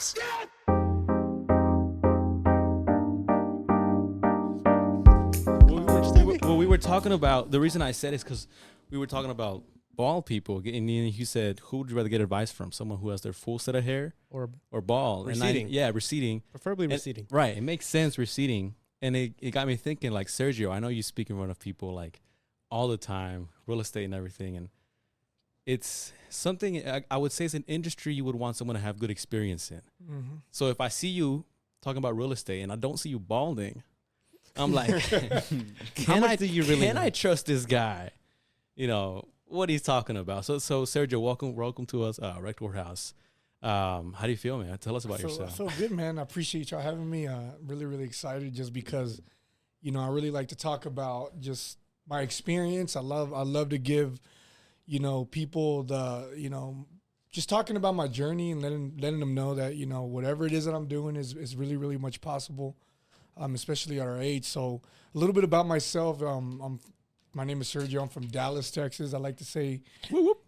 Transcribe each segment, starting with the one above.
Sports. We were talking about, the reason I said is because we were talking about bald people, and then you said, who would you rather get advice from? Someone who has their full set of hair or bald? Receding. Receding. Preferably receding. Right. It makes sense, receding. And it got me thinking, like, Sergio, I know you speak in front of people, like, all the time, real estate and everything. And it's something, I would say it's an industry you would want someone to have good experience in. Mm-hmm. So if I see you talking about real estate and I don't see you balding, I'm like, can I trust this guy? You know, what he's talking about. So Sergio, welcome to us, Rector House. How do you feel, man? Tell us about yourself. I feel good, man. I appreciate y'all having me. Really, really excited just because, you know, I really like to talk about just my experience. I love to give, you know, people the, you know, just talking about my journey and letting them know that, you know, whatever it is that I'm doing is really, really much possible, especially at our age. So a little bit about myself. My name is Sergio. I'm from Dallas, Texas. I like to say,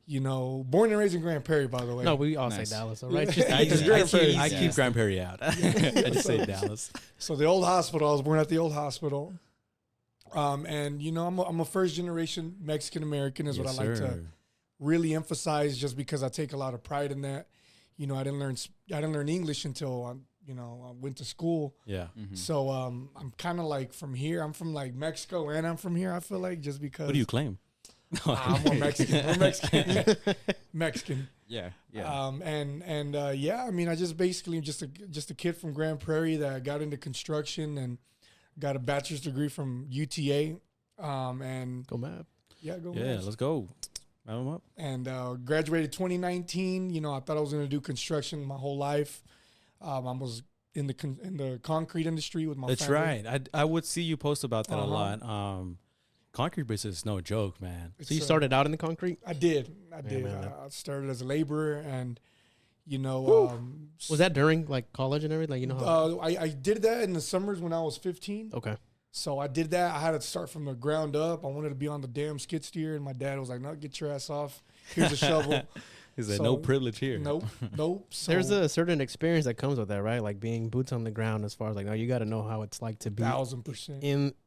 you know, born and raised in Grand Prairie, by the way. No, we all say Dallas, all right? I keep Grand Prairie out. I just say Dallas. So the old hospital, I was born at the old hospital. And, you know, I'm a first generation Mexican American is what I like to really emphasize just because I take a lot of pride in that. You know, I didn't learn English until I went to school. Yeah. Mm-hmm. So I'm kind of like from here. I'm from like Mexico and I'm from here, I feel like, just because. What do you claim? I'm more Mexican. We're Mexican. Mexican. Yeah. Yeah, I mean, I just basically just a kid from Grand Prairie that got into construction and got a bachelor's degree from UTA. And Go Mavs. Yeah, go Yeah, Mavs. let's go. Mount 'em up. And graduated 2019. You know, I thought I was going to do construction my whole life. I was in the concrete industry with my That's family. right. I would see you post about that a lot. Concrete business is no joke, man. So you started out in the concrete? I did. Man. I started as a laborer, and you know, was that during like college and everything? Like, you know how? I did that in the summers when I was 15. Okay. So I did that. I had to start from the ground up. I wanted to be on the damn skid steer, and my dad was like, "No, get your ass off. Here's a shovel." He said, "No privilege here." Nope. So There's a certain experience that comes with that, right? Like being boots on the ground, as far as like, now you got to know how it's like to be 1000%.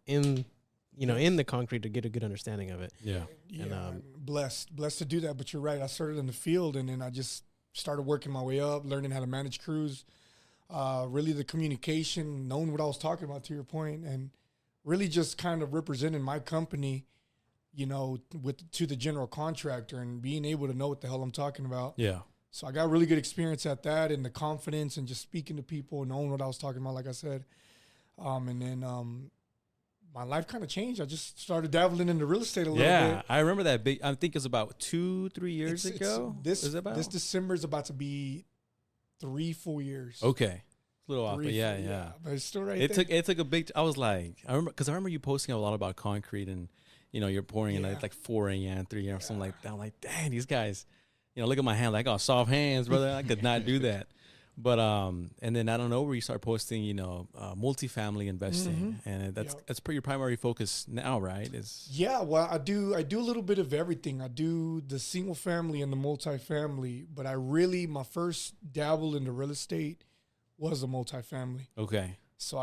in the concrete to get a good understanding of it. Yeah. Yeah, And, I'm blessed to do that. But you're right. I started in the field, and then I just started working my way up, learning how to manage crews, really the communication, knowing what I was talking about, to your point, and really just kind of representing my company, you know, to the general contractor and being able to know what the hell I'm talking about. Yeah. So I got really good experience at that, and the confidence and just speaking to people and knowing what I was talking about, like I said. And then my life kind of changed. I just started dabbling into real estate a little bit. Yeah, I remember that big. I think it was about 2-3 years ago. This about? This December is about to be 3 full years. Okay, a little off, but 3 yeah, full- yeah. But it's still right. It took a big. I was like, I remember you posting a lot about concrete, and you know you're pouring in at like 4 a.m., 3 a.m., something like that. I'm like, dang, these guys. You know, look at my hand. Like, I got soft hands, brother. I could not do that. But and then I don't know where you start posting, you know, multifamily investing, and that's pretty your primary focus now, right? Well, I do a little bit of everything. I do the single family and the multifamily, but my first dabble into real estate was a multifamily. Okay. So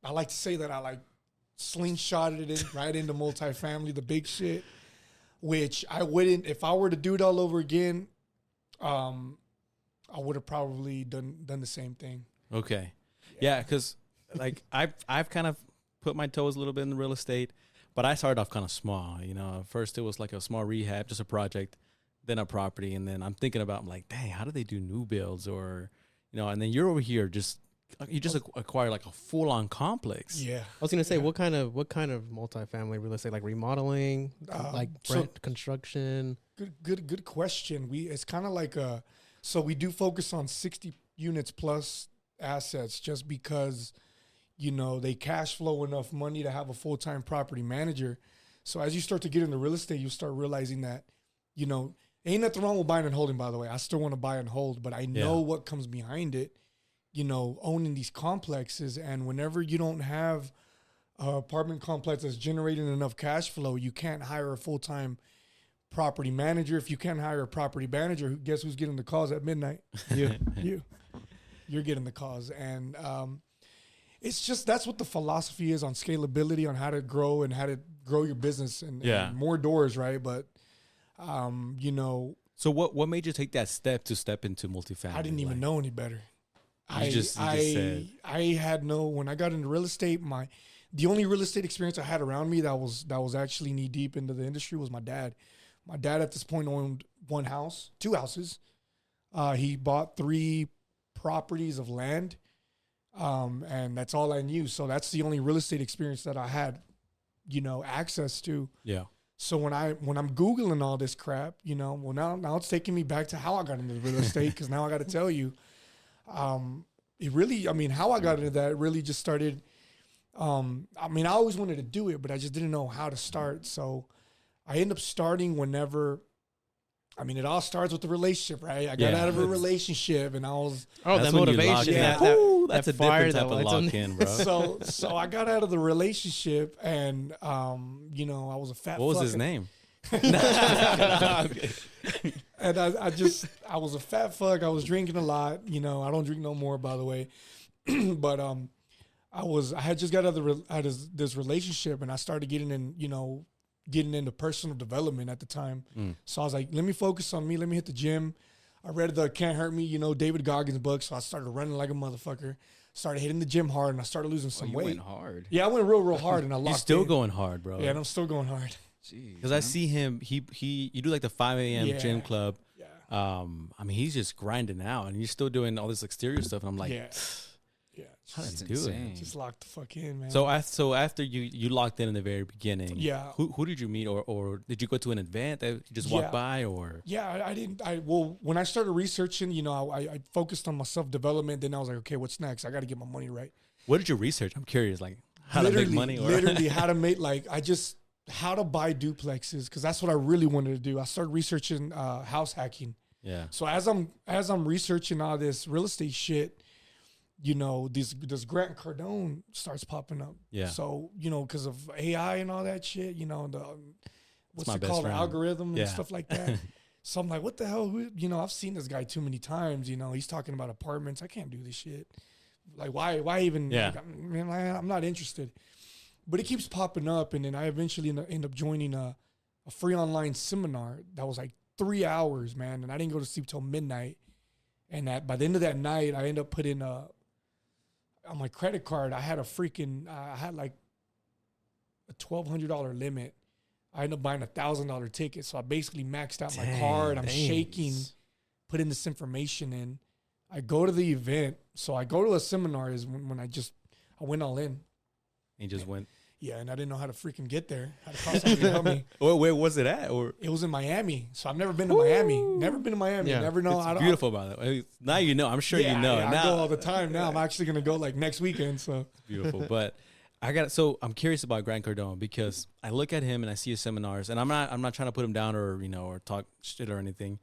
I like to say that I like slingshotted it right into multifamily, the big shit, which I wouldn't, if I were to do it all over again, I would have probably done the same thing. Okay. Yeah, because like I've kind of put my toes a little bit in the real estate, but I started off kind of small. You know, first it was like a small rehab, just a project, then a property, and then I'm like, dang, how do they do new builds, or you know? And then you're over here you just acquire like a full on complex. Yeah, I was gonna say, what kind of multifamily real estate, like remodeling, like construction? Good question. It's kind of like so we do focus on 60 units plus assets, just because, you know, they cash flow enough money to have a full-time property manager. So as you start to get into real estate, you start realizing that, you know, ain't nothing wrong with buying and holding, by the way. I still want to buy and hold, but I know what comes behind it, you know, owning these complexes. And whenever you don't have an apartment complex that's generating enough cash flow, you can't hire a full-time property manager. If you can't hire a property manager, guess who's getting the calls at midnight? You. You're getting the calls. And it's just, that's what the philosophy is on scalability, on how to grow and how to grow your business and more doors, right? But, you know. So what made you take that step into multifamily? I didn't even know any better. You just said. I had no, when I got into real estate, the only real estate experience I had around me that was actually knee deep into the industry was my dad. My dad at this point owned two houses. He bought 3 properties of land, and that's all I knew. So that's the only real estate experience that I had, you know, access to. Yeah. So when I'm Googling all this crap, you know, well now it's taking me back to how I got into real estate, because now I got to tell you, it really, I mean, how I got into that really just started. I mean, I always wanted to do it, but I just didn't know how to start. So I ended up starting whenever. I mean, it all starts with the relationship, right? I got out of a relationship, and I was that motivation, that's a different type of lock in, bro. So I got out of the relationship, and you know, I was a fat. What was his name? And I was a fat fuck. I was drinking a lot. You know, I don't drink no more, by the way. But I had just got out of this relationship, and I started getting into personal development at the time. So I was like, let me focus on me. Let me hit the gym. I read the Can't Hurt Me, you know, David Goggins book. So I started running like a motherfucker. Started hitting the gym hard, and I started losing some weight. You went hard. Yeah, I went real hard, and I lost. You're still going hard, bro. Yeah, and I'm still going hard. Because I see him, you do like the 5 a.m. gym club. Yeah. I mean, he's just grinding out, and you're still doing all this exterior stuff, and I'm like, how did you do it? Just locked the fuck in, man. So after you locked in the very beginning, who did you meet, or did you go to an event that you just walked by, or? Yeah, I didn't. Well, when I started researching, you know, I focused on my self development. Then I was like, okay, what's next? I got to get my money right. What did you research? I'm curious, like how to make money, or literally how to make how to buy duplexes, because that's what I really wanted to do. I started researching house hacking. Yeah. So as I'm researching all this real estate shit, you know, this Grant Cardone starts popping up. Yeah. So, you know, because of AI and all that shit, you know, what's it called, friend. Algorithm and stuff like that. So I'm like, what the hell? You know, I've seen this guy too many times. You know, he's talking about apartments. I can't do this shit. Like, why even? Yeah. Like, I'm not interested. But it keeps popping up, and then I eventually end up joining a free online seminar that was like 3 hours, man. And I didn't go to sleep till midnight. And by the end of that night, I ended up putting on my credit card, I had I had like a $1,200 limit. I ended up buying $1,000 ticket. So I basically maxed out my card. I'm shaking, putting this information in. I go to the event. So I go to a seminar is when I went all in. He just went. Yeah, and I didn't know how to freaking get there. How to call somebody to help me. Where was it at? Or it was in Miami. So I've never been to Miami. Never been to Miami. Yeah. Never know. It's beautiful, by the way. Now you know. I'm sure you know. Yeah, now I go all the time now. I'm actually going to go like next weekend. So it's beautiful. But I'm curious about Grant Cardone, because I look at him and I see his seminars, and I'm not trying to put him down or talk shit or anything,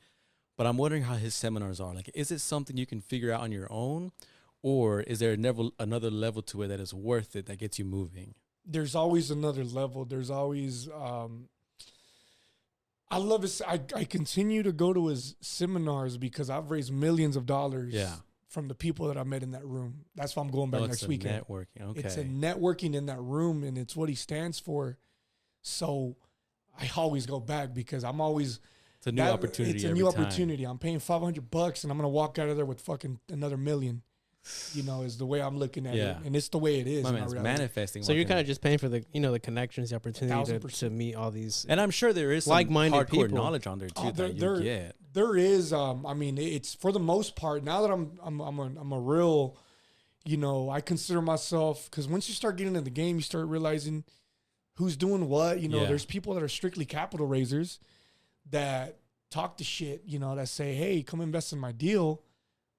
but I'm wondering how his seminars are. Like, is it something you can figure out on your own, or is there another level to it that is worth it, that gets you moving? There's always another level. There's always, I love his, I continue to go to his seminars because I've raised millions of dollars from the people that I met in that room. That's why I'm going back next weekend. Networking. Okay. It's a networking in that room, and it's what he stands for. So I always go back because I'm always, it's a new opportunity. It's a new opportunity. I'm paying $500 and I'm going to walk out of there with fucking another $1 million. You know, is the way I'm looking at it, and it's the way it is. My man's manifesting. So you're kind of just paying for the the opportunity to meet all these, and I'm sure there is some like-minded hardcore people. knowledge on there too that you get. There is. I mean, it's for the most part. Now that I'm a real, you know, I consider myself, because once you start getting in the game, you start realizing who's doing what. You know, there's people that are strictly capital raisers that talk the shit. You know, that say, "Hey, come invest in my deal."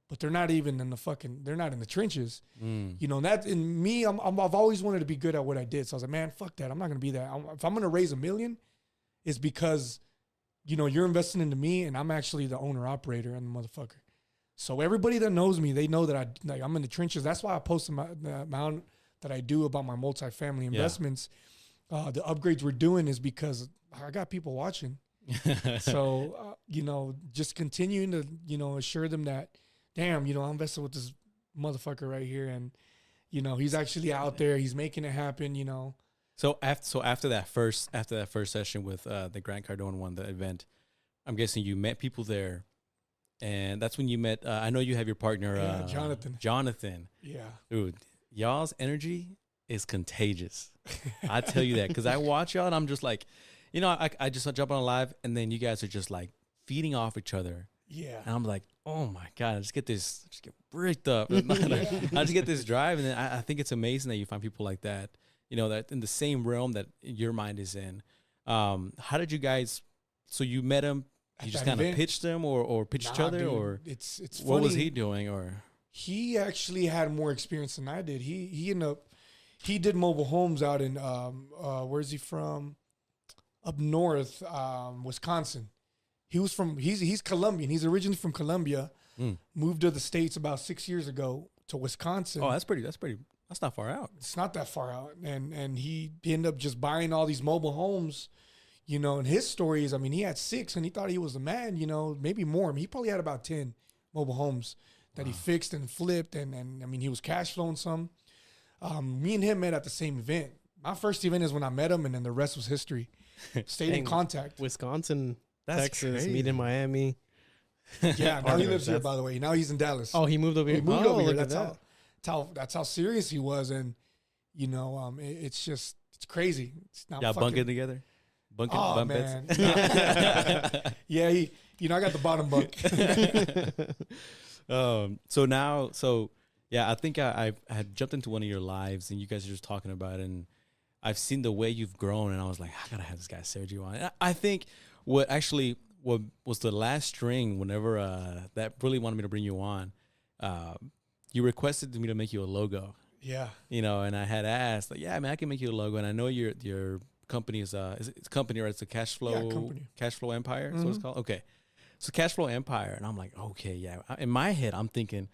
But they're not even in they're not in the trenches. You know, that in me, I've always wanted to be good at what I did. So I was like, man, fuck that. I'm not going to be that. If I'm going to raise $1 million, it's because, you know, you're investing into me and I'm actually the owner operator and the motherfucker. So everybody that knows me, they know that I'm in the trenches. That's why I post the amount that I do about my multifamily investments. The upgrades we're doing is because I got people watching. So, you know, just continuing to, you know, assure them that, damn, you know, I invested with this motherfucker right here, and you know he's actually out there. He's making it happen. You know. So after that first session with the Grant Cardone one, the event, I'm guessing you met people there, and that's when you met. I know you have your partner, Jonathan. Jonathan. Yeah. Dude, y'all's energy is contagious. I tell you that because I watch y'all and I'm just like, you know, I just jump on live and then you guys are just like feeding off each other. Yeah. And I'm like, oh my God, I just get bricked up. I just get this drive. And then I think it's amazing that you find people like that, you know, that in the same realm that your mind is in. How did you guys, so you met him, you just kind of pitched him or pitched each other, dude, or it's what funny. was he doing? Or he actually had more experience than I did. He did mobile homes out in, where's he from? Up north, Wisconsin. He's Colombian. He's originally from Colombia. Moved to the States about 6 years ago to Wisconsin. Oh, that's not far out. It's not that far out. And he ended up just buying all these mobile homes, you know, and his story is, I mean, he had 6 and he thought he was the man, you know, maybe more. I mean, he probably had about 10 mobile homes that he fixed and flipped. And I mean, he was cash flowing some. Me and him met at the same event. My first event is when I met him, and then the rest was history. Stayed in contact. Wisconsin, That's Texas, crazy. meet in Miami. Yeah, now he lives here, by the way. Now he's in Dallas. Oh, he moved over here. He moved over here. Look at That's how serious he was, and you know, it's crazy. It's not bunking together. Bunk man. beds. Yeah, I got the bottom bunk. I think I had jumped into one of your lives and you guys are just talking about it, and I've seen the way you've grown, and I was like, I gotta have this guy Sergio on. And I think what was the last string whenever that really wanted me to bring you on, you requested me to make you a logo. Yeah. You know, and I had asked, like, yeah, man, I can make you a logo, and I know your company is it's a company, right? It's a cash flow empire. So it's called. Okay. So cash flow empire. And I'm like, okay, yeah. In my head, I'm thinking,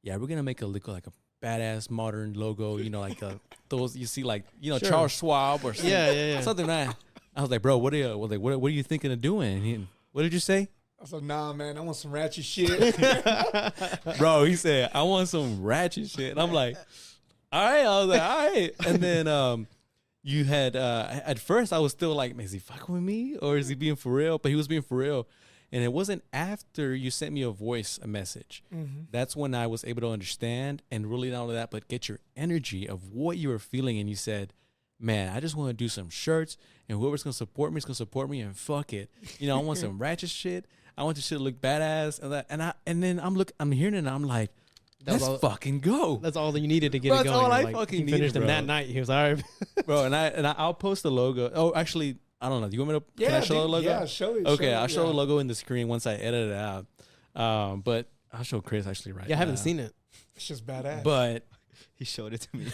yeah, we're gonna make a look like a badass modern logo, you know, like those you see, like, you know, Sure. Charles Schwab or something. Yeah. Something that I was like, bro, what are you thinking of doing? And what did you say? I was like, nah, man, I want some ratchet shit. Bro, he said, I want some ratchet shit. And I'm like, all right. I was like, all right. And then you had at first I was still like, man, is he fucking with me or is he being for real? But he was being for real. And it wasn't after you sent me a message. Mm-hmm. That's when I was able to understand, and really not only that, but get your energy of what you were feeling. And you said, man, I just want to do some shirts, and whoever's going to support me is going to support me, and fuck it. You know, I want some ratchet shit. I want this shit to look badass. And then I'm hearing it, and I'm like, let's fucking go. That's all that you needed to get it going. That's all I like, fucking he needed, finished bro. him that night. He was all right. Bro, and I'll post the logo. Oh, actually, I don't know. Do you want me to? Can I show the logo? Yeah, show it. Okay, I'll show the logo in the screen once I edit it out. But I'll show Chris actually right now. Yeah, I haven't seen it. It's just badass. But he showed it to me.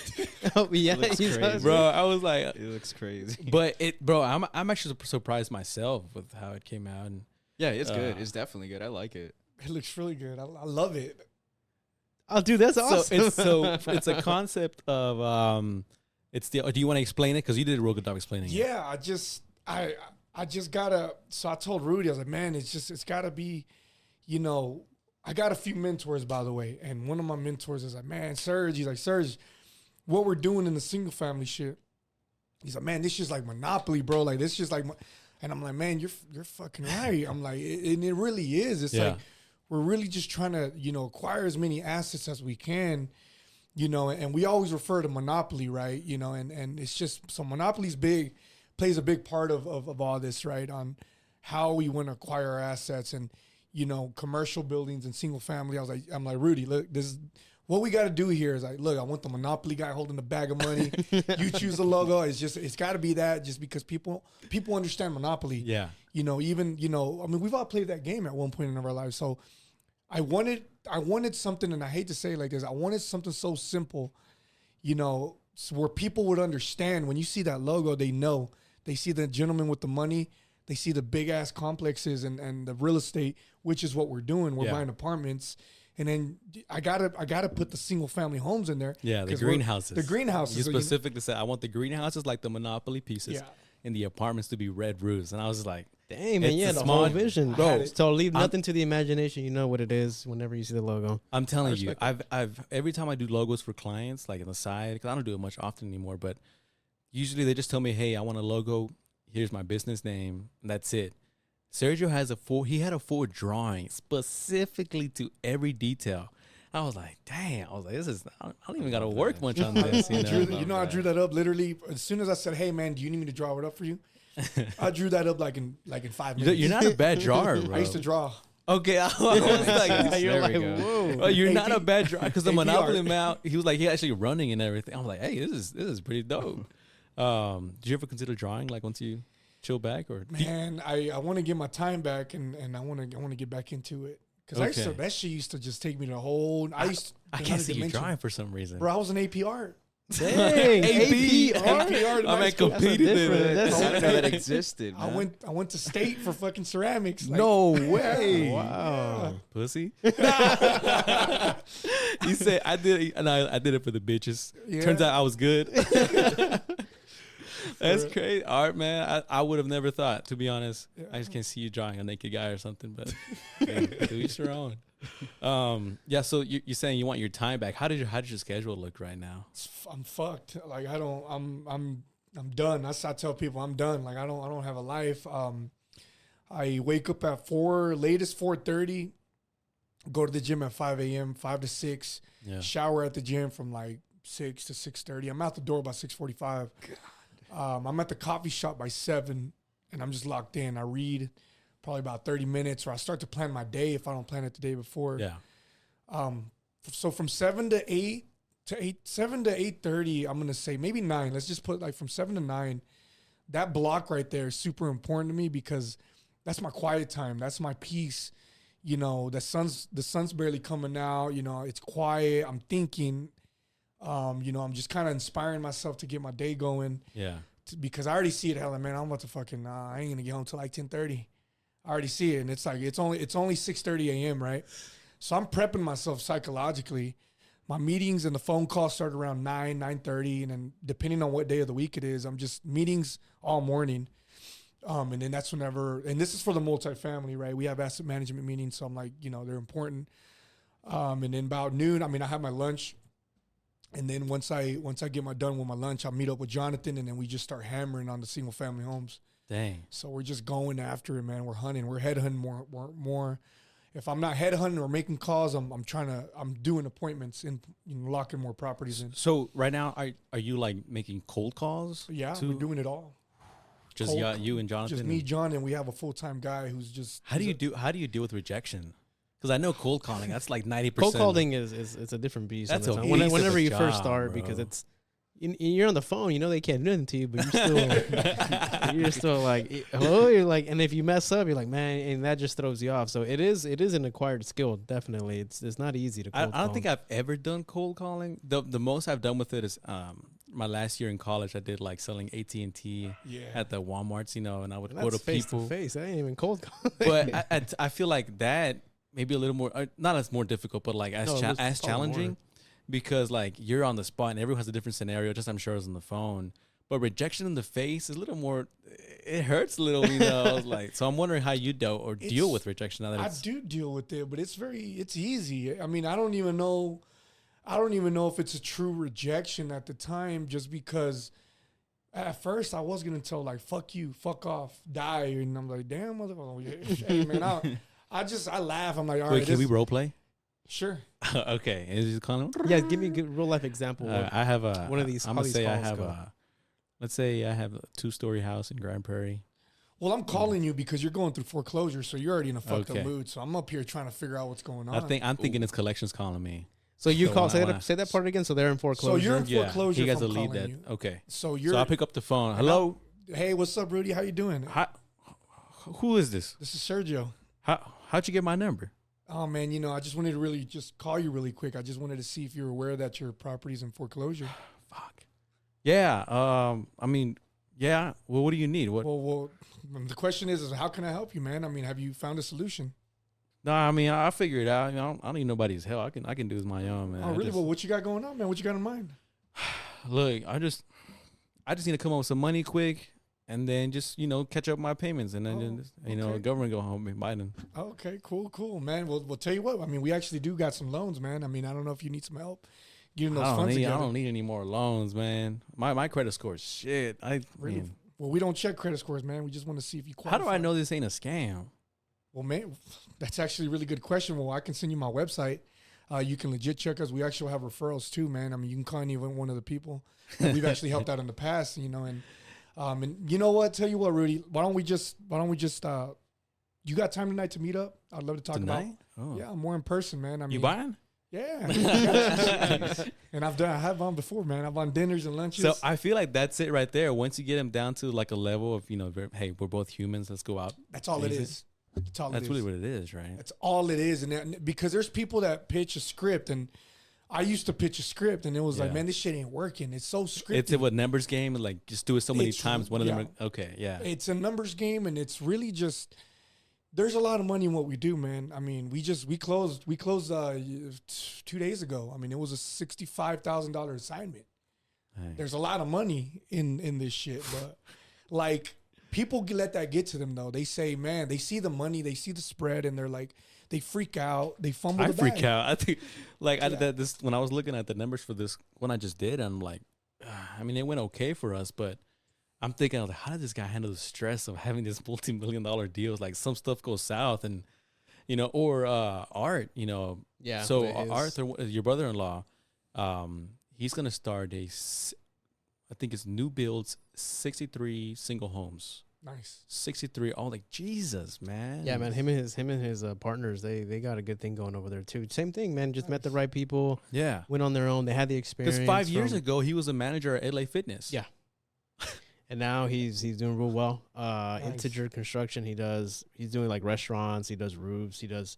Oh yeah, It looks he's crazy. bro, I was like, It looks crazy. but I'm actually surprised myself with how it came out. And Yeah, it's good. It's definitely good. I like it. It looks really good. I love it. Oh, dude, that's awesome. It's a concept of do you want to explain it? Because you did a real good job explaining it. Yeah, I just gotta. So I told Rudy, I was like, man, it's gotta be, you know. I got a few mentors, by the way, and one of my mentors is like, man, Serge. He's like, Serge, what we're doing in the single family shit. He's like, man, this just like monopoly, bro. Like this just like, and I'm like, man, you're fucking right. I'm like, and it really is. It's like we're really just trying to, you know, acquire as many assets as we can. You know, and we always refer to monopoly, right? You know, and it's just, so monopoly's plays a big part of all this, right? On how we want to acquire our assets and, you know, commercial buildings and single family. I'm like, Rudy, look, this is what we got to do here is like, look, I want the monopoly guy holding the bag of money. You choose the logo. It's got to be that, just because people understand monopoly. Yeah. You know, even, you know, I mean, we've all played that game at one point in our lives. So I wanted something, and I hate to say it like this, I wanted something so simple, you know, so where people would understand when you see that logo, they see the gentleman with the money, they see the big ass complexes and the real estate, which is what we're doing. We're buying apartments. And then I gotta put the single family homes in there. Yeah, the greenhouses. The greenhouses. You specifically said, I want the greenhouses like the monopoly pieces and the apartments to be red roofs. And I was just like, Dang, man, It's yeah, a the small- whole vision, Bro, So leave I'm- nothing to the imagination. You know what it is whenever you see the logo. I'm telling I you, respect I've every time I do logos for clients, like on the side, because I don't do it much often anymore, but usually they just tell me, hey, I want a logo. Here's my business name, and that's it. Sergio has he had a full drawing specifically to every detail. I was like, damn. I was like, I don't even got to work much on this. I I drew that up literally as soon as I said, "Hey, man, do you need me to draw it up for you?" I drew that up like in 5 minutes. You're not a bad drawer, bro. I used to draw. Okay, I was like, You're There like, we go. whoa. oh, you're not a AP bad drawer because the AP Monopoly art. man, he was like, he actually running and everything. I was like, hey, this is pretty dope. Did you ever consider drawing like once you chill back or? Man, I want to get my time back and I want to get back into it because Okay. that shit used to just take me to a whole. I I another can't see you dimension. drawing for some reason. Bro, I was an AP art. Dang, AP art? AP art in I high mean, school. competed in different- it. that's- I didn't know that existed. I man. went to state for fucking ceramics. Like, No way. Wow. Pussy. You say I did it, and I did it for the bitches. Yeah. Turns out I was good. That's real. crazy. Art, man. I would have never thought, to be honest. Yeah. I just can't see you drawing a naked guy or something, but hey, to each their own. Yeah. So you're saying you want your time back. How did your schedule look right now? I'm fucked. Like I'm done. That's I tell people I'm done. Like I don't have a life. I wake up at 4:30, go to the gym at 5 a.m., 5 to 6, Yeah. shower at the gym from like 6 to 6:30. I'm out the door by 6:45. I'm at the coffee shop by 7, and I'm just locked in. I read probably about 30 minutes, or I start to plan my day if I don't plan it the day before. Yeah. So from 7 to 8 to 7 to 8:30, I'm gonna say maybe 9. Let's just put like from 7 to 9. That block right there is super important to me because that's my quiet time. That's my peace. You know, the sun's barely coming out. You know, it's quiet. I'm thinking. You know, I'm just kind of inspiring myself to get my day going Yeah. because I already see it. Hell, man, I'm about to fucking. I ain't gonna get home till like 10:30. I already see it, and it's like it's only 6:30 a.m. right? So I'm prepping myself psychologically. My meetings and the phone calls start around 9:30, and then depending on what day of the week it is, I'm just meetings all morning. And then that's whenever, and this is for the multifamily, right? We have asset management meetings, so I'm like, you know, they're important. And then about noon, I mean, I have my lunch. And then once I get done with my lunch, I'll meet up with Jonathan, and then we just start hammering on the single family homes. Dang. So we're just going after it, man. We're hunting. We're headhunting more. If I'm not headhunting or making calls, I'm doing appointments and locking more properties in. So right now, are you like making cold calls? Yeah, to we're doing it all. just cold- you and Jonathan? Just me, John, and we have a full-time guy who's just. How do you deal with rejection? Because I know cold calling, that's like 90%. Cold calling is it's a different beast. That's all the a time. beast of Whenever a you first job, start, bro. because it's you're on the phone. You know they can't do anything to you, but you're still like, hello. You're like, and if you mess up, you're like, man, and that just throws you off. So it is an acquired skill. Definitely, it's not easy to. I Cold don't call. think I've ever done cold calling. The most I've done with it is my last year in college. I did like selling AT&T Yeah. at the Walmarts, and I would That's go to face people. to face. I ain't even cold call. But I feel like that maybe a little more, not as more difficult, but like as No, it's as probably challenging, more. because like you're on the spot and everyone has a different scenario. Just I'm sure it's on the phone, but rejection in the face is a little more. It hurts a little, Like, so I'm wondering how you deal It's- with rejection now that I it's. do deal with it, but it's easy. I mean, I don't even know if it's a true rejection at the time, just because at first I was gonna tell like fuck you, fuck off, die, and I'm like, damn motherfucker, hey man, I laugh. I'm like, all Wait, right, can we role play? sure. Okay, is it calling? Yeah, give me a good real life example. I have a one of these- I'm how gonna these say I calls have go. a. Let's say I have a 2-story house in Grand Prairie. Well, I'm calling you because you're going through foreclosure, so you're already in a fucked Okay. up mood. So I'm up here trying to figure out what's going on. I'm thinking it's collections calling me. so you so call when I wanna- say that part again. So they're in foreclosure. So you're in Yeah, foreclosure. he has if a I'm lead calling that. you. Okay, So you're. so I'll pick up the phone. Hello, Hey, what's up, Rudy? How you doing? who is this? This is Sergio. How'd you get my number? Oh man, I just wanted to really just call you really quick. I just wanted to see if you were aware that your property's in foreclosure. Fuck. Yeah. I mean, yeah. Well, what do you need? What? Well, the question is how can I help you, man? I mean, have you found a solution? No, I mean, I'll figure it out. I don't need nobody's help. I can do this my own, man. Oh, really? Well, what you got going on, man? What you got in mind? Look, I just need to come up with some money quick, and then just catch up my payments, and then just, okay. government go home and Biden. Okay, cool, man. We'll tell you what. I mean, we actually do got some loans, man. I mean, I don't know if you need some help getting those funds together. I don't need any more loans, man. My credit score is shit. Really? Well, we don't check credit scores, man. We just want to see if you qualify. How do I know this ain't a scam? Well, man, that's actually a really good question. Well, I can send you my website. You can legit check us. We actually have referrals too, man. I mean, you can call any one of the people that we've actually helped out in the past, and you know what? Tell you what, Rudy, why don't we just you got time tonight to meet up? I'd love to talk about. Yeah, more in person, man. I mean, you buying? Yeah. And I have on before, man. I've on dinners and lunches. So I feel like that's it right there. Once you get them down to like a level of, hey, we're both humans. Let's go out. That's all it is. That's really what it is, right? That's all it is. And because there's people that pitch a script, and I used to pitch a script, and it was like, man, this shit ain't working. It's so scripted. It's a numbers game, and like just do it so many times. One of them, okay, yeah. It's a numbers game, and it's really just. There's a lot of money in what we do, man. I mean, we closed 2 days ago. I mean, it was a $65,000 assignment. Hey. There's a lot of money in this shit, but like people let that get to them though. They say, man, they see the money, they see the spread, and they're like, they freak out, they fumble. I freak out. I think, like, I did this when I was looking at the numbers for this one I just did. I'm like, I mean, it went okay for us, but. I'm thinking, like, how did this guy handle the stress of having this multi-million-dollar deals? Like, some stuff goes south, and or Art, Yeah. So Arthur, your brother-in-law, he's gonna start I think it's new builds, 63 single homes. Nice. 63. All like Jesus, man. Yeah, man. Him and his partners, they got a good thing going over there too. Same thing, man. Just met the right people. Yeah. Went on their own. They had the experience. Because 5 years ago, he was a manager at LA Fitness. Yeah. And now he's doing real well. Nice. Integer construction. He's doing like restaurants. He does roofs. He does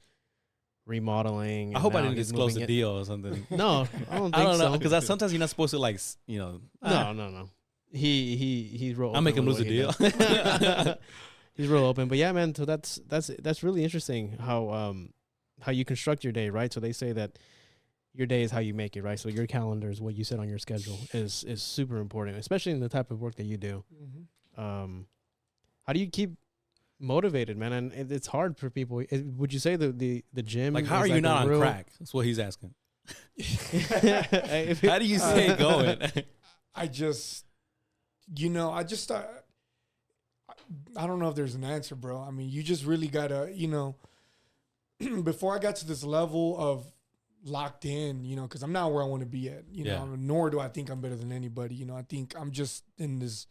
remodeling. I hope I didn't disclose the deal or something. No, I don't think I don't know so. because sometimes you're not supposed to like No. He's real. I'll make him lose the deal. He's real open, but yeah, man. So that's really interesting how you construct your day, right? So they say that. Your day is how you make it, right? So your calendar is what you set on your schedule is super important, especially in the type of work that you do. Mm-hmm. How do you keep motivated, man? And it's hard for people. Would you say the gym? Like, how are you not on crack? That's what he's asking. How do you stay going? I don't know if there's an answer, bro. I mean, you just really gotta, before I got to this level of locked in, because I'm not where I want to be at, nor do I think I'm better than anybody. I think I'm just in this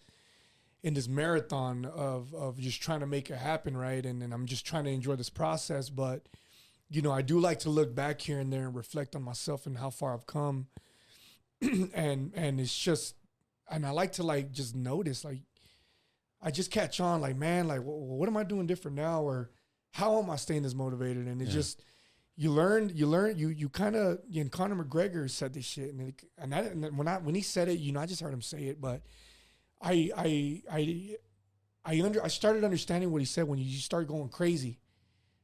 marathon of just trying to make it happen, right? And I'm just trying to enjoy this process. But, I do like to look back here and there and reflect on myself and how far I've come. and it's just, and I like to like just notice, like, I just catch on, like, man, like, what am I doing different now? Or how am I staying this motivated? And it's just, you kind of, and Conor McGregor said this shit, and when he said it, I just heard him say it, but I started understanding what he said when you start going crazy,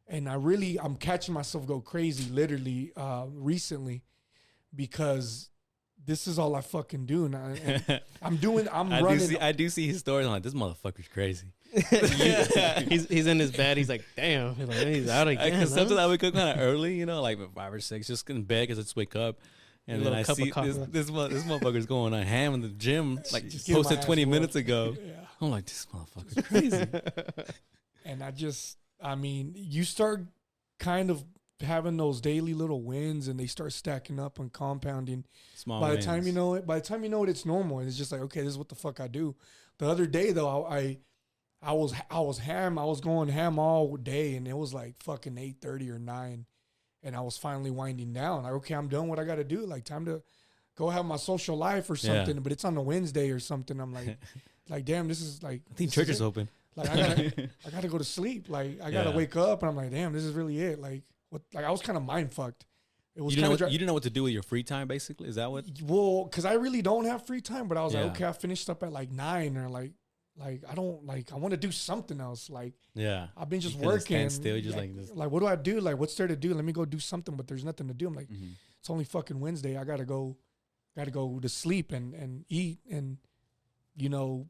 and I'm catching myself go crazy literally recently, because this is all I fucking do, and I'm running. I do see his stories. I'm like, this motherfucker's crazy. He's in his bed. He's like, damn. He's out again. Because sometimes I wake up kind of early, like 5 or 6, just in bed because I just wake up. And then I see this motherfucker's going on ham in the gym, like just posted 20 minutes ago. Yeah. I'm like, this motherfucker's crazy. And you start kind of having those daily little wins, and they start stacking up and compounding. By the time you know it, it's normal. And it's just like, okay, this is what the fuck I do. The other day though, I was ham. I was going ham all day, and it was like fucking 8:30 or 9, and I was finally winding down. Like, okay, I'm done what I got to do. Like, time to go have my social life or something. Yeah. But it's on a Wednesday or something. I'm like, damn, this is like. I think church is open. Like, I gotta go to sleep. Like, I gotta wake up, and I'm like, damn, this is really it. Like, what? Like, I was kind of mind fucked. It was you didn't know what to do with your free time, basically. Is that what? Well, because I really don't have free time, but I was like, okay, I finished up at like 9 or like I don't like, I want to do something else. Like, I've been just working. Still, just like what do I do? Like, what's there to do? Let me go do something, but there's nothing to do. I'm like, it's only fucking Wednesday. I gotta go to sleep and eat and,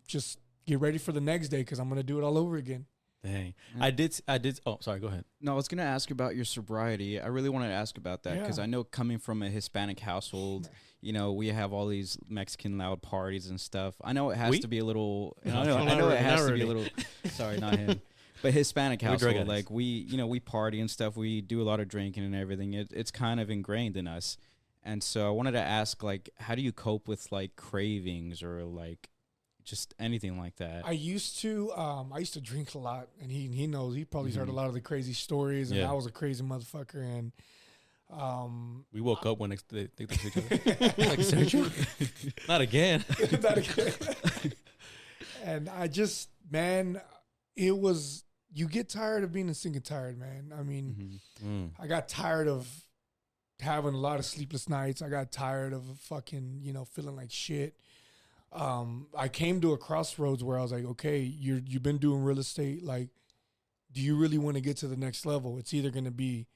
just get ready for the next day because I'm gonna do it all over again. Dang. Mm. I did. Oh, sorry. Go ahead. No, I was gonna ask about your sobriety. I really wanted to ask about that because Yeah. I know coming from a Hispanic household, you know, we have all these Mexican loud parties and stuff. I know it has We? to be a little. No, I know not it has to really. be a little. Sorry, not him. But Hispanic We drug household, addicts. like we party and stuff. We do a lot of drinking and everything. It's kind of ingrained in us. And so I wanted to ask, like, how do you cope with like cravings or like just anything like that? I used to drink a lot, and he knows. He probably heard a Mhm. lot of the crazy stories, and Yeah. I was a crazy motherfucker. And We woke up when they think they see each other. Like Sergio? Not again. Not again. And I just, man, it was. You get tired of being a single tired, man. I mean, Mhm. Mm. I got tired of having a lot of sleepless nights. I got tired of fucking, feeling like shit. I came to a crossroads where I was like, okay, you've been doing real estate. Like, do you really want to get to the next level? It's either going to be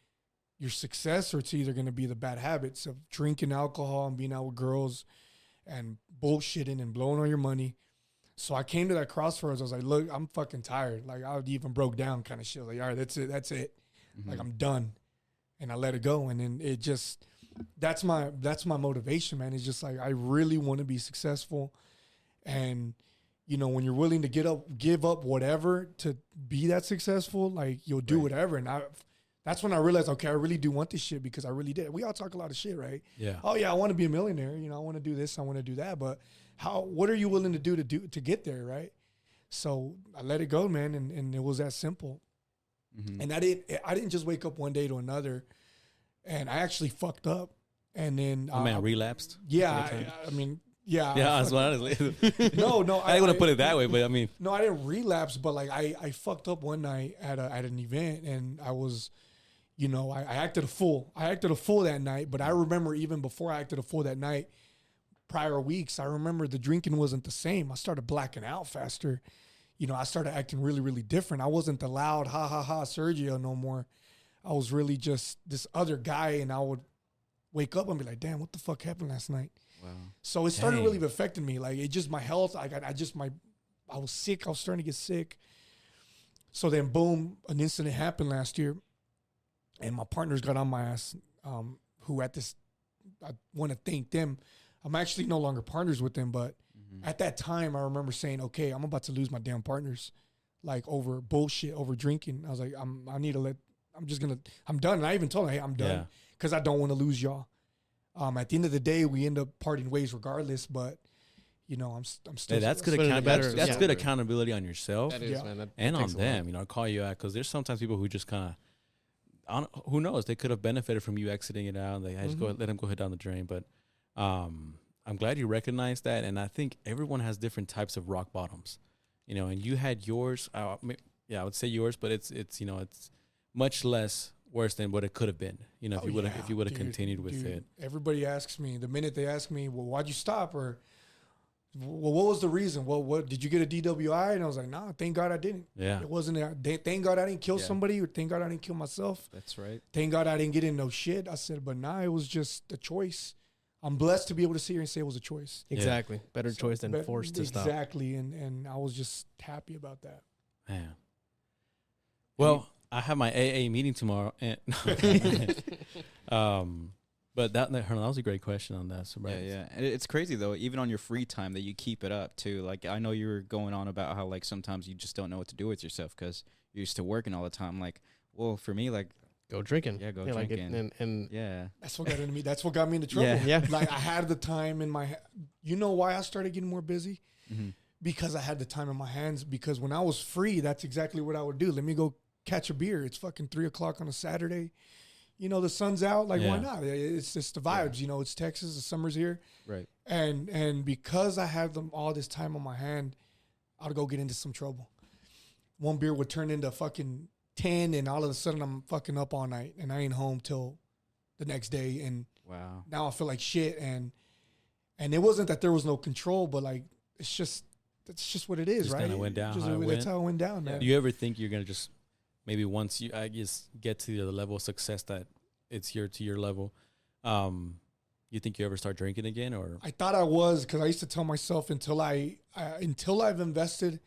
your success or it's either going to be the bad habits of drinking alcohol and being out with girls and bullshitting and blowing all your money. So I came to that crossroads. I was like, look, I'm fucking tired. Like, I even broke down kind of shit. Like, all right, that's it. Like, I'm done. And I let it go. And then it just, that's my motivation, man. It's just like, I really want to be successful. And, when you're willing to give up whatever to be that successful, like, you'll do whatever. And that's when I realized, okay, I really do want this shit, because I really did. We all talk a lot of shit, right? Yeah. Oh yeah, I want to be a millionaire. I want to do this. I want to do that. But what are you willing to do to get there, right? So I let it go, man. And it was that simple. Mhm. And I didn't just wake up one day to another, and I actually fucked up. And then My man relapsed. yeah, Okay. I mean, yeah, Yeah, I that's what honestly. no, I didn't want to put it that way, but I mean, No, I didn't relapse, but like I fucked up one night at an event, and I was, I acted a fool. I acted a fool that night, but I remember even before I acted a fool that night, prior weeks, I remember the drinking wasn't the same. I started blacking out faster. I started acting really, really different. I wasn't the loud ha ha ha Sergio no more. I was really just this other guy, and I would wake up and be like, damn, what the fuck happened last night? Wow. So it started Dang. really affecting me. Like, it just, my health, I was sick. I was starting to get sick. So then boom, an incident happened last year, and my partners got on my ass, who I want to thank them. I'm actually no longer partners with them, but at that time I remember saying, okay, I'm about to lose my damn partners, like, over bullshit, over drinking. I was like, I'm done. And I even told them, hey, I'm done, Yeah. because I don't want to lose y'all. At the end of the day, we end up parting ways regardless, but I'm still. hey, that's good. Put it in a better- That's yeah. good accountability on yourself That is, Yeah. man. That and on takes a lot. them. I call you out because there's sometimes people who just kind of, who knows, they could have benefited from you exiting it out. And they just let them go ahead down the drain. But I'm glad you recognize that, and I think everyone has different types of rock bottoms. And you had yours. I would say yours, but it's much less worse than what it could have been. If you would have continued with it. Everybody asks me, the minute they ask me, well, why'd you stop? Or, well, what was the reason? Well, what did you get a DWI? And I was like, nah, thank God I didn't. Yeah. It wasn't. Thank God I didn't kill Yeah. somebody, or thank God I didn't kill myself. That's right. Thank God I didn't get in no shit. I said, but nah, it was just a choice. I'm blessed to be able to sit here and say it was a choice. Exactly. Better So, choice than but- forced to stop. Exactly. And I was just happy about that. Man. Well, I have my AA meeting tomorrow, and but that was a great question on that. So Yeah. And it's crazy though, even on your free time, that you keep it up too. Like, I know you were going on about how, like, sometimes you just don't know what to do with yourself because you're used to working all the time. Like, well, for me, like, Go drinking. Yeah, go like drinking. and yeah, That's what got into me. That's what got me into trouble. Yeah. Yeah. Like, I had the time in my, you know why I started getting more busy? Mhm. Because I had the time in my hands. Because when I was free, that's exactly what I would do. Let me go catch a beer. It's fucking 3:00 on a Saturday. The sun's out. Like, why Yeah. not? It's just the vibes. It's Texas. The summer's here. right. And because I had them all this time on my hand, I'd go get into some trouble. One beer would turn into fucking 10, and all of a sudden I'm fucking up all night, and I ain't home till the next day. And Wow. now I feel like shit. And it wasn't that there was no control, but like, that's just what it is, Just right? kinda went down Just, how it that's went. how it went down, man. Do you ever think you're gonna just maybe once you get to the level of success that it's to your level, You think you ever start drinking again, or I thought I was, because I used to tell myself until I've invested.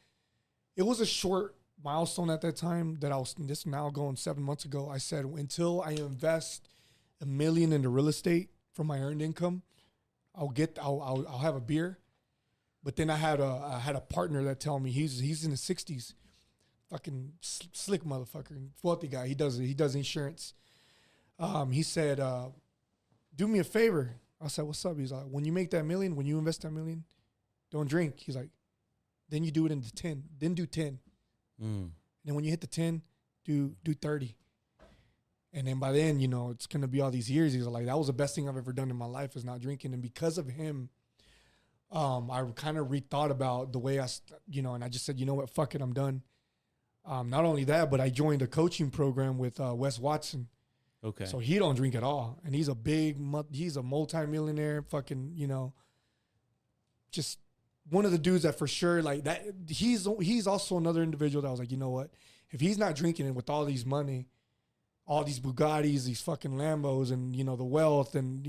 It was a short milestone at that time that I was this now going 7 months ago. I said until I invest $1 million into real estate from my earned income, I'll have a beer. But then I had a partner that tell me he's in his 60s, fucking slick motherfucker, wealthy guy. He does insurance. He said, do me a favor. I said, what's up? He's like, when you make that $1 million, when you invest that $1 million, don't drink. He's like, then you do it into 10. Then do 10. And then when you hit the 10, do 30. And then by then, it's gonna be all these years. He's like, that was the best thing I've ever done in my life is not drinking. And because of him, I kind of rethought about the way and I just said, you know what, fuck it, I'm done. Not only that, but I joined a coaching program with Wes Watson. okay? So he don't drink at all. And he's a multi-millionaire, fucking, just one of the dudes that for sure, like that, he's also another individual that was like, you know what, if he's not drinking it with all these money, all these Bugattis, these fucking Lambos, and, the wealth, and,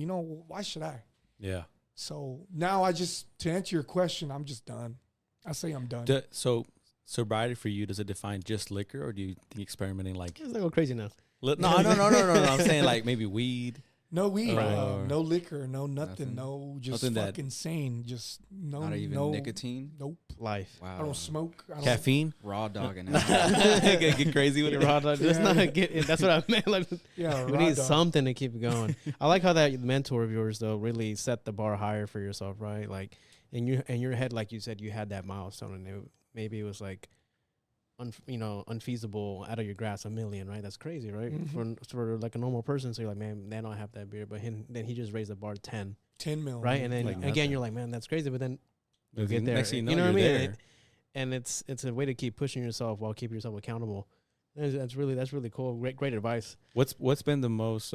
why should I? Yeah. So now to answer your question, I'm just done. I say I'm done. So sobriety for you, does it define just liquor, or do you think experimenting like? It's like go crazy now. No. I'm saying like maybe weed. No weed, Right. no liquor, no nothing, no just Nothing fucking sane, just no, Not even no nicotine. Nope. Life. Wow. I don't smoke. I don't, Caffeine. Raw dogging. Get crazy with You're it. raw dog. That's Yeah. not get. That's what I meant. Like, Yeah, we raw need dog. something to keep it going. I like how that mentor of yours though really set the bar higher for yourself, right? Like in your head, like you said, you had that milestone, and maybe it was like, unfeasible out of your grasp, $1 million, right? That's crazy, right? For like a normal person, so you're like, man, I don't have that beer, but then he just raised the bar 10, 10 mil, right? And then Like again, nothing. you're like, man, that's crazy, but then you'll Next get there. thing You know what I you're mean? there. And it's a way to keep pushing yourself while keeping yourself accountable. That's really cool. Great advice. What's been the most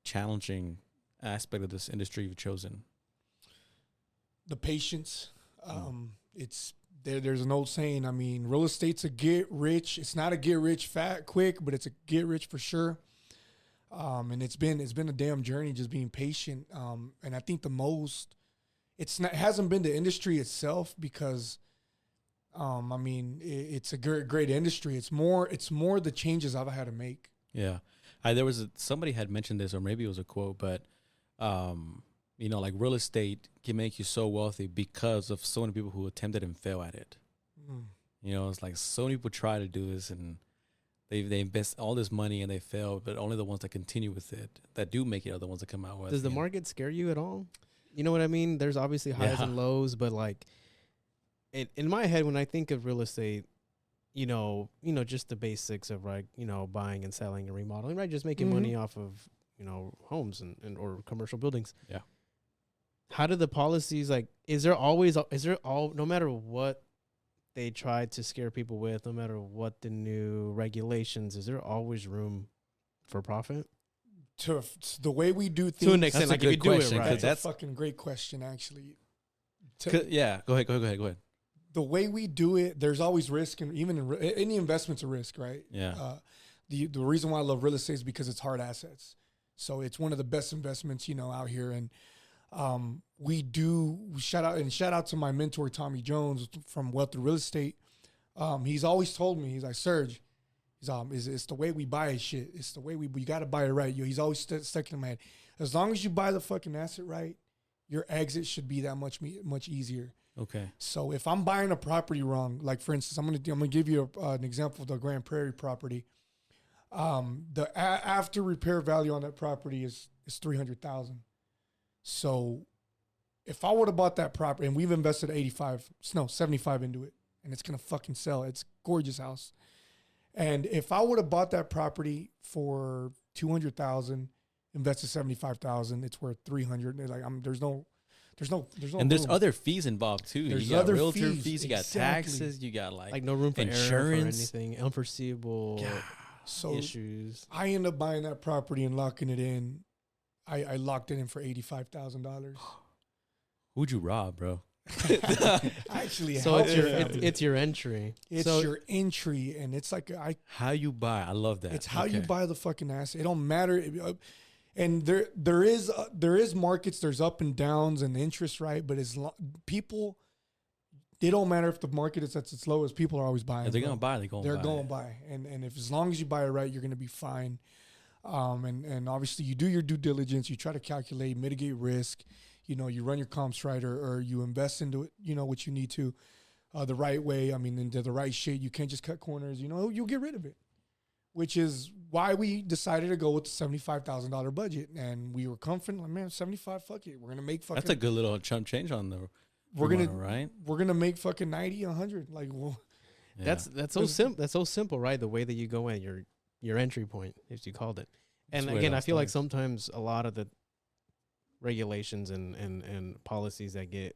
challenging aspect of this industry you've chosen? The patience. It's there's an old saying. I mean, real estate's a get rich. It's not a get rich fat quick, but it's a get rich for sure. And it's been a damn journey just being patient. And I think the most it hasn't been the industry itself because I mean it's a great industry. It's more the changes I've had to make. Yeah, somebody had mentioned this, or maybe it was a quote, but like real estate can make you so wealthy because of so many people who attempted and fail at it. It's like so many people try to do this and they invest all this money and they fail, but only the ones that continue with it, that do make it, are the ones that come out with. Does the market scare you at all? You know what I mean? There's obviously highs and lows, but like in my head, when I think of real estate, just the basics of like, buying and selling and remodeling, right? Just making money off of, homes and or commercial buildings. Yeah. How do the policies, like, no matter what they try to scare people with, no matter what the new regulations, is there always room for profit? To the way we do things. To an extent, That's like a if good you do question, it right. 'cause That's a fucking great question, actually. Yeah, go ahead. The way we do it, there's always risk, and even in any investment's a risk, right? Yeah. The reason why I love real estate is because it's hard assets. So it's one of the best investments, out here. And we do shout out to my mentor Tommy Jones from Wealth of Real Estate. He's always told me, he's like, Serge, it's the way we buy shit. It's the way we got to buy it right. He's always stuck in my head. As long as you buy the fucking asset right, your exit should be that much easier. Okay. So if I'm buying a property wrong, like for instance, I'm gonna give you an example of the Grand Prairie property. The after repair value on that property is $300,000. So if I would have bought that property, and we've invested 75 into it, and it's gonna fucking sell. It's a gorgeous house. And if I would have bought that property for $200,000, invested $75,000, it's worth $300,000. Like there's no. And there's room. other fees involved too. There's you got other realtor fees, you got exactly. taxes, you got like no room for error for insurance. anything, unforeseeable So issues. I end up buying that property and locking it in. I locked it in for $85,000. Who'd you rob, bro? Actually, So helped it's your it out. it's your entry. It's so your entry, and it's like How you buy? I love that. it's how you buy the fucking asset. It don't matter. And there is markets, there's up and downs and interest, right? But people, it don't matter if the market is at its lowest, people are always buying. If they're gonna buy, they're going to buy. And if as long as you buy it right, you're gonna be fine. And obviously you do your due diligence, you try to calculate, mitigate risk, you run your comps right, or you invest into it, what you need to, the right way. I mean, into the right shit. You can't just cut corners, you'll get rid of it. Which is why we decided to go with the $75,000 budget, and we were confident. Like, man, 75, fuck it, we're gonna make fucking. That's a good little chump change on the. We're gonna right. We're gonna make fucking 90, 100. Like, well, yeah. That's so simple. That's so simple, right? The way that you go in, your entry point, as you called it. And again, I feel like sometimes a lot of the regulations and policies that get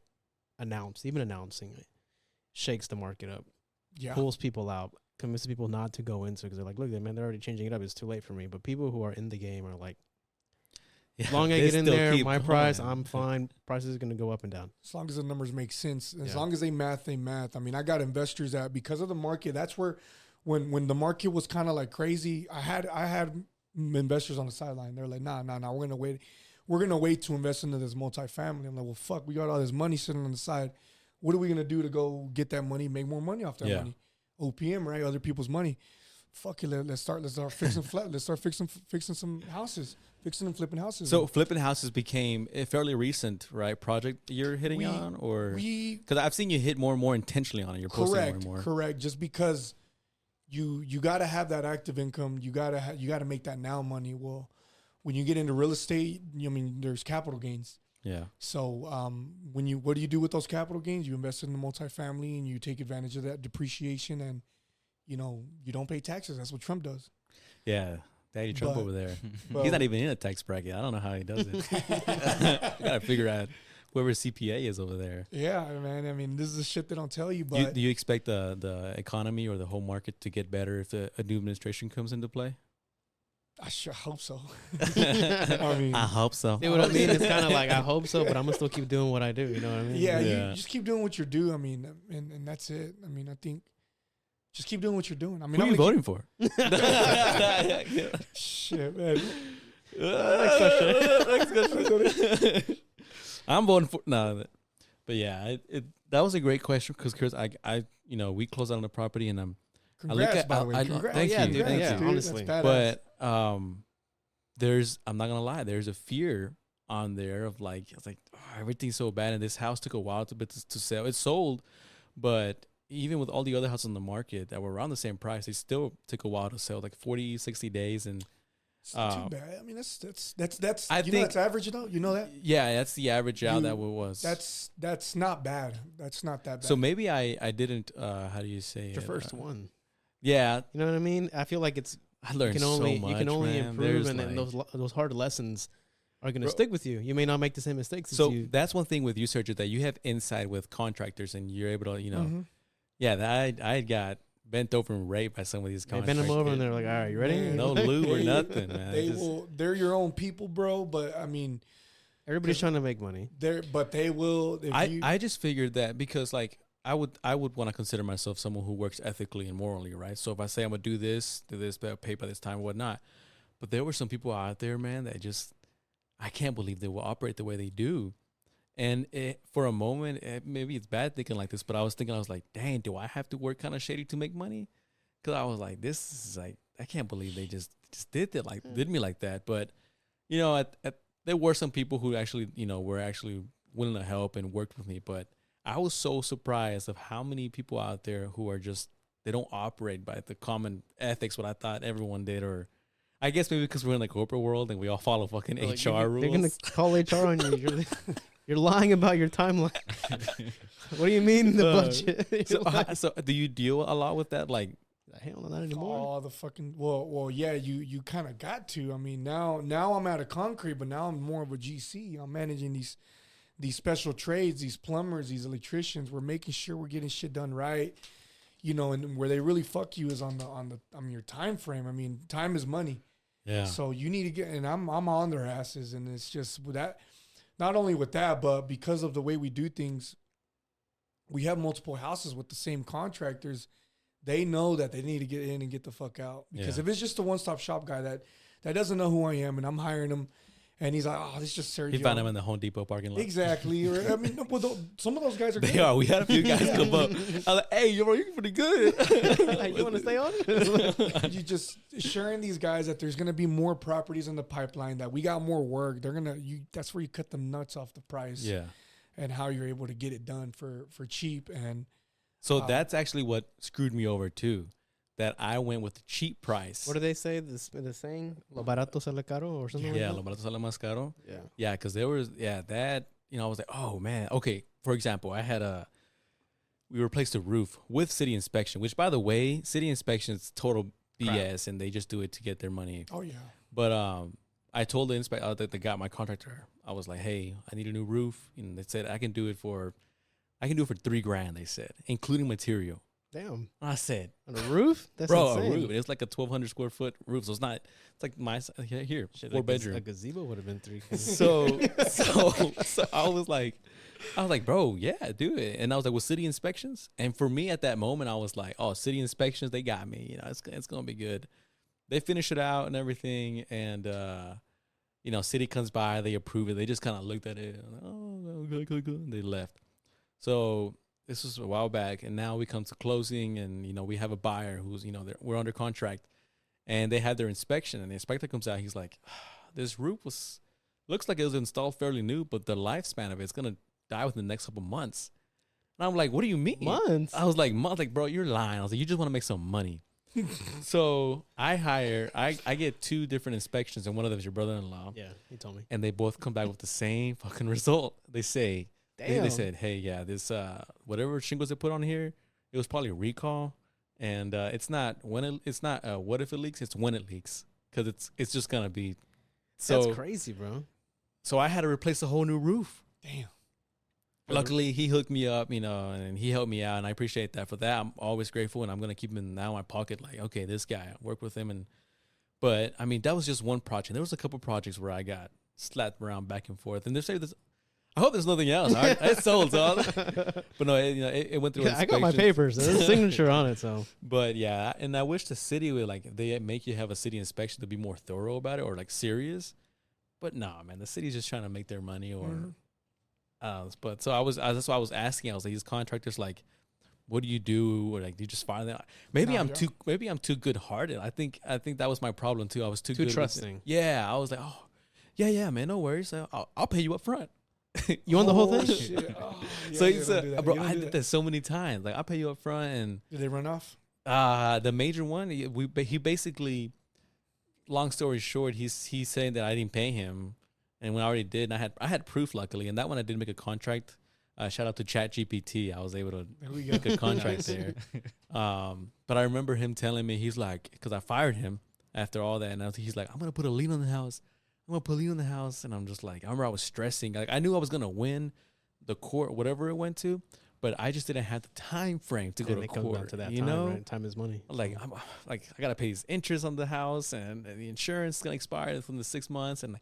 announced, even announcing it, shakes the market up, pulls people out, convinces people not to go into it because they're like, look, man, they're already changing it up. It's too late for me. But people who are in the game are like, as long as I get in there, my price, I'm fine. Prices is going to go up and down. As long as the numbers make sense. As long as they math. I mean, I got investors that because of the market, that's where when the market was kind of like crazy, I had investors on the sideline. They're like, nah, we're gonna wait to invest into this multifamily. I'm like, well, fuck, we got all this money sitting on the side. What are we gonna do to go get that money, make more money off that money? OPM, right? Other people's money. Fuck it, let's start fixing let's start fixing some houses, fixing and flipping houses. So flipping houses became a fairly recent, right, project you're hitting on, or because I've seen you hit more and more intentionally on it. You're posting more and more. Correct. Just because you got to have that active income, you got to make that now money. Well, when you get into real estate, there's capital gains. Yeah. So what do you do with those capital gains? You invest in the multifamily and you take advantage of that depreciation, and you don't pay taxes. That's what Trump does. Yeah. Daddy Trump over there. He's not even in a tax bracket. I don't know how he does it. Gotta figure out whoever CPA is over there. Yeah, man. I mean, this is the shit they don't tell you. But do you expect the economy or the whole market to get better if a new administration comes into play? I sure hope so. I hope so. See what I mean? It's kind of like, I hope so, but I'm gonna still keep doing what I do. You know what I mean? Yeah. You just keep doing what you do. I mean, and that's it. I mean, I think just keep doing what you're doing. I mean, who are you voting for? Shit, man. Next question. I'm voting for but yeah, that was a great question because Chris, we closed out on the property and Congrats, by the way. Congrats. Thank you. Dude, Thank you. Honestly, but I'm not gonna lie, there's a fear on there of like, it's like, oh, everything's so bad and this house took a while to sell. It's sold, but even with all the other houses on the market that were around the same price, they still took a while to sell, like 40, 60 days. And it's not too bad. I mean, that's I think that's average though. You know that? Yeah, that's the average out that was. That's not bad. That's not that bad. So maybe I didn't. How do you say the first one? Yeah, you know what I mean. I feel like I learned so much. You can only man. improve, and then those hard lessons are going to stick with you. You may not make the same mistakes. So that's one thing with you, Sergio, that you have insight with contractors, and you're able to, Mm-hmm. Yeah, I got bent over and raped by some of these contractors. Bend them over, and they're like, "All right, you ready?" Man, no lube or nothing, man. They're your own people, bro. But I mean, everybody's trying to make money. But they will. I just figured that because like I would want to consider myself someone who works ethically and morally, right? So if I say I'm gonna do this, pay by this time, whatnot. But there were some people out there, man, that I can't believe they will operate the way they do. And for a moment, maybe it's bad thinking like this, but I was like, dang, do I have to work kind of shady to make money? Because I was like, this is like, I can't believe they just did me like that. But there were some people who actually, were actually willing to help and worked with me. But I was so surprised of how many people out there who are just, they don't operate by the common ethics, what I thought everyone did, or I guess maybe because we're in the corporate world and we all follow fucking HR rules. They're going to call HR on you. You're lying about your timeline. What do you mean the budget? So do you deal a lot with that? Like, hell no, not anymore. Oh, the fucking well, yeah. You kind of got to. I mean, now I'm out of concrete, but now I'm more of a GC. I'm managing these special trades, these plumbers, these electricians. We're making sure we're getting shit done right. And where they really fuck you is on your time frame. I mean, time is money. Yeah. So you need to get, and I'm on their asses, and it's just with that. Not only with that, but because of the way we do things, we have multiple houses with the same contractors. They know that they need to get in and get the fuck out. Because if it's just a one-stop shop guy that doesn't know who I am and I'm hiring him And he's like, oh, this is just Sergio. He found him in the Home Depot parking lot. Exactly. Or, I mean, well, some of those guys are They good. are. We had a few guys come up. I was like, hey, bro, you're pretty good. Like, you want to stay on? You just sharing these guys that there's going to be more properties in the pipeline, that we got more work. They're going to, that's where you cut the nuts off the price. Yeah. And how you're able to get it done for cheap. And So that's actually what screwed me over too. That I went with the cheap price. What do they say? The saying, "Lo barato sale caro" or something. Yeah, like lo barato sale más caro. that? Yeah. Yeah, because there was that. I was like, oh man. Okay, for example, we replaced the roof with city inspection, which by the way, city inspection is total BS, and they just do it to get their money. oh yeah, But I told the inspector that got my contractor. I was like, hey, I need a new roof, and they said I can do it for $3,000. They said, including material. Damn. I said, On a roof? That's bro, insane. a roof. It's like a 1,200 square foot roof, so it's not. It's like my here, Shit, 4 a bedroom. gazebo would have been 3. So I was like, bro, yeah, do it. And I was like, well, city inspections. And for me at that moment, I was like, oh, city inspections, they got me. It's gonna be good. They finish it out and everything, and city comes by, they approve it. They just kind of looked at it, like, oh, okay, and they left. So this was a while back, and now we come to closing, and we have a buyer who's we're under contract, and they had their inspection, and the inspector comes out. He's like, this roof looks like it was installed fairly new, but the lifespan of it's gonna die within the next couple months. And I'm like, what do you mean? Months? I was like, months? Like, bro, you're lying. I was like, you just want to make some money. So I get 2 different inspections, and one of them is your brother-in-law. Yeah, he told me. And they both come back with the same fucking result. They say, they Damn. said, hey, yeah, this whatever shingles they put on here, it was probably a recall, and it's not what if it leaks, it's when it leaks, because it's just gonna be. So That's crazy, bro. So I had to replace a whole new roof. damn. Luckily, he hooked me up, and he helped me out, and I appreciate that. For that, I'm always grateful, and I'm gonna keep him now in my pocket. Like, okay, this guy, I work with him, but I mean, that was just one project. There was a couple projects where I got slapped around back and forth, and I hope there's nothing else. It's sold, so but no, it went through. Yeah, I got my inspections. papers. There's a signature on it, so. But yeah, and I wish the city would if they make you have a city inspection to be more thorough about it or serious. But no, man, the city's just trying to make their money or. But so that's why I was asking. I was like, these contractors, what do you do? Or do you just fire them? Maybe I'm too good hearted. I think that was my problem too. I was too good trusting. Yeah, I was like, oh, yeah, man, no worries. I'll pay you up front. You want the whole thing? Shit. Oh, yeah, So you he don't said, do that. bro, You don't I do did that. that so many times. I'll pay you up front, and Did they run off? the major one, he basically, long story short, he's saying that I didn't pay him, and when I already did, and I had proof luckily, and that one I did make a contract. Shout out to ChatGPT, I was able to There we go. make a contract there. But I remember him telling me, he's like, because I fired him after all that, and he's like, I'm gonna put a lien on the house. And I'm just like, I remember I was stressing. I knew I was gonna win the court, whatever it went to, but I just didn't have the time frame to go to It comes court. down to that you time, know, right? Time is money. I'm I gotta pay his interest on the house, and the insurance is gonna expire from the 6 months, and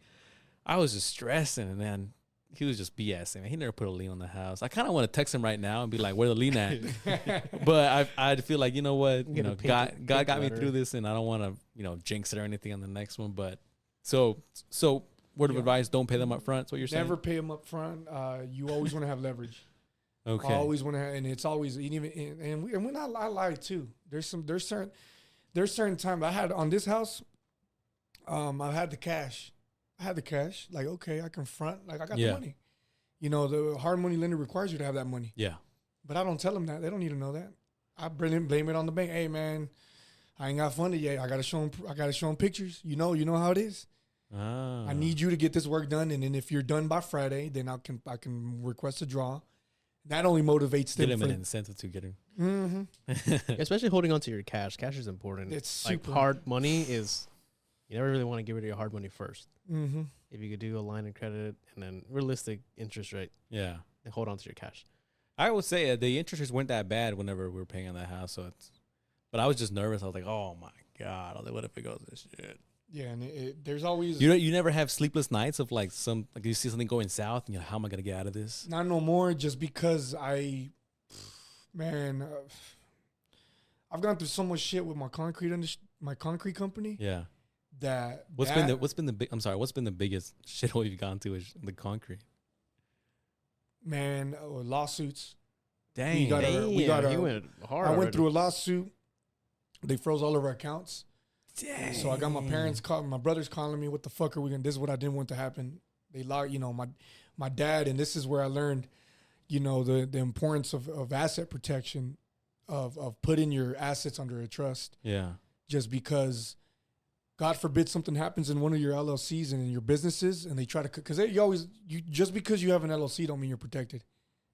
I was just stressing, and then he was just BSing. He never put a lien on the house. I kind of want to text him right now and be like, "Where the lien at?" But I feel like, you know what, Get a God pink got me letter. through this, and I don't want to jinx it or anything on the next one. But so word of Yeah. advice: don't pay them up front. That's what you're saying. Never pay them up front. You always want to have leverage. Okay. Always want to have, and it's always and when I lie too. There's certain time I had on this house. I had the cash. Like, okay, I can front. Like, I got the Yeah. money. The hard money lender requires you to have that money. Yeah. But I don't tell them that. They don't need to know that. I blame it on the bank. Hey, man, I ain't got funded yet. I gotta show them pictures. You know how it is. Ah. I need you to get this work done, and then if you're done by Friday, then I can request a draw. That only motivates them. Get him an incentive to get him. Mm-hmm. Especially holding on to your cash. Cash is important. It's like super. hard money is. You never really want to get rid of your hard money first. Mm-hmm. If you could do a line of credit and then realistic interest rate, Yeah. and hold on to your cash. I would say the interest rates weren't that bad whenever we were paying on that house. But I was just nervous. I was like, oh my God. I was like, what if it goes this shit? Yeah, and there's always You never have sleepless nights of you see something going south and you're like, how am I going to get out of this? not no more. Just because I've gone through so much shit with my concrete company Yeah. What's been the big? I'm sorry. What's been the biggest shithole you've gone to? Is the concrete? Man, lawsuits. Dang. We got he went hard. I went already. through a lawsuit. They froze all of our accounts. Dang. So I got my parents calling, my brothers calling me, what the fuck are we gonna, this is what I didn't want to happen. They locked, my dad, and this is where I learned, the importance of asset protection, of putting your assets under a trust. Yeah. Just because, God forbid something happens in one of your LLCs and in your businesses, and they try to, because just because you have an LLC don't mean you're protected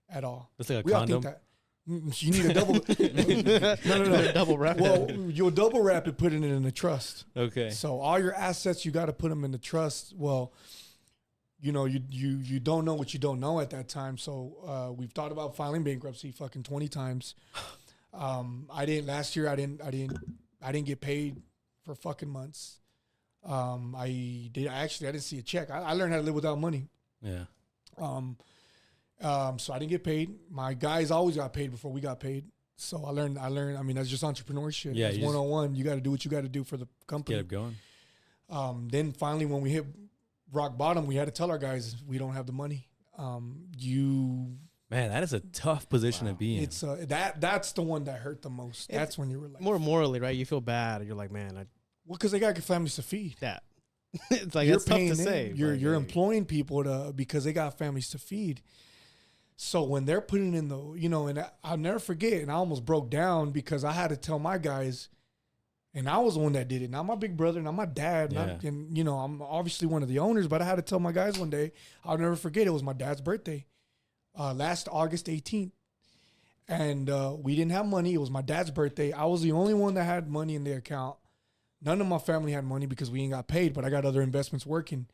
at all. It's like a We all condom. think that. You need a double. no. Double wrap. Well, you'll double wrap it, putting it in a trust. Okay. So all your assets, you got to put them in the trust. Well, you don't know what you don't know at that time. So we've thought about filing bankruptcy fucking 20 times. Last year I didn't get paid for fucking months. I didn't see a check. I learned how to live without money. Yeah. So I didn't get paid. My guys always got paid before we got paid. So I learned, I mean, that's just entrepreneurship. Yeah. It's one-on-one. You got to do what you got to do for the company. Get it going. Then finally, when we hit rock bottom, we had to tell our guys we don't have the money. Man, that is a tough position to be in. It's that's the one that hurt the most. That's when you were like, More morally, right? You feel bad. You're like, man, because they got families to feed. that. It's like, You're that's tough paying to them. say. You're employing people because they got families to feed. So when they're putting in and I'll never forget, and I almost broke down because I had to tell my guys, and I was the one that did it. Not my big brother, not my dad, I'm obviously one of the owners, but I had to tell my guys one day. I'll never forget. It was my dad's birthday, last August 18th, and we didn't have money. It was my dad's birthday. I was the only one that had money in the account. None of my family had money because we ain't got paid, but I got other investments working.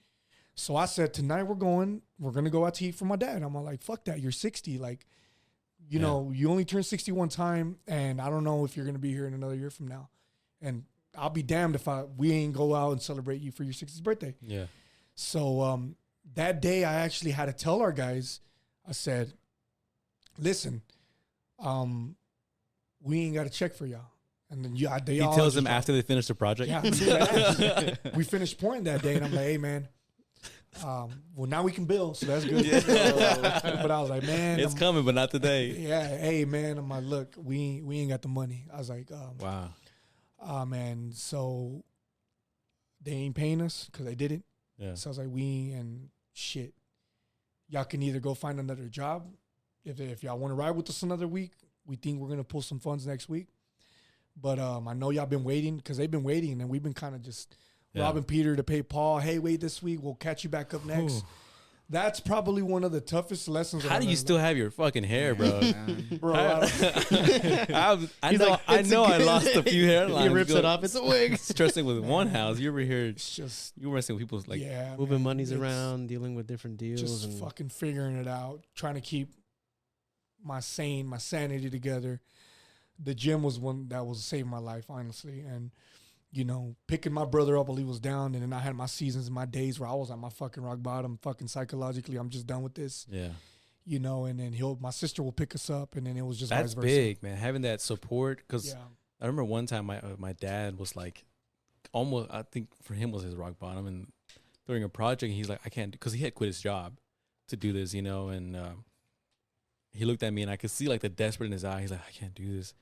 So I said, tonight we're going to go out to eat for my dad. I'm like, fuck that. You're 60. Like, you only turn 60 one time, and I don't know if you're going to be here in another year from now. And I'll be damned if we ain't go out and celebrate you for your 60th birthday. Yeah. So that day I actually had to tell our guys, I said, listen, we ain't got a check for y'all. And then he tells them after they finish the project. Yeah, we finished pouring that day, and I'm like, hey man, well now we can bill, so that's good. But I was like, man, it's coming, but not today. Yeah, hey man, I'm like, look, we ain't got the money. I was like, wow, man, so they ain't paying us because they didn't. Yeah. So I was like, shit. Y'all can either go find another job. If y'all want to ride with us another week, we think we're gonna pull some funds next week. But I know y'all been waiting because they've been waiting, and we've been kind of just robbing Peter to pay Paul. Hey, wait this week. We'll catch you back up next. Ooh. That's probably one of the toughest lessons. How do you still have your fucking hair, bro? Bro, I know I lost a few hairlines. He rips it off. It's a wig. Stressing with one house. You were here. It's just you were messing with people's moving monies around, dealing with different deals, just and fucking figuring it out, trying to keep my sanity together. The gym was one that was saving my life, honestly. And, picking my brother up while he was down. And then I had my seasons and my days where I was at my fucking rock bottom, fucking psychologically. I'm just done with this. Yeah. And then my sister will pick us up. And then it was just that's vice versa. big, man. Having that support. Because I remember one time my dad was like, almost, I think for him was his rock bottom. And during a project, he's like, I can't, because he had quit his job to do this, and he looked at me and I could see like the desperate in his eye. He's like, I can't do this.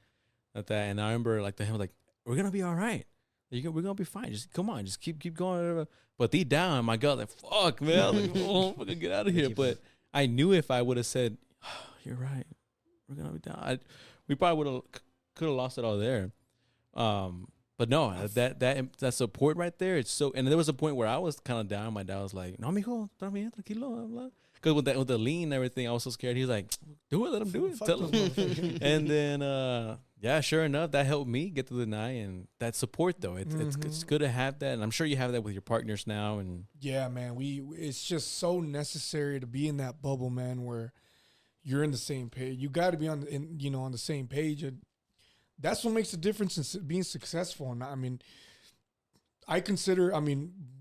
Not that. And I remember like to him, like, we're going to be all right. We're going to be fine. Just come on. Just keep going. But deep down, my gut, like, fuck, man. Like, oh, fucking get out of here. But I knew if I would have said, oh, you're right, we're going to be down, we probably could have lost it all there. But no, that support right there, it's so, and there was a point where I was kind of down. My dad was like, no, mijo, tranquilo. Because with the lean and everything, I was so scared. He was like, do it, let him do it. Tell him. And then, sure enough, that helped me get to the night. And that support, though, it's good to have that. And I'm sure you have that with your partners now. And yeah, man, it's just so necessary to be in that bubble, man, where you're in the same page. You got to be on the same page. And that's what makes the difference in being successful. And I mean,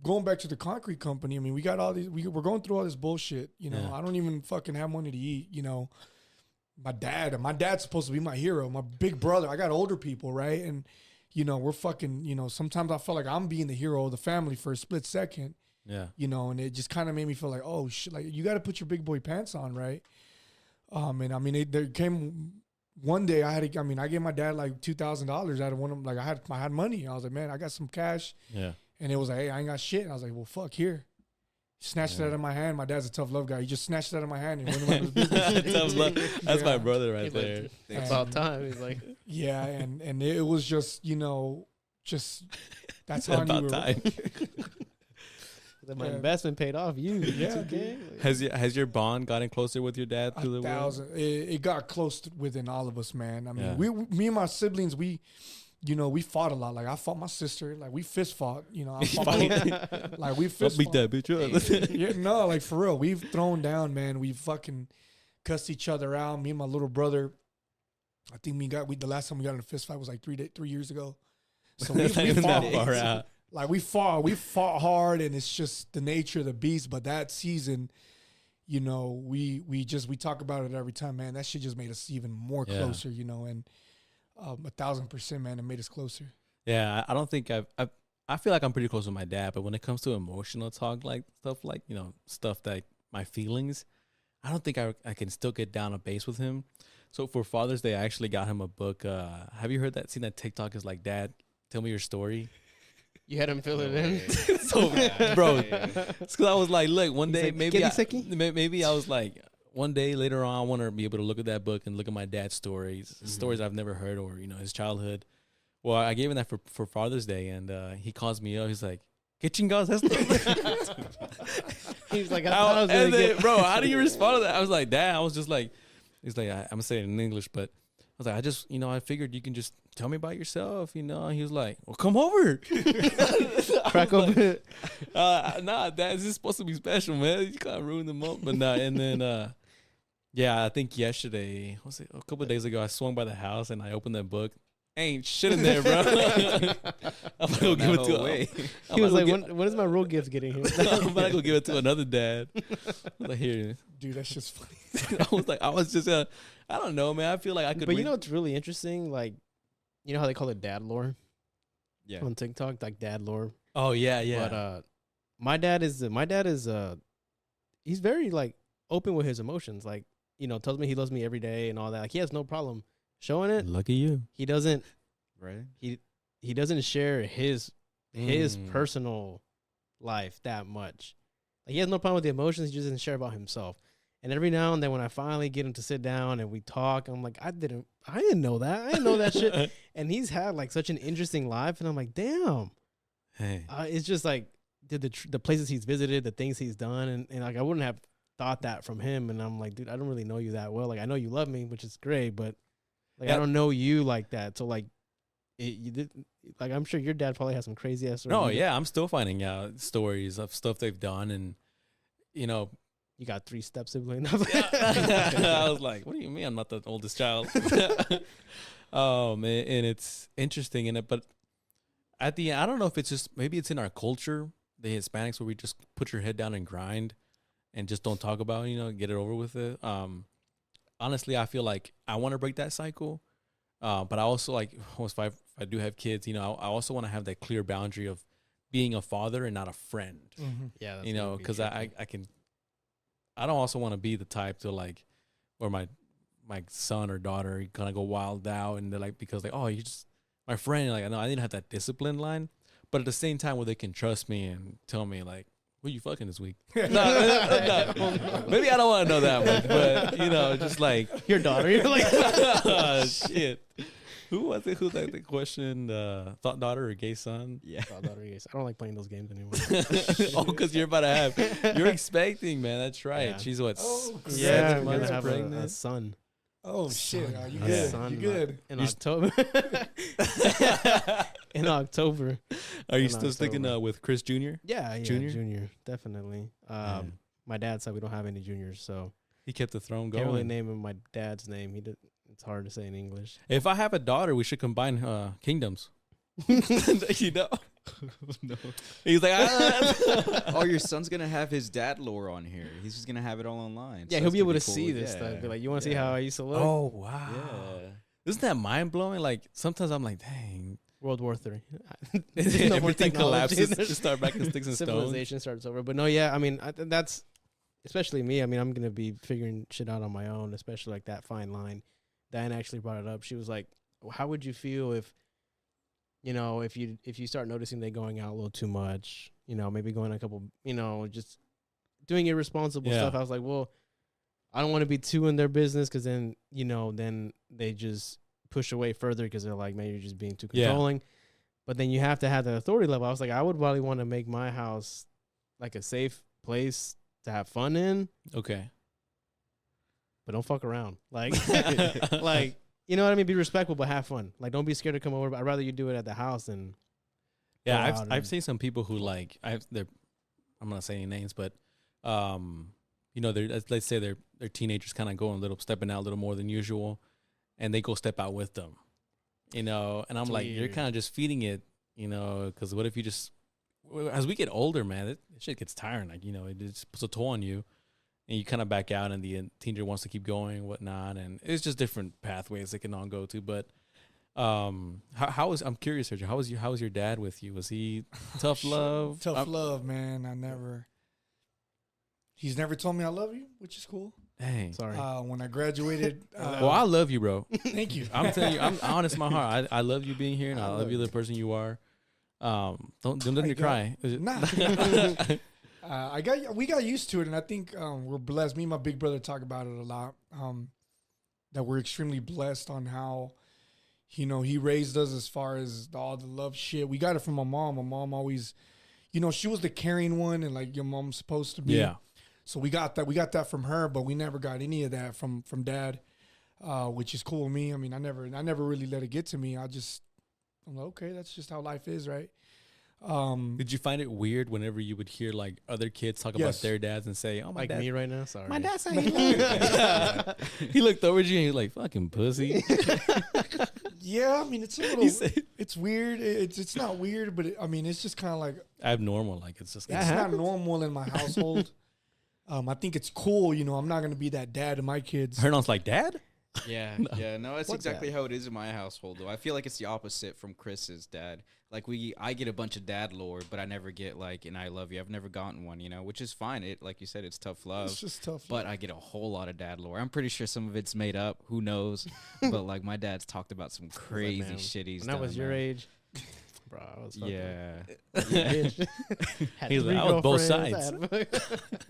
going back to the concrete company, we got all these, we're going through all this bullshit, I don't even fucking have money to eat, my dad's supposed to be my hero, my big brother. I got older people, right? And you know, we're fucking, you know, sometimes I feel like I'm being the hero of the family for a split second, Yeah. you know, and it just kind of made me feel like, oh shit, like you got to put your big boy pants on, right? And I mean, there came one day I gave my dad like $2,000 out of one of them. Like I had money. I was like, man, I got some cash. Yeah. And it was like, hey, I ain't got shit. And I was like, well, fuck, here. Snatched it out of my hand. My dad's a tough love guy. He just snatched it out of my hand and went about his business. Tough love. That's my Yeah. brother right He's there. like, it's about time. He's like, Yeah, and it was just, you know, just that's how I knew About we were- time. my Yeah. investment paid off. You, Yeah, okay? Has your bond gotten closer with your dad through the world? 1,000. It got close within all of us, man. I mean, Yeah. me and my siblings, we fought a lot. Like I fought my sister. Like we fist fought. You know, I fought like we Don't fist beat fought. that bitch up. Yeah, no, like for real. We've thrown down, man. We fucking cussed each other out. Me and my little brother. I think the last time we got in a fist fight was like 3 years ago. So we That's not even fought. that far out. Like we fought hard, and it's just the nature of the beast. But that season, you know, we talk about it every time, man. That shit just made us even more Yeah. closer, you know, and 1,000%, man, it made us closer. Yeah, I don't think I feel like I'm pretty close with my dad, but when it comes to emotional talk, like stuff like, you know, stuff that my feelings, I don't think I can still get down a base with him. So for Father's Day, I actually got him a book. Have you seen that TikTok is like, Dad, tell me your story? You had him fill it in. So, bro, it's 'cause I was like, look, one day like, maybe "Get I was like, one day later on, I want to be able to look at that book and look at my dad's stories, stories I've never heard, or, you know, his childhood. Well, I gave him that for Father's Day, and he calls me up. He's like, "¿Qué chingados es esto?" He's like, I thought I was gonna And then, get. bro, how do you respond to that? I was like, Dad, I was just like, he's like, I'm gonna say it in English, but I was like, I figured you can just tell me about yourself, you know. And he was like, well, come over. Crack open. Nah, Dad, this is supposed to be special, man. You can't ruin the moment. But nah, and then, yeah, I think yesterday, a couple of days ago, I swung by the house and I opened that book. Ain't shit in there, bro. I'm gonna go give it to him. He was like, when is my real gift getting here? I'm gonna go give it to another dad. I was like, here. Dude, that's just funny. I was just, I don't know, man. I feel like I could. But you know what's really interesting? Like, you know how they call it dad lore Yeah. on TikTok? Like dad lore. Oh yeah, yeah. But my dad is he's very like open with his emotions. Like, you know, tells me he loves me every day and all that. Like he has no problem showing it. Lucky you. He doesn't Right. he doesn't share his Mm. personal life that much. Like he has no problem with the emotions. He just doesn't share about himself. And every now and then, when I finally get him to sit down and we talk, I'm like, I didn't know that. I didn't know that shit. And he's had like such an interesting life, and I'm like, damn. Hey. It's just like the places he's visited, the things he's done, and like I wouldn't have thought that from him. And I'm like, dude, I don't really know you that well. Like I know you love me, which is great, but like Yeah. I don't know you like that. So like, like I'm sure your dad probably has some crazy ass stories. No, yeah, I'm still finding out stories of stuff they've done, and you know, You got 3 step siblings. I was like, what do you mean? I'm not the oldest child. And it's interesting in it, but at the end, I don't know if it's just maybe it's in our culture, the Hispanics, where we just put your head down and grind, and just don't talk about, you know, get it over with it. Honestly, I feel like I want to break that cycle, but I also like, if I do have kids, you know, I also want to have that clear boundary of being a father and not a friend. Yeah, that's You know, because I don't also want to be the type to like, or my son or daughter kind of go wild out and they're like, because like, oh, you just my friend. Like, no, I didn't have that discipline line, but at the same time where they can trust me and tell me like, who you fucking this week? No, maybe I don't want to know that much, but you know, just like your daughter. You're like, oh, shit. Who was it? Who's like the question? Thought daughter or gay son? Yeah. I don't like playing those games anymore. Oh, because you're about to have. You're expecting, man. That's right. Yeah. She's what? Oh, Yeah, 7 I'm gonna months have pregnant. a son. Oh shit! You Yeah. good? Son, You good? in You're October. In October. Are you In still sticking October. with Chris Jr.? Yeah, Junior? junior, definitely. Yeah. My dad said we don't have any juniors, so He kept the throne can't really going. name him my dad's name. It's hard to say in English. If I have a daughter, we should combine kingdoms. You know? No. He's like, Oh, your son's gonna have his dad lore on here. He's just gonna have it all online. Yeah, So he'll that's be able pretty to cool. see this Yeah. stuff. Be like, you want to see Yeah. how I used to look? oh, wow. Yeah. Isn't that mind blowing? Like, sometimes I'm like, dang. World War III. Everything collapses. Just start back in sticks and stones. Civilization starts over. But no, yeah, I mean, that's especially me. I mean, I'm gonna be figuring shit out on my own, especially like that fine line. Diane actually brought it up. She was like, "How would you feel if, if you start noticing they going out a little too much? Maybe going a couple, just doing irresponsible stuff." I was like, "Well, I don't want to be too in their business because then they just push away further because they're like, man, you're just being too controlling." Yeah. But then you have to have the authority level. I was like, I would probably want to make my house like a safe place to have fun in. Okay. But don't fuck around. Like, like, you know what I mean? Be respectful, but have fun. Like, don't be scared to come over. But I'd rather you do it at the house than. Yeah, I've seen some people who I'm not saying any names, but let's say they're teenagers, kind of going stepping out a little more than usual, and they go step out with them, and I'm like, you're kind of just feeding it, because what if you just, as we get older, man, it shit gets tiring, like, it just puts a toll on you, and you kind of back out, and the teenager wants to keep going and whatnot, and it's just different pathways they can all go to. But I'm curious, Sergio, how was your dad with you? Was he tough love? Tough love, man. He's never told me I love you, which is cool. Dang. Sorry. When I graduated. Well, I love you, bro. Thank you. I'm telling you, I'm honest in my heart. I love you being here, and I love you, the person you are. Don't let me cry. Nah. We got used to it, and I think we're blessed. Me and my big brother talk about it a lot. That we're extremely blessed on how, he raised us as far as all the love shit. We got it from my mom. My mom always, she was the caring one, and like your mom's supposed to be. Yeah. So we got that from her, but we never got any of that from dad, which is cool with me. I mean, I never really let it get to me. I'm like, okay, that's just how life is, right? Did you find it weird whenever you would hear like other kids talk about their dads and say, "Oh, my like dad, me right now"? Sorry, my dad said he loved you." He looked over at you and he was like, "Fucking pussy." Yeah, I mean, it's a little, it's weird. It's not weird, but it's just kind of like abnormal. Like it's not normal in my household. I think it's cool. I'm not going to be that dad to my kids. Hernon's like, "Dad?" Yeah, no, that's exactly how it is in my household, though. I feel like it's the opposite from Chris's dad. Like, I get a bunch of dad lore, but I never get, like, an I love you. I've never gotten one, which is fine. It, like you said, it's tough love. It's just tough. But I get a whole lot of dad lore. I'm pretty sure some of it's made up. Who knows? But, like, my dad's talked about some crazy shit he's done. When I was your age, bro, I was fucking. Yeah. He's like, I was both sides.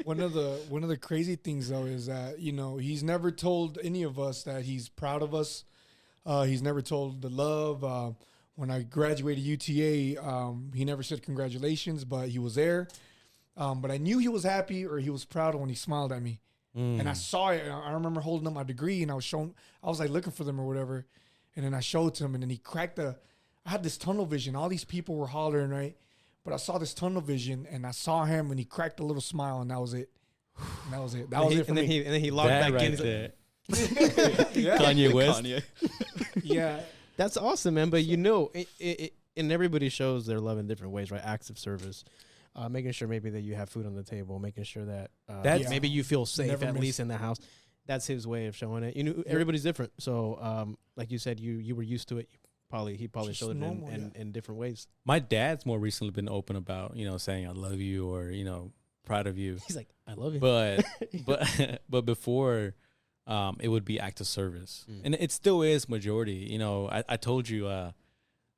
One of the crazy things though is that he's never told any of us that he's proud of us. He's never told the love. When I graduated UTA, he never said congratulations, but he was there. But I knew he was happy or he was proud when he smiled at me, and I saw it. And I remember holding up my degree and I was like looking for them or whatever, and then I showed to him, and then he cracked I had this tunnel vision. All these people were hollering, right? But I saw this tunnel vision, and I saw him, and he cracked a little smile, and that was it. And that was it. That was it for me. And then he logged back right in. There. Yeah. Kanye West. Yeah. That's awesome, man. But and everybody shows their love in different ways, right? Acts of service, making sure maybe that you have food on the table, making sure that maybe you feel safe at least in the house. That's his way of showing it. Everybody's different. So, like you said, you were used to it. He probably showed it in different ways. My dad's more recently been open about, saying I love you or, proud of you. He's like, I love you. But before, it would be act of service. And it still is majority. I told you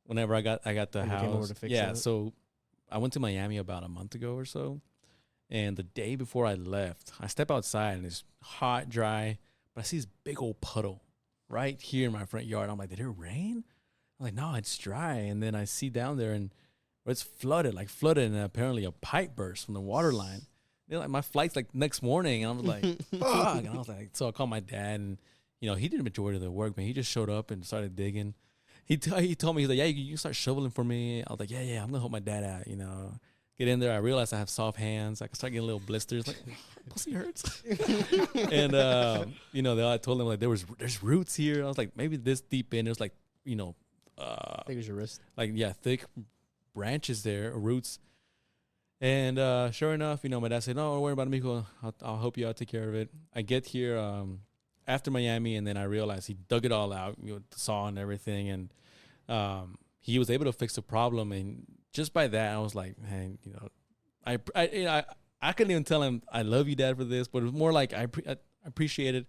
whenever I got the house. Came over to fix it. So I went to Miami about a month ago or so. And the day before I left, I step outside and it's hot, dry, but I see this big old puddle right here in my front yard. I'm like, did it rain? I'm like, no, it's dry. And then I see down there and it's flooded, and apparently a pipe burst from the water line. Like my flight's like next morning, and I was like, fuck. And I was like, so I called my dad, and he did the majority of the work, man. He just showed up and started digging. He told me, he's like, yeah, you can start shoveling for me. I was like, yeah, I'm gonna help my dad out. Get in there. I realized I have soft hands. I can start getting little blisters. Like, pussy hurts. And I told him like there's roots here. I was like, maybe this deep in. There's like thick as your wrist. Like thick branches there, roots. And sure enough, my dad said, "No, don't worry about it, Mijo. I'll help you. I'll take care of it." I get here after Miami, and then I realized he dug it all out, with the saw and everything, and he was able to fix the problem, and just by that, I was like, man, you know, I couldn't even tell him I love you, Dad, for this, but it was more like I appreciate it,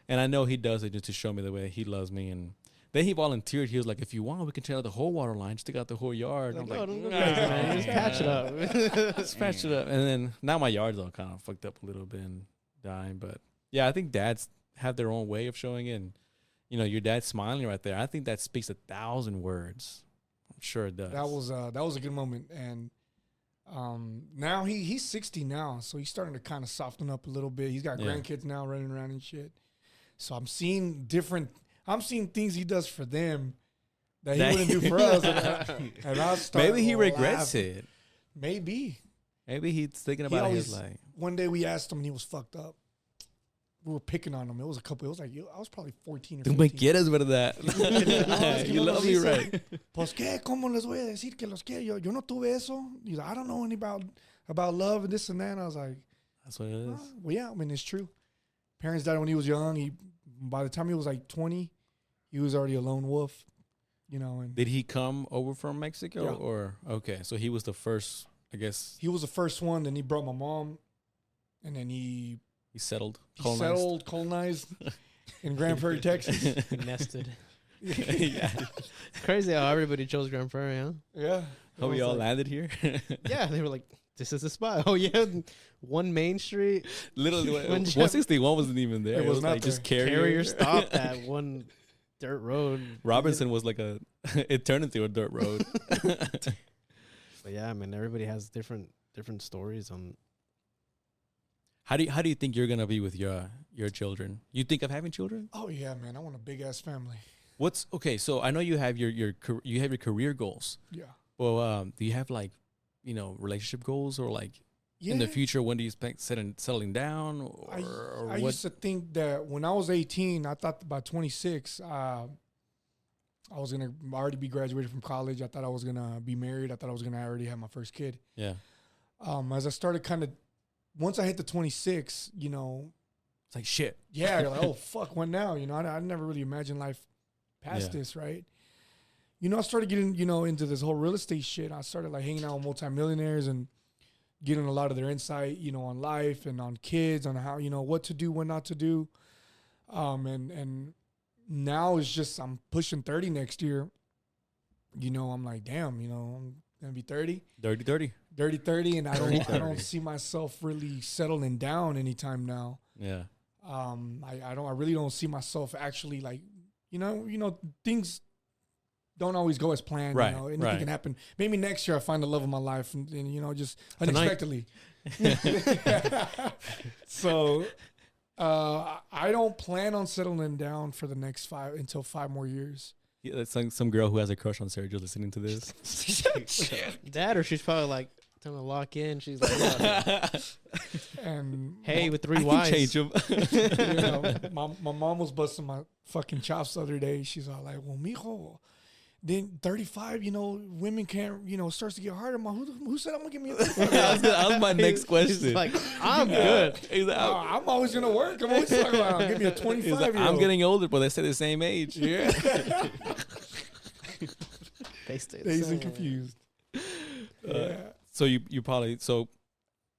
and I know he does it just to show me the way he loves me. And then he volunteered. He was like, if you want, we can tear out the whole water line, just take out the whole yard. Like, And I'm oh, like, don't go crazy, man. Just patch it up. Let's patch it up. And then now my yard's all kind of fucked up a little bit and dying. But yeah, I think dads have their own way of showing it. And, you know, your dad's smiling right there. I think that speaks 1,000 words. I'm sure it does. That was a good moment. And now he's 60 now, so he's starting to kind of soften up a little bit. He's got grandkids now running around and shit. So I'm seeing things he does for them that he wouldn't do for us. And I'll start Maybe he regrets laughing. it. Maybe He's thinking about his life. One day we asked him and he was fucked up. We were picking on him. It was I was probably 14 or Tú 15. me quieres, ¿verdad? You no love lo me, hice. right? Pues qué, ¿cómo les voy a decir que los quiero? Yo no tuve eso. He's like, I don't know any about love and this and that. And I was like, That's what it is. well, yeah, I mean, it's true. Parents died when he was young. By the time he was like 20, he was already a lone wolf, you know. And Did he come over from Mexico? Yeah. Or okay, so he was the first, I guess. he was the first one. Then he brought my mom, and then he He settled. colonized in Grand Prairie, Texas. Nested. Yeah. Crazy how everybody chose Grand Prairie, huh? Yeah. How we It was all like- landed here? Yeah, they were like, this is the spot. Oh, yeah. One Main Street. Literally, When Jeff- 161 wasn't even there. It was not like just there. Carrier stopped at one dirt road. Robinson was like it turned into a dirt road. But yeah, I mean, everybody has different stories on. How do you think you're gonna be with your children? You think of having children? Oh yeah, man. I want a big ass family. What's okay? So I know you have your career goals. Yeah. Well, do you have like, you know, relationship goals or like in the future? When do you expect settling down or I what? used to think that when I was 18, I thought by 26, I was gonna already be graduated from college. I thought I was gonna be married. I thought I was gonna already have my first kid. Yeah, As I started once I hit the 26, you know, it's like shit. yeah, you're like, oh fuck, what now? You know, I never really imagined life past Yeah. this, right? You know, I started getting, you know, into this whole real estate shit. I started like hanging out with multimillionaires and getting a lot of their insight, you know, on life and on kids, on how, you know, what to do, what not to do. And now it's just, I'm pushing 30 next year. You know, I'm like, damn, you know, I'm gonna be 30. Dirty. Dirty 30, and I Dirty don't 30. see myself really settling down anytime now. Yeah. I really don't see myself actually like, you know, things don't always go as planned. Right, You know, anything right. can happen. Maybe next year I find the love of my life, and you know, just unexpectedly. So, I don't plan on settling down for the next 5 more years. Yeah, that's some girl who has a crush on Sergio listening to this. Dad, or she's probably like, time to lock in. She's like, yeah, And hey, with I 3 can Ys. change him. you know, my mom was busting my fucking chops the other day. She's all like, well, mijo, then 35, you know, women can't, you know, starts to get harder. Who said I'm going to give me a 35? That was my next He's question. like, I'm good. He's like, I'm always going to work. I'm always talking about, give me a he's 25 like, year I'm old. getting older, but they say the same age. Yeah. They stay the Dazed same. and confused. Yeah. So you probably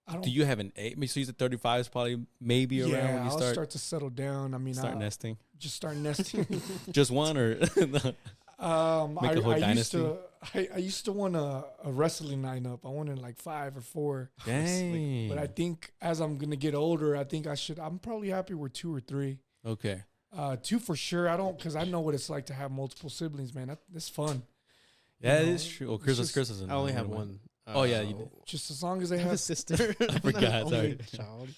I don't, do you have an age? So you said 35 is probably maybe around yeah, when you I'll start to settle down. I mean, start nesting. just start nesting. Just one or Make a whole dynasty. I used to want a wrestling lineup. I wanted like 5 or 4. dang. But I think as I'm gonna get older, I think I'm probably happy with 2 or 3. Okay. 2 for sure. Because I know what it's like to have multiple siblings, man. That's fun. Yeah, it know, is true. Oh, it's Chris just- doesn't. I only have one. Oh, yeah, you did. Just as long as they I have a have. sister. I forgot, sorry. Child.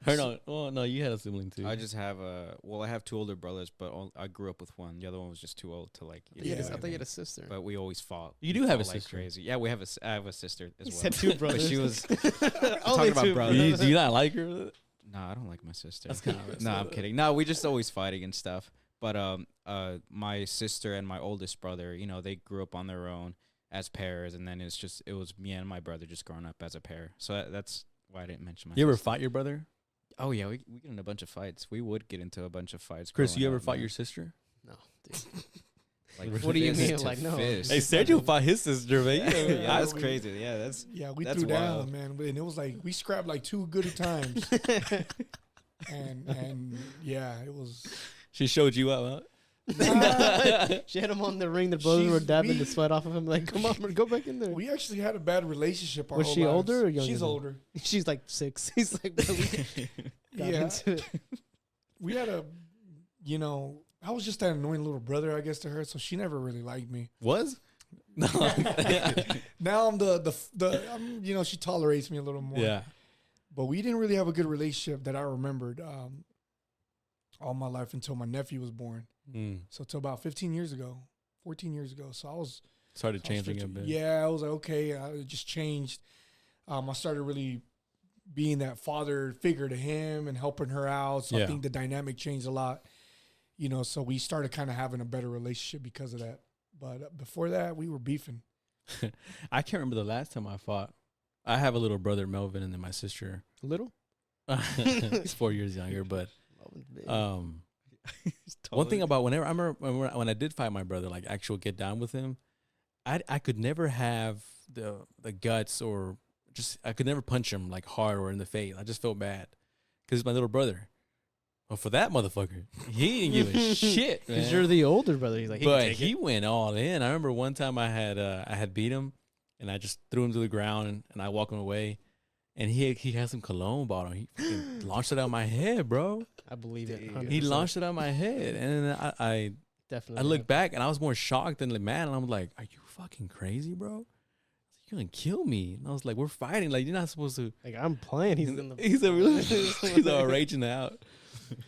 Her no. Oh no, you had a sibling too. I just have I have 2 older brothers, but I grew up with one. The other one was just too old to like. Yeah. do I thought you anything. had a sister. But we always fought. You We do have a fought like sister. Crazy. Yeah, I have a sister as You well. said 2 But brothers. she was. Only about 2 brothers. do you not like her? No, I don't like my sister. That's kind of No, I'm kidding. No, we just always fighting and stuff. But my sister and my oldest brother, you know, they grew up on their own as pairs, and then it was me and my brother just growing up as a pair. So that's why I didn't mention my. You ever sister. fight your brother? Oh yeah, we get in a bunch of fights. We would get into a bunch of fights. Chris, growing you ever up, fought man. your sister? No, dude. Like, What do you fist mean? to Like, no. fist. Hey, Sergio fought his sister, man. Yeah, that's crazy. Yeah, that's we That's threw down, wild. man, and it was like we scrapped like 2 good times, and yeah, it was. She showed you up, huh? She had him on the ring. The brothers were She's- dabbing the we- sweat off of him. Like, come on, bro, go back in there. We actually had a bad relationship. Our Was whole she lives. older or younger She's than- older. She's like 6. He's like, bro, we got Yeah, into it. we had a, I was just that annoying little brother, I guess, to her, so she never really liked me. Was? No. Now I'm she tolerates me a little more. Yeah. But we didn't really have a good relationship that I remembered all my life until my nephew was born. Mm. So till about 14 years ago. So I was Started I was changing a 15. bit. Yeah, I was like, okay, it just changed. I started really being that father figure to him and helping her out. So Yeah. I think the dynamic changed a lot. So we started kind of having a better relationship because of that. But before that, we were beefing. I can't remember the last time I fought. I have a little brother, Melvin, and then my sister. Little? He's 4 years younger, but one thing about whenever I remember when I did fight my brother, like actual get down with him, I could never have the guts or just I could never punch him like hard or in the face. I just felt bad because he's my little brother. Well, for that motherfucker, he didn't give a shit, man. Because you're the older brother. He's like, he can But take he it. went all in. I remember one time I had beat him, and I just threw him to the ground, and I walked him away, and he had some cologne bottle. He fucking launched it out my head, bro. I believe it. He 100%. launched it out my head, and then I Definitely. looked back, and I was more shocked than like mad, and I'm like, "Are you fucking crazy, bro? You're gonna kill me?" And I was like, "We're fighting. Like you're not supposed to." Like, I'm playing. He's in the. He's all raging out.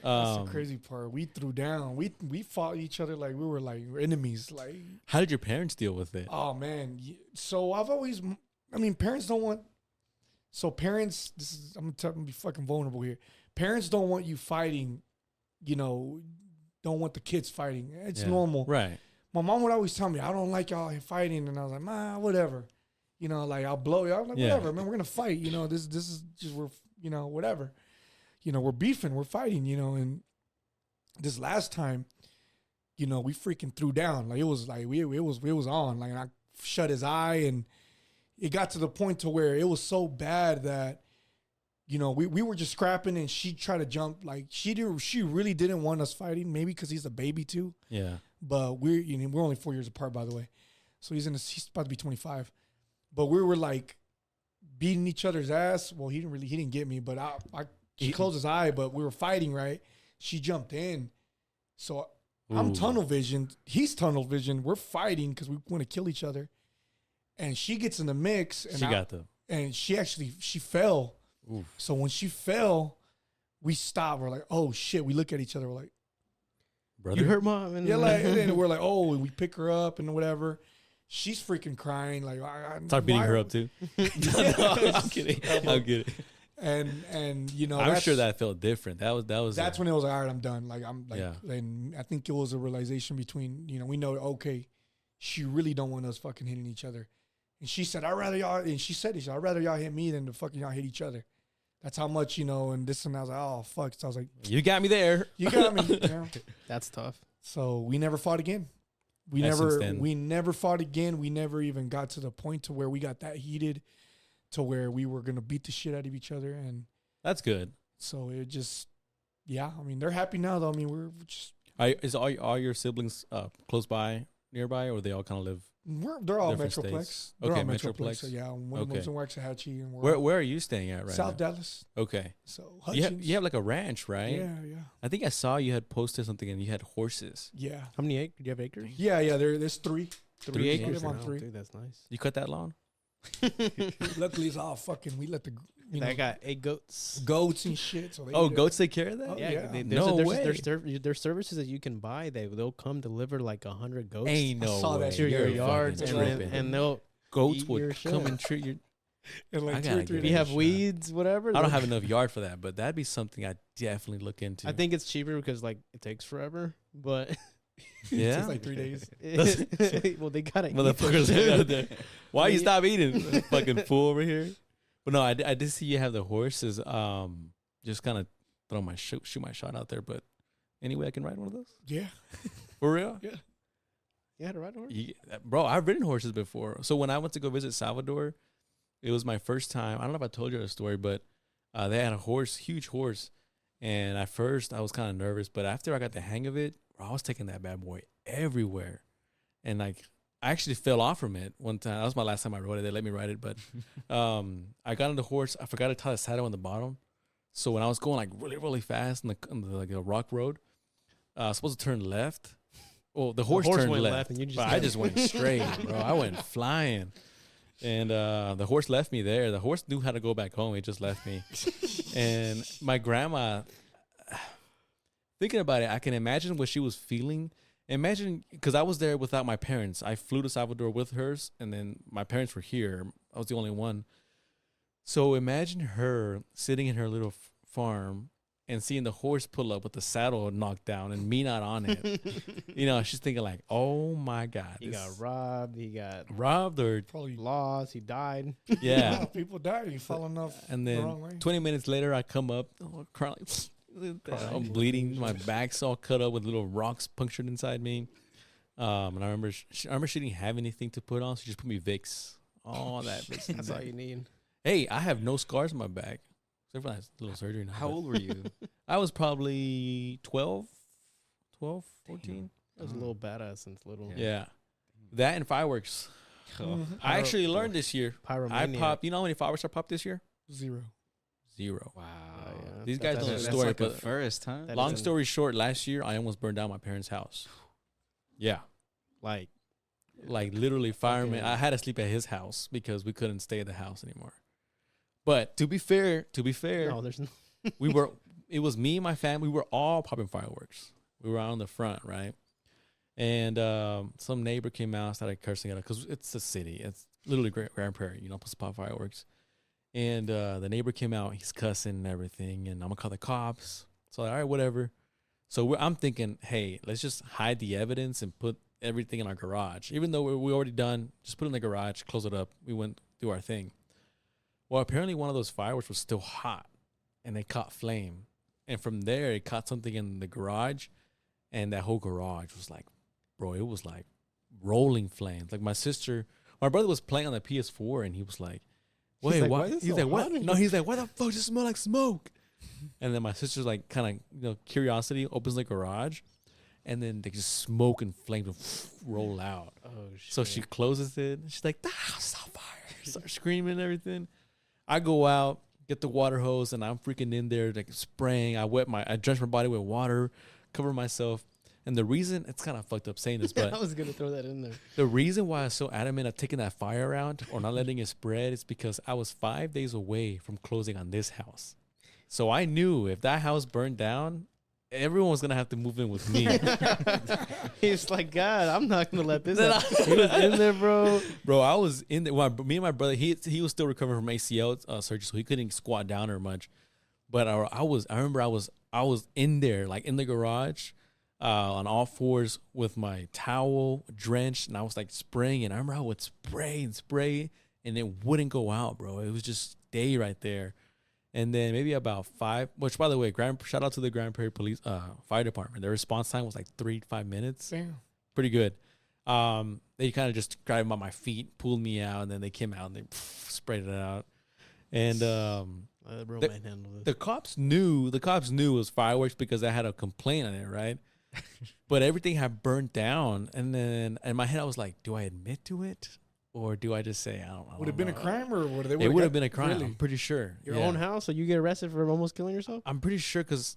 That's the crazy part. We threw down. We fought each other like we were like enemies. Like, How did your parents deal with it? oh man. So parents don't want. So parents, I'm gonna be fucking vulnerable here. Parents don't want you fighting. Don't want the kids fighting. It's Yeah. normal. Right. My mom would always tell me, I don't like y'all fighting, and I was like, ma, whatever. Like I'll blow y'all. I'm like, Yeah. whatever, man. We're gonna fight. This is just whatever. We're beefing, we're fighting. And this last time, we freaking threw down. Like it was like it was on. Like, and I shut his eye, and it got to the point to where it was so bad that we were just scrapping, and she tried to jump. Like she really didn't want us fighting. Maybe because he's a baby too. Yeah. But we're only 4 years apart, by the way. So he's about to be 25. But we were like beating each other's ass. Well, he didn't get me, but he closed his eye, but we were fighting, right? She jumped in. So I'm Ooh. tunnel visioned. He's tunnel visioned. We're fighting because we want to kill each other. And she gets in the mix, and and she fell. Oof. So when she fell, we stopped. We're like, oh shit. We look at each other. We're like, Brother. You hurt mom. And yeah, like, and then we're like, oh, and we pick her up and whatever. She's freaking crying. Like, Start beating why- her up too. No, I'm kidding. I'm kidding. And I'm that's- sure that felt different. That's when it was like, all right, I'm done. Like, I'm like, Yeah. and I think it was a realization between, we know, okay, she really don't want us fucking hitting each other. And she said, I'd rather y'all hit me than to fucking y'all hit each other. That's how much, and this, and I was like, oh, fuck. So I was like, You got me there. you got me. That's tough. So we never fought again. We Yeah, since never then. we never fought again. We never even got to the point to where we got that heated to where we were gonna beat the shit out of each other. And That's good. so it just, yeah. I mean, they're happy now though. I mean, we're just Is all your siblings close by, nearby, or they all kind of live? they're all Different Metroplex. states. They're Okay, all Metroplex. Metroplex. So yeah, one Okay. lives in Waxahachie and we're Where are you staying at right South now? Dallas. Okay. So You Hutchins. have like a ranch, right? Yeah, yeah, I think I saw you had posted something and you had horses. yeah, How many acres? Do you have acres? yeah, yeah. There's 3. 3 acres. I live on now. 3. Dude, that's nice. You cut that lawn? Luckily, it's all fucking. We let the I got 8 goats. goats and shit. So they Oh, eat it. goats take care of that? Oh, Yeah, yeah. there's No way. there's services that you can buy. They'll come deliver like 100 goats Ain't no saw way. that to your You're yards, fucking and tripping. and they'll Goats eat would your come shit. and treat your. in like I 2 gotta or 3 get if days. you have shot. weeds, whatever. I don't they'll- have enough yard for that, but that'd be something I'd definitely look into. I think it's cheaper because like it takes forever, but yeah. It's just like 3 days. well, they gotta eat Motherfuckers their out shit. there. Why you Yeah. stop eating? Fucking fool over here. But no, I did see you have the horses. Just kind of shoot my shot out there. But anyway, I can ride one of those Yeah. for real. Yeah. You had to ride a horse? Bro, I've ridden horses before. So when I went to go visit Salvador, it was my first time. I don't know if I told you the story, but they had a horse, huge horse. And at first, I was kind of nervous. But after I got the hang of it, I was taking that bad boy everywhere. And, like, I actually fell off from it one time. That was my last time I rode it. They let me ride it. But I got on the horse. I forgot to tie the saddle on the bottom. So when I was going, like, really, really fast on the rock road, I was supposed to turn left. Well, the horse turned went left, and you just but I just went straight, bro. I went flying. And the horse left me there. The horse knew how to go back home. He just left me. And my grandma, thinking about it, I can imagine what she was feeling. Imagine, because I was there without my parents. I flew to Salvador with hers, and then my parents were here. I was the only one. So imagine her sitting in her little farm and seeing the horse pull up with the saddle knocked down and me not on it. You know, she's thinking like, oh my God. He got robbed. He got robbed or Probably lost. He died. yeah. people die. You falling off And the then wrong way. 20 minutes later, I come up, crying. I'm bleeding. My back's all cut up with little rocks punctured inside me. And I remember she didn't have anything to put on, so she just put me Vicks. All that Vicks. That's all you need. Hey, I have no scars on my back. Except for that little surgery now. How old were you? I was probably 12, 14. I was a little badass since little. Yeah. That and fireworks. Oh. I actually learned this year. Pyromania. I popped, you know how many fireworks I popped this year? 0. 0. Wow. Oh, yeah. These guys know the That's story, like a but first, huh? That long isn't- story short, last year I almost burned down my parents' house. Yeah. like Like literally fireman. Okay. I had to sleep at his house because we couldn't stay at the house anymore. But to be fair, no, there's no. it was me and my family. We were all popping fireworks. We were out on the front, right? And some neighbor came out, started cursing at us because it's a city. It's literally Grand Prairie. You're not supposed to pop fireworks. And the neighbor came out. He's cussing and everything. And I'm going to call the cops. So, all right, whatever. So I'm thinking, hey, let's just hide the evidence and put everything in our garage. Even though we're already done, just put it in the garage, close it up. We went do our thing. Well, apparently one of those fireworks was still hot. And they caught flame. And from there, it caught something in the garage. And that whole garage was like, bro, it was like rolling flames. Like my brother was playing on the PS4 and he was like, wait, like, why? why is it He's so like, what? hot in No, here? he's like, why the fuck does it smell like smoke? And then my sister's like, kind of, curiosity opens the garage. And then they just smoke and flames will roll out. Oh shit. So she closes it. And she's like, the house is on fire. Start screaming and everything. I go out, get the water hose, and I'm freaking in there like spraying. I drenched my body with water, cover myself. And the reason, it's kind of fucked up saying this, but I was gonna throw that in there. the reason why I was so adamant of taking that fire out or not letting it spread is because I was 5 days away from closing on this house. So I knew if that house burned down, everyone was going to have to move in with me. He's like, God, I'm not gonna let this happen. He was in there, bro. Bro, I was in there. Well, me and my brother, he was still recovering from ACL surgery, so he couldn't squat down or much. But I remember I was in there, like in the garage, on all fours with my towel drenched, and I was like spraying it. I remember I would spray and spray, and it wouldn't go out, bro. It was just stay right there. And then maybe about 5, which by the way, shout out to the Grand Prairie Police Fire Department. Their response time was like 3 to 5 minutes. Damn. Pretty good. They kind of just grabbed by my feet, pulled me out, and then they came out and they sprayed it out. And Bro, The- man, handle this. the cops knew it was fireworks because I had a complaint on it, right? But everything had burnt down, and then in my head I was like, do I admit to it or do I just say I don't know? Would it have been a crime or would they? It would have been a crime. Really? I'm pretty sure. Your Yeah. own house, so you get arrested for almost killing yourself? I'm pretty sure because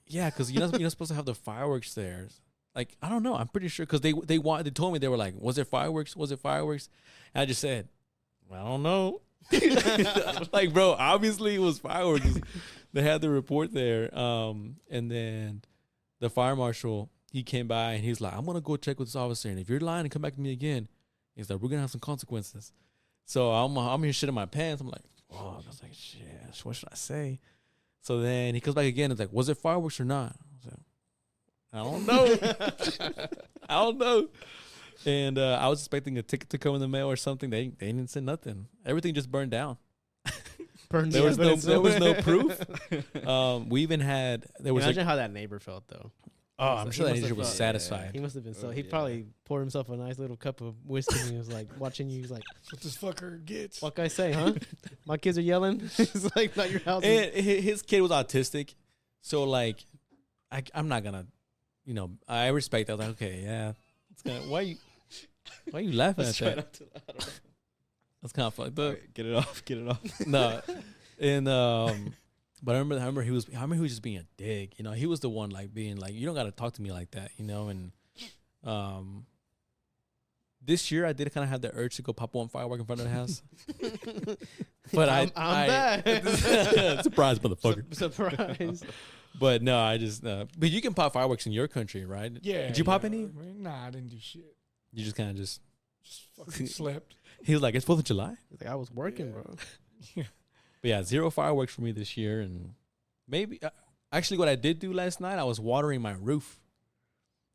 you're not supposed to have the fireworks there. Like I don't know. I'm pretty sure because they told me, they were like, was it fireworks? Was it fireworks? And I just said, I don't know. Like, bro, obviously it was fireworks. They had the report there. And then the fire marshal, he came by and he's like, I'm gonna go check with this officer, and if you're lying and come back to me again, he's like, we're gonna have some consequences. So I'm here shit in my pants. I'm like, oh, I was like, shit, what should I say? So then he comes back again and it's like, was it fireworks or not? I don't know. I don't know. And I was expecting a ticket to come in the mail or something. They didn't send nothing. Everything just burned down. Burned There was evidence. no proof. We even had Imagine how that neighbor felt though. Oh, I'm sure that must teacher have was felt- satisfied. He must have been so. Oh, He yeah. probably poured himself a nice little cup of whiskey and he was like watching you. He's like, That's what this fucker gets. "What can I say, huh? My kids are yelling." It's like not your house. And his kid was autistic, so like, I'm not gonna, I respect that. I was like, okay, yeah, it's kind of why you laughing at that? That's kind of funny, but Alright, get it off. Get it off. no, and but I remember he was just being a dick. He was the one like being like, you don't gotta talk to me like that, and this year I did kind of have the urge to go pop one firework in front of the house, but I'm back. surprise, motherfucker. Surprise. But no, I just but you can pop fireworks in your country, right? Yeah. Did you pop yeah. any? Nah, I didn't do shit. You just kind of just. Just fucking slept. He was like, "It's 4th of July." He's like, I was working, bro. But yeah, 0 fireworks for me this year, and maybe actually what I did do last night, I was watering my roof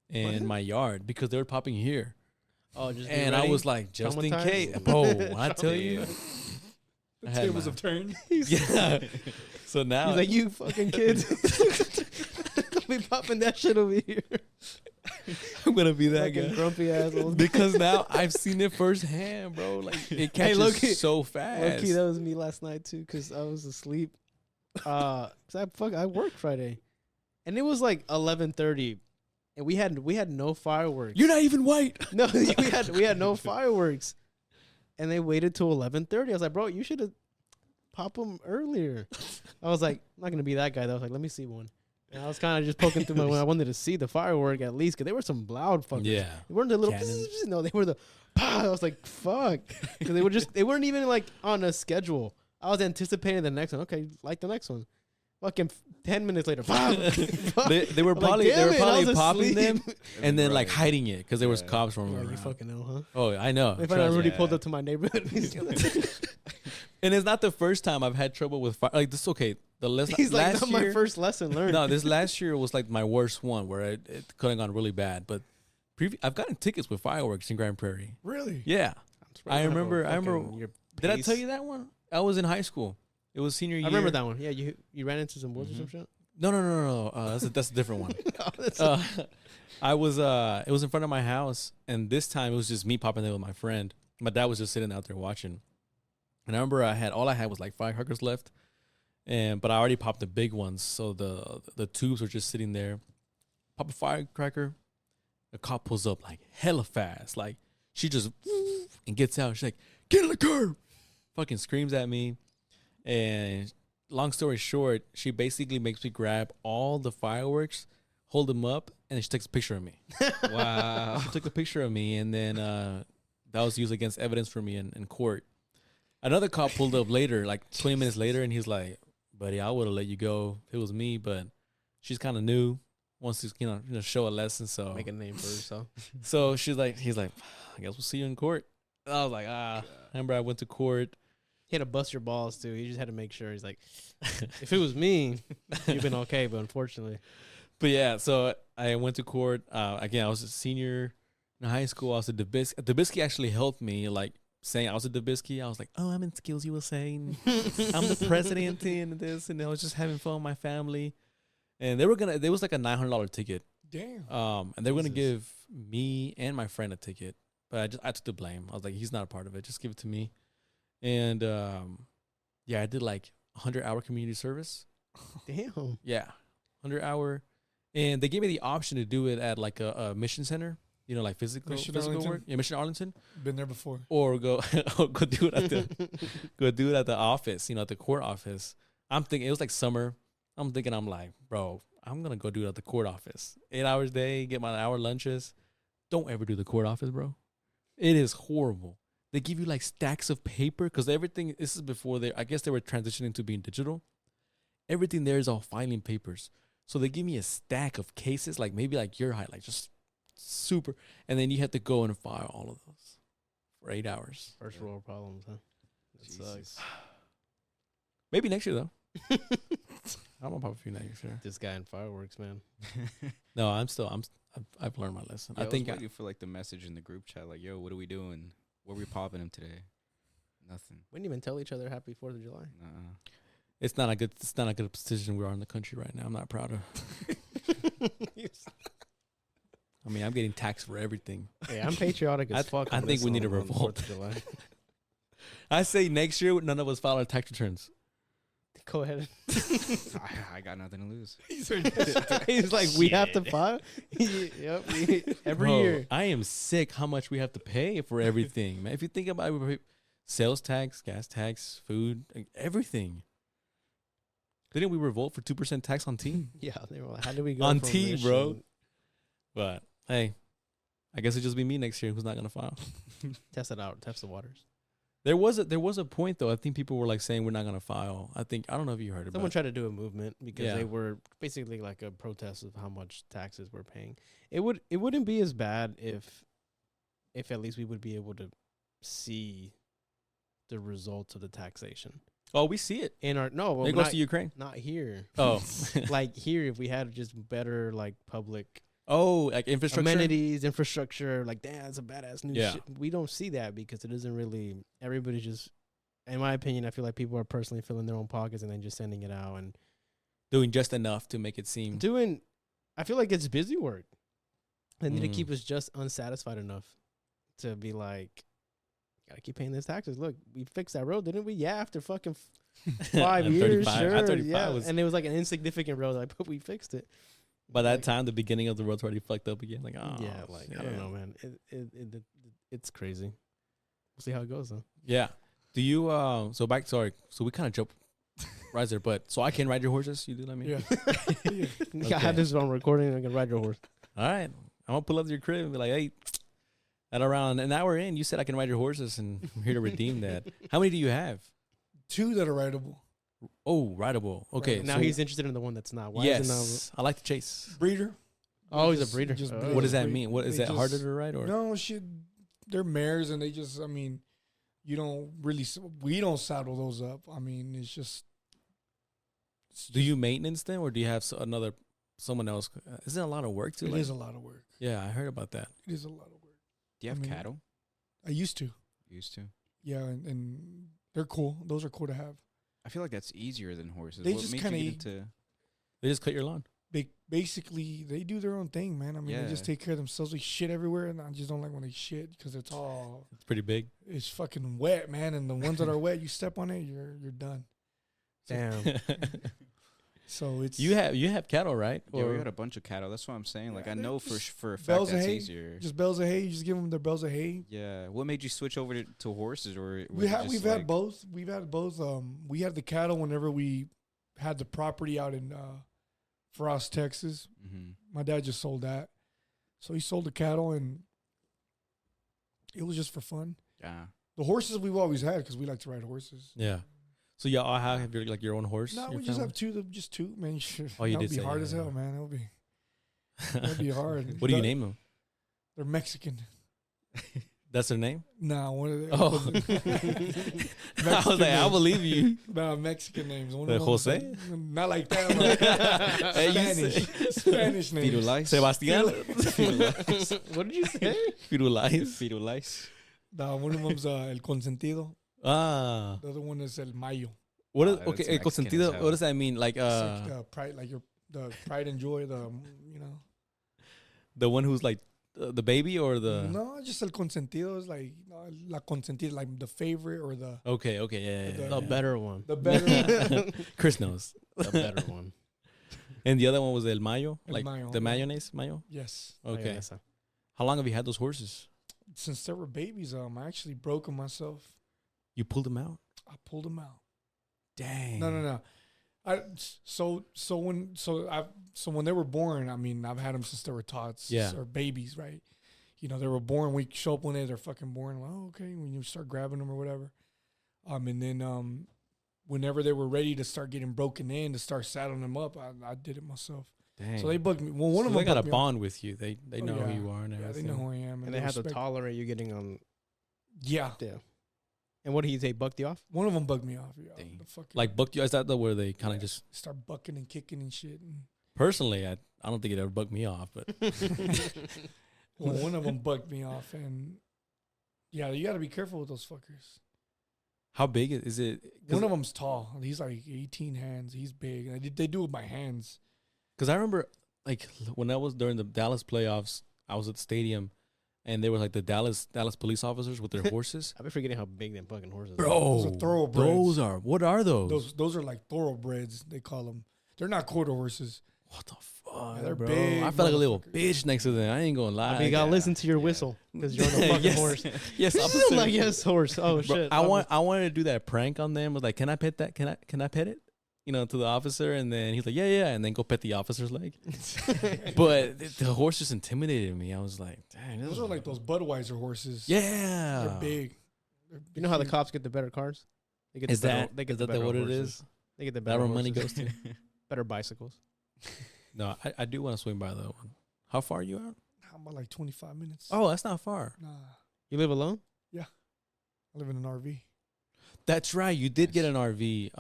and my yard because they were popping here, Oh, just be and I ready. was like, just in Traumatized? case, bro. When I tell you, The I had tables my- have turned. yeah. So now, He's like, you fucking kids. Don't be popping that shit over here. I'm gonna be that Fucking guy grumpy assholes. because now I've seen it firsthand, bro. Like it catches low-key- so fast. Low key, that was me last night too, cause I was asleep. 'Cause I worked Friday, and it was like 11:30, and we had no fireworks. You're not even white. No, we had no fireworks, and they waited till 11:30. I was like, bro, you should have popped them earlier. I was like, I'm not gonna be that guy though. I was like, let me see one. And I was kind of just poking through my when I wanted to see the firework at least, because they were some loud fuckers. Yeah. They weren't the little Cannon. no, they were the I was like, fuck. Because they weren't even like on a schedule. I was anticipating the next one. Okay, like the next one. Fucking 10 minutes later. They were I'm like, probably "Damn it, I was popping them asleep." and then like Right. hiding it because there was Yeah. cops from Oh, you around. fucking know, huh? Oh, I know. If I Trust already me. pulled up to my neighborhood. And it's not the first time I've had trouble with fire. Like this, is okay. He's like, last not year, my first lesson learned. no, this last year was like my worst one where it could have gone really bad. But I've gotten tickets with fireworks in Grand Prairie. Really? Yeah, I remember. Your did I pace. tell you that one? I was in high school. It was senior year. I remember that one. Yeah, you ran into some woods or some Mm-hmm. shit. No. That's a different one. No, that's I was it was in front of my house, and this time it was just me popping there with my friend. My dad was just sitting out there watching. And I remember all I had was like firecrackers left. But I already popped the big ones, so the tubes were just sitting there. Pop a firecracker, the cop pulls up like hella fast. Like she just and gets out. She's like, "Get in the curb!" Fucking screams at me. And long story short, she basically makes me grab all the fireworks, hold them up, and then she takes a picture of me. Wow. She took a picture of me, and then that was used against evidence for me in court. Another cop pulled up later, like 20 minutes later, and he's like, "Buddy, I would have let you go if it was me, but she's kind of new, wants to show a lesson." So make a name for herself. so he's like, "I guess we'll see you in court." I was like, remember I went to court. He had to bust your balls too. He just had to make sure. He's like, if it was me, you've been okay, but unfortunately, But yeah, so I went to court. Again, I was a senior in high school. I was a Dubisky. Dubisky actually helped me, like saying I was a Dubisky. I was like, "Oh, I'm in Skills USA. And I'm the president and this." And I was just having fun with my family. And there was like a $900 ticket. Damn. And they were gonna Jesus. give me and my friend a ticket, but I took the blame. I was like, "He's not a part of it. Just give it to me." And yeah, I did like 100-hour community service. damn. Yeah, 100-hour, and they gave me the option to do it at like a mission center, like physical Mission physical Arlington? work. Yeah, Mission Arlington, Been there before. or go go do it at the office, at the court office. I'm thinking it was like summer. I'm like, bro, I'm gonna go do it at the court office. 8 hours a day, get my hour lunches. Don't ever do the court office, bro. It is horrible. They give you like stacks of paper because everything. This is before I guess they were transitioning to being digital. Everything there is all filing papers. So they give me a stack of cases, like maybe like your height, like just super. And then you have to go and file all of those for 8 hours. First world problems, huh? That sucks. Jesus. Maybe next year though. I'm gonna pop a few next year. This guy in fireworks, man. No, I've learned my lesson. Yeah, I think I was waiting for like the message in the group chat, like, "Yo, what are we doing? What are we popping him today?" Nothing. We didn't even tell each other Happy 4th of July. Nuh-uh. it's not a good position we are in the country right now. I'm not proud of. I mean, I'm getting taxed for everything. Hey, I'm patriotic as fuck. I on think this we need on- a on the revolt. 4th of July. I say next year none of us file our tax returns. Go ahead. I got nothing to lose. He's like, we have to file. Yep, every Bro, year. I am sick how much we have to pay for everything, man. If you think about it, we pay sales tax, gas tax, food, like, everything. Didn't we revolt for 2% tax on tea? Yeah, they were like, how do we go On from tea, this bro. shit- But hey, I guess it'll just be me next year who's not gonna file. Test it out. Test the waters. There was a point though. I think people were like saying we're not gonna file. I don't know if you heard about Someone it. tried to do a movement because Yeah. they were basically like a protest of how much taxes we're paying. It wouldn't be as bad if at least we would be able to see the results of the taxation Oh, we see it. in our well, It goes not, to Ukraine. not here. Oh, Like here, if we had just better like public like infrastructure. amenities, infrastructure, like damn, it's a badass new Yeah. shit. We don't see that because it isn't really. Everybody's just, in my opinion, I feel like people are personally filling their own pockets and then just sending it out and Doing just enough to make it seem. doing. I feel like it's busy work. They need to Mm. keep us just unsatisfied enough to be like, gotta keep paying these taxes. Look, we fixed that road, didn't we? Yeah, after fucking 5 And years, 35 sure, 35 yeah. was- And it was like an insignificant road, like, but we fixed it. By that Like, time, the beginning of the road's already fucked up again. Like, oh, yeah, like I don't shit. know, man. It's crazy. We'll see how it goes though. Yeah. Do you? So we kind of jump right there, but so I can ride your horses. You do let me. Yeah. I had this on recording. And I can ride your horse. All right. I'm gonna pull up to your crib and be like, hey. At around an hour in, you said I can ride your horses, and I'm here to redeem that. How many do you have? 2 that are rideable. Oh, rideable. Okay. Rideable. Now so he's interested in the one that's not. Why yes, is it I like to chase. Breeder. Oh, he's a Just- breeder. just Oh. breed- What does that breed- mean? What is they that harder just- to ride or? No, shit. They're mares, and they just. I mean, you don't really. We don't saddle those up. I mean, it's just. Do you maintenance them, or do you have someone else? Isn't it a lot of work too? It like- is a lot of work. Yeah, I heard about that. It is a lot of work. Do you have I mean, cattle? I used to. Used to. Yeah, and they're cool. Those are cool to have. I feel like that's easier than horses. They What just made kinda you eat- get into? They just cut your lawn. Basically, they do their own thing, man. I mean, they just Yeah. take care of themselves. They shit everywhere, and I just don't like when they shit because it's It's pretty big. it's fucking wet, man. And the ones that are wet, you step on it, you're done. Damn. So it's you have cattle, right? Yeah, we Or- got a bunch of cattle. That's what I'm saying. Like Yeah, I they're know for just for a fact bales of that's hay, easier. just bales of hay. You just give them their bales of hay. Yeah. What made you switch over to horses, or We've had both. We've had both. We had the cattle whenever we had the property out in Frost, Texas. Mm-hmm. My dad just sold that, so he sold the cattle, and it was just for fun. Yeah. The horses we've always had because we like to ride horses. Yeah. So y'all all have your own horse? No, your we just family? have just two, man. Oh, you that would did be say, hard yeah, as yeah. hell, man. That'd be hard. What do you But name them? They're Mexican. That's their name? Nah, one of the Oh. I was like, I names. believe you. Nah, Mexican names. One The of them was Jose? like- not like that. Hey, you Spanish. Spanish names. Firulais. Sebastian? What did you say? Firulais. Firulais. Nah, one of them's El Consentido. Ah. The other one is El Mayo. What is, That's okay, Mexican as consentido, hell. what does that mean? Like, It's like pride, like the pride and joy. the one who's like the baby or the... No, just El Consentido is like La Consentida, like the favorite or the Okay, yeah. The- The better one. the better. Chris knows. The better one. And the other one was El Mayo? El Like Mayo, the yeah. mayonnaise? Mayo? Yes. Okay. Mayonesa. How long have you had those horses? Since they were babies, I actually broke them myself. You pulled them out? I pulled them out. Dang. No. So when they were born, I mean, I've had them since they were tots, Yeah. or babies, right? You know, they were born. We show up one day, they're fucking born. Well, oh, okay, when you start grabbing them or whatever, and then whenever they were ready to start getting broken in to start saddling them up, I did it myself. Dang. So they bugged me. Well, one So of them they got a bugged me bond with you. They Oh, know yeah. who you are and Yeah, they everything. know who I am, And they have to respect- tolerate you getting on. Yeah, Yeah. And what did he say? Bucked you off? one of them bugged me off. Yeah, Dang. the fucking, Like booked you? Is that the where they kind of Yeah. just... start bucking and kicking and shit. And Personally, I don't think it ever bugged me off, but... well, one of them bugged me off, and yeah, you got to be careful with those fuckers. How big is it? One of them's tall. He's like 18 hands. He's big. And they do it with my hands. Because I remember, like, when I was during the Dallas playoffs, I was at the stadium, and there were like the Dallas police officers with their horses. I've been forgetting how big them fucking horses are. Bro, Those are thoroughbreds. What are those? Those are like thoroughbreds, they call them. They're not quarter horses. What the fuck? Yeah, they're bro? big I felt like a little motherfuckers. bitch next to them. I ain't gonna lie. I mean, you gotta listen to your whistle because you're on the fucking Yes. horse. Yes, I'm officer. like, yes, horse. Oh Bro, shit. I wanted to do that prank on them. Was like, can I pet that? Can I pet it? You know, to the officer, and then he's like, yeah, and then go pet the officer's leg. But the horse just intimidated me. I was like, dang, this Those is are like those Budweiser horses. Yeah, They're big. You know how the cops get the better cars? They get Is the better, that they get is the that better what it horses. is? They get the That better where money horses. goes to? Better bicycles. No, I do want to swing by that one. How far are you out? How about like 25 minutes? Oh, that's not far. Nah. You live alone? I live in an RV. That's right. You did get an RV.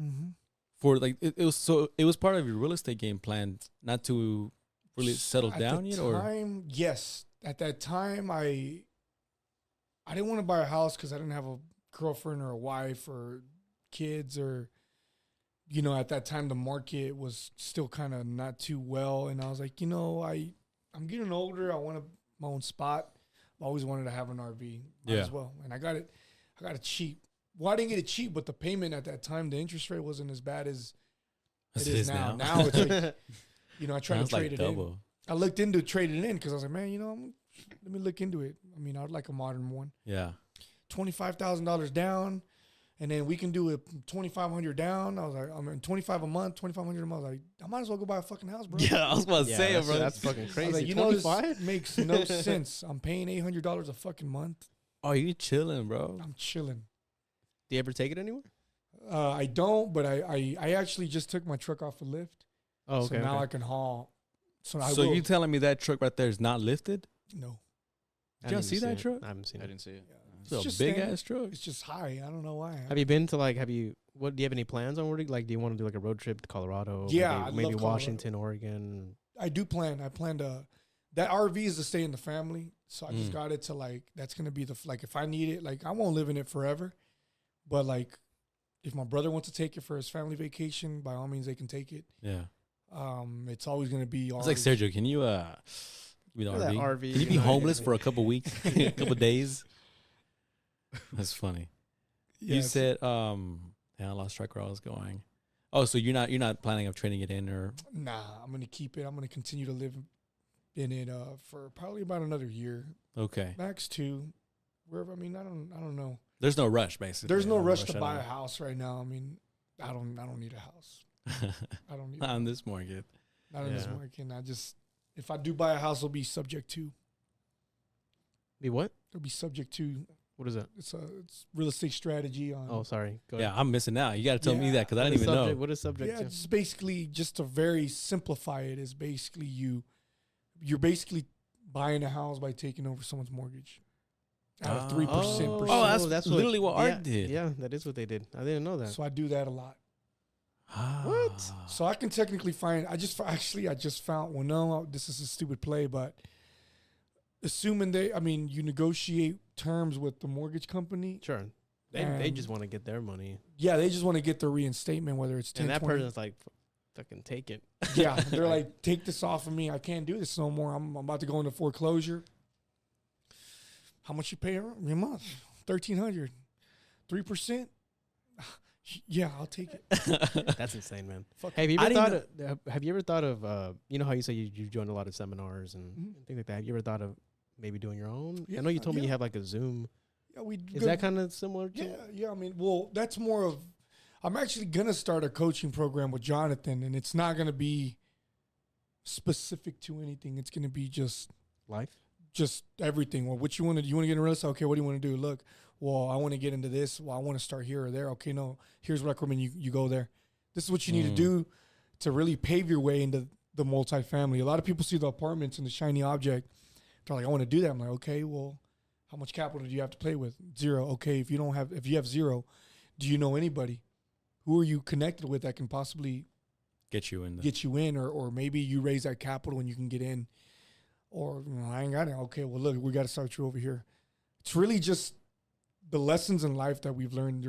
Mm-hmm. For like it was part of your real estate game plan, not to really settle down yet, or Yes. At that time, I didn't want to buy a house because I didn't have a girlfriend or a wife or kids, or at that time the market was still kind of not too well, and I was like, I'm getting older. I want my own spot. I've always wanted to have an RV as well, and I got it cheap. Well, I didn't get it cheap, but the payment at that time, the interest rate wasn't as bad as it is now. Now it's like, I tried to trade it in. I looked into trading it in because I was like, man, let me look into it. I mean, I'd like a modern one. Yeah. $25,000 down, and then we can do it $2,500 down. I was like, $25 a month, $2,500 a month. I was like, I might as well go buy a fucking house, bro. Yeah, I was about to say it, bro. That's fucking I was crazy. like, this 25? makes no sense. I'm paying $800 a fucking month. Oh, you chilling, bro? I'm chilling. Do you ever take it anywhere? I don't, but I actually just took my truck off a lift. Oh, okay. So now okay. I can haul. So You telling me that truck right there is not lifted? No. I Did y'all didn't see even that it. truck? I haven't seen I it. didn't see it. It's a just big standing. ass truck. It's just high. I don't know why. Have you been to do you have any plans on where to, do you want to do like a road trip to Colorado? Yeah, I'd maybe love Colorado. Washington, Oregon. I plan to. That RV is to stay in the family, so I just got it to that's gonna be if I need it, I won't live in it forever, but if my brother wants to take it for his family vacation, by all means they can take it. Yeah. It's always gonna be. It's like, Sergio, can you give me the That RV? RV, Can you be homeless for a couple weeks, a couple days? That's funny. You said, I lost track where I was going. Oh, so you're not planning of trading it in, or? Nah, I'm gonna keep it. I'm gonna continue to live in it for probably about another year, Okay. max 2. Wherever. I mean, I don't know. There's no rush, basically. There's no rush at to buy all. a house right now. I mean, I don't need a house. I don't need Not on this market. not in this Yeah. market. If I do buy a house, it'll be subject to. Be what? It'll be subject to. What is that? It's real estate strategy on. Oh, sorry. Go Yeah, ahead. I'm missing out. You got to tell me Yeah. that because I What didn't is even subject, know. What is subject Yeah, to? it's basically just to very simplify it. Is basically you're basically buying a house by taking over someone's mortgage at a 3%. Oh, that's literally what Art yeah, did. Yeah, that is what they did. I didn't know that. So I do that a lot. What? So I can technically find. I just found. Well, no, this is a stupid play, but assuming you negotiate terms with the mortgage company. Sure. They just want to get their money. Yeah, they just want to get their reinstatement, whether it's 10, And that 20. person's like, fucking take it. Yeah, they're like, take this off of me. I can't do this no more. I'm about to go into foreclosure. How much you pay a month? $1,300. 3%. Yeah, I'll take it. That's insane, man. Fuck. Hey, have you I ever didn't thought? Have you ever thought of? You know how you say you joined a lot of seminars and Mhm. things like that. Have you ever thought of maybe doing your own? Yeah, I know you told me you yeah. have like a Zoom. Yeah, we. Is that kind of similar to? Yeah. I mean, well, that's more of. I'm actually gonna start a coaching program with Jonathan, and it's not gonna be specific to anything. It's gonna be just Life. everything. Well, what you want to do? You want to get in real estate? Okay, what do you want to do? Look, well, I want to get into this. Well, I want to start here or there. Okay, no, here's what I recommend you go there. This is what you need to do to really pave your way into the multifamily. A lot of people see the apartments and the shiny object. They're like, I want to do that. I'm like, okay, well, how much capital do you have to play with? 0. Okay, if you have 0, do you know anybody? Who are you connected with that can possibly Get you in there. get you in, or maybe you raise that capital and you can get in, or I ain't got it. Okay, well, look, we got to start you over here. It's really just the lessons in life that we've learned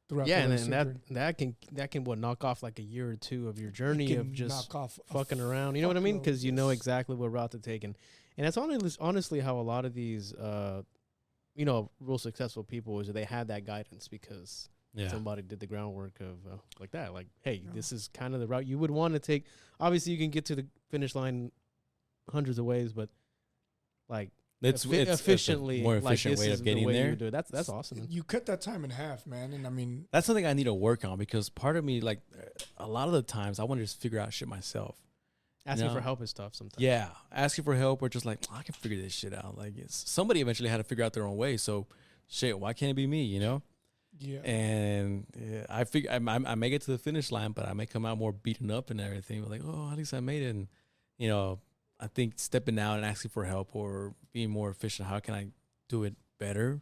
throughout. Yeah, the and that can knock off like a year or two of your journey of just knock off fucking around. You know what I mean? fuckload, Because you know yes. exactly what route to take, and And that's honestly how a lot of these, real successful people is they have that guidance because somebody did the groundwork of like that. Like, hey, this is kind of the route you would want to take. Obviously, you can get to the finish line hundreds of ways, but like it's efficiently, a more efficient way of getting there. That's awesome. Man. You cut that time in half, man. And I mean, that's something I need to work on because part of me, like, a lot of the times I want to just figure out shit myself. Asking for help is tough sometimes. Yeah, asking for help or just like, I can figure this shit out. Like, somebody eventually had to figure out their own way. So, shit, why can't it be me? You know? Yeah. And I figure I may get to the finish line, but I may come out more beaten up and everything. But like, oh, at least I made it. And I think stepping out and asking for help or being more efficient. How can I do it better?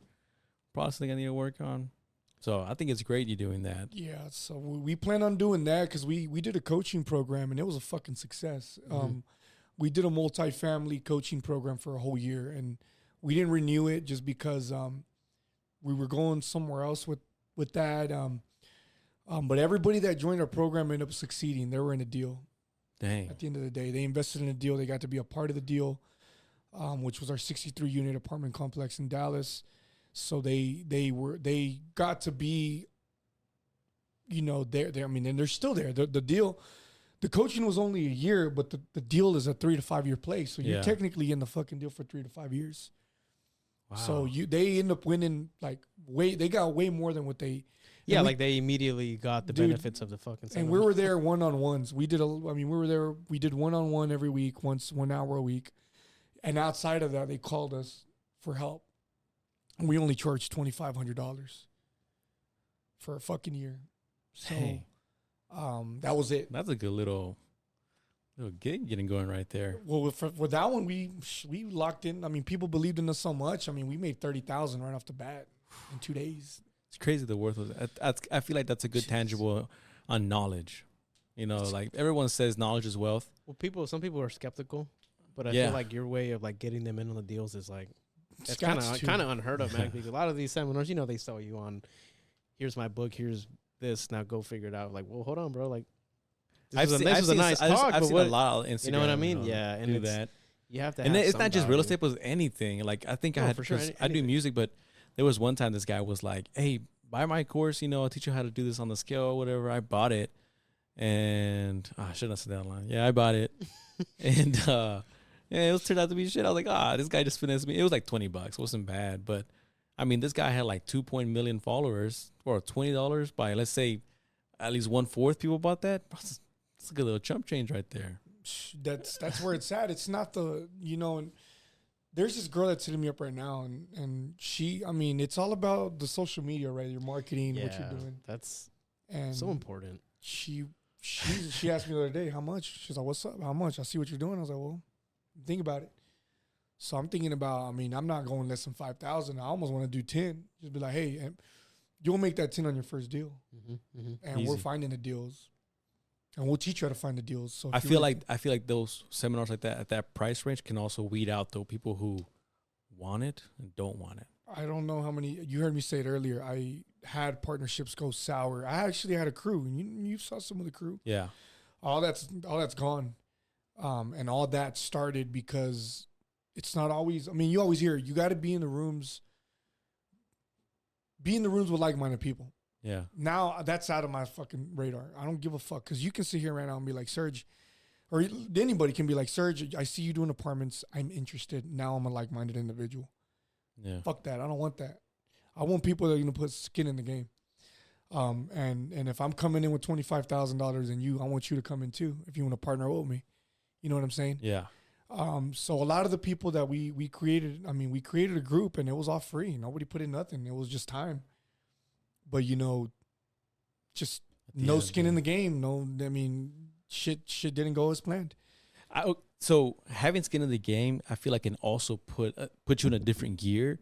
Probably something I need to work on. So I think it's great you doing that. Yeah, so we plan on doing that because we did a coaching program and it was a fucking success. We did a multi-family coaching program for a whole year and we didn't renew it just because we were going somewhere else with that. But everybody that joined our program ended up succeeding. They were in a deal. Dang. At the end of the day, they invested in a deal. They got to be a part of the deal, which was our 63-unit apartment complex in Dallas. So they got to be, there. I mean, and they're still there. The deal, the coaching was only a year, but the deal is a 3 to 5 year play. So you're technically in the fucking deal for 3 to 5 years. Wow. So they end up winning they got way more than what they. Yeah, they immediately got the benefits of the fucking. And we were there one-on-ones. We did we were there. We did one-on-one every week, 1 hour a week, and outside of that, they called us for help. We only charged $2,500 for a fucking year. So that was it. That's a good little gig getting going right there. Well, for that one, we locked in. I mean, people believed in us so much. I mean, we made $30,000 right off the bat in 2 days. It's crazy the worth of it. I feel like that's a good tangible on knowledge. Like everyone says knowledge is wealth. Well, some people are skeptical, but I feel like your way of getting them in on the deals is that's kind of unheard of, man. Because a lot of these seminars, they sell you on, here's my book, here's this, now go figure it out. Like, well, hold on, bro. Like, this is a nice talk, I've but seen a lot on Instagram. You know what I mean? Yeah, and do that. You have to. And have it's not just real value. estate, but anything. Like I think I had for sure. I do music, but there was one time this guy was like, "Hey, buy my course. I'll teach you how to do this on the scale or whatever." I bought it, and I shouldn't have said that online. Yeah, I bought it, and it turned out to be shit. I was like, this guy just finessed me. It was like $20. It wasn't bad, but I mean, this guy had like 2 million followers for $20 by, let's say, at least 1/4 people bought that. That's a good little chump change right there. That's where it's at. It's not and there's this girl that's hitting me up right now, and she, I mean, it's all about the social media, right? Your marketing, what you're doing. That's and so important. She asked me the other day, how much? She's like, what's up? How much? I see what you're doing. I was like, well, think about it. So I'm thinking about, I mean, I'm not going less than 5,000. I almost want to do 10. Just be like, hey, you'll make that 10 on your first deal. And we're finding the deals. And we'll teach you how to find the deals. So I feel like those seminars like that at that price range can also weed out the people who want it and don't want it. I don't know how many, you heard me say it earlier. I had partnerships go sour. I actually had a crew, and you saw some of the crew. Yeah. All that's gone. And all that started because it's not always, I mean, you always hear, you got to be in the rooms with like-minded people. Yeah. Now that's out of my fucking radar. I don't give a fuck because you can sit here right now and be like, Serge, or anybody can be like, Serge, I see you doing apartments. I'm interested. Now I'm a like-minded individual. Yeah. Fuck that. I don't want that. I want people that are going to put skin in the game. And if I'm coming in with $25,000 and I want you to come in too, if you want to partner with me. You know what I'm saying? Yeah. So a lot of the people that we created, I mean, we created a group and it was all free. Nobody put in nothing. It was just time. But just no skin in the game. No, I mean, shit didn't go as planned. So having skin in the game, I feel like can also put you in a different gear,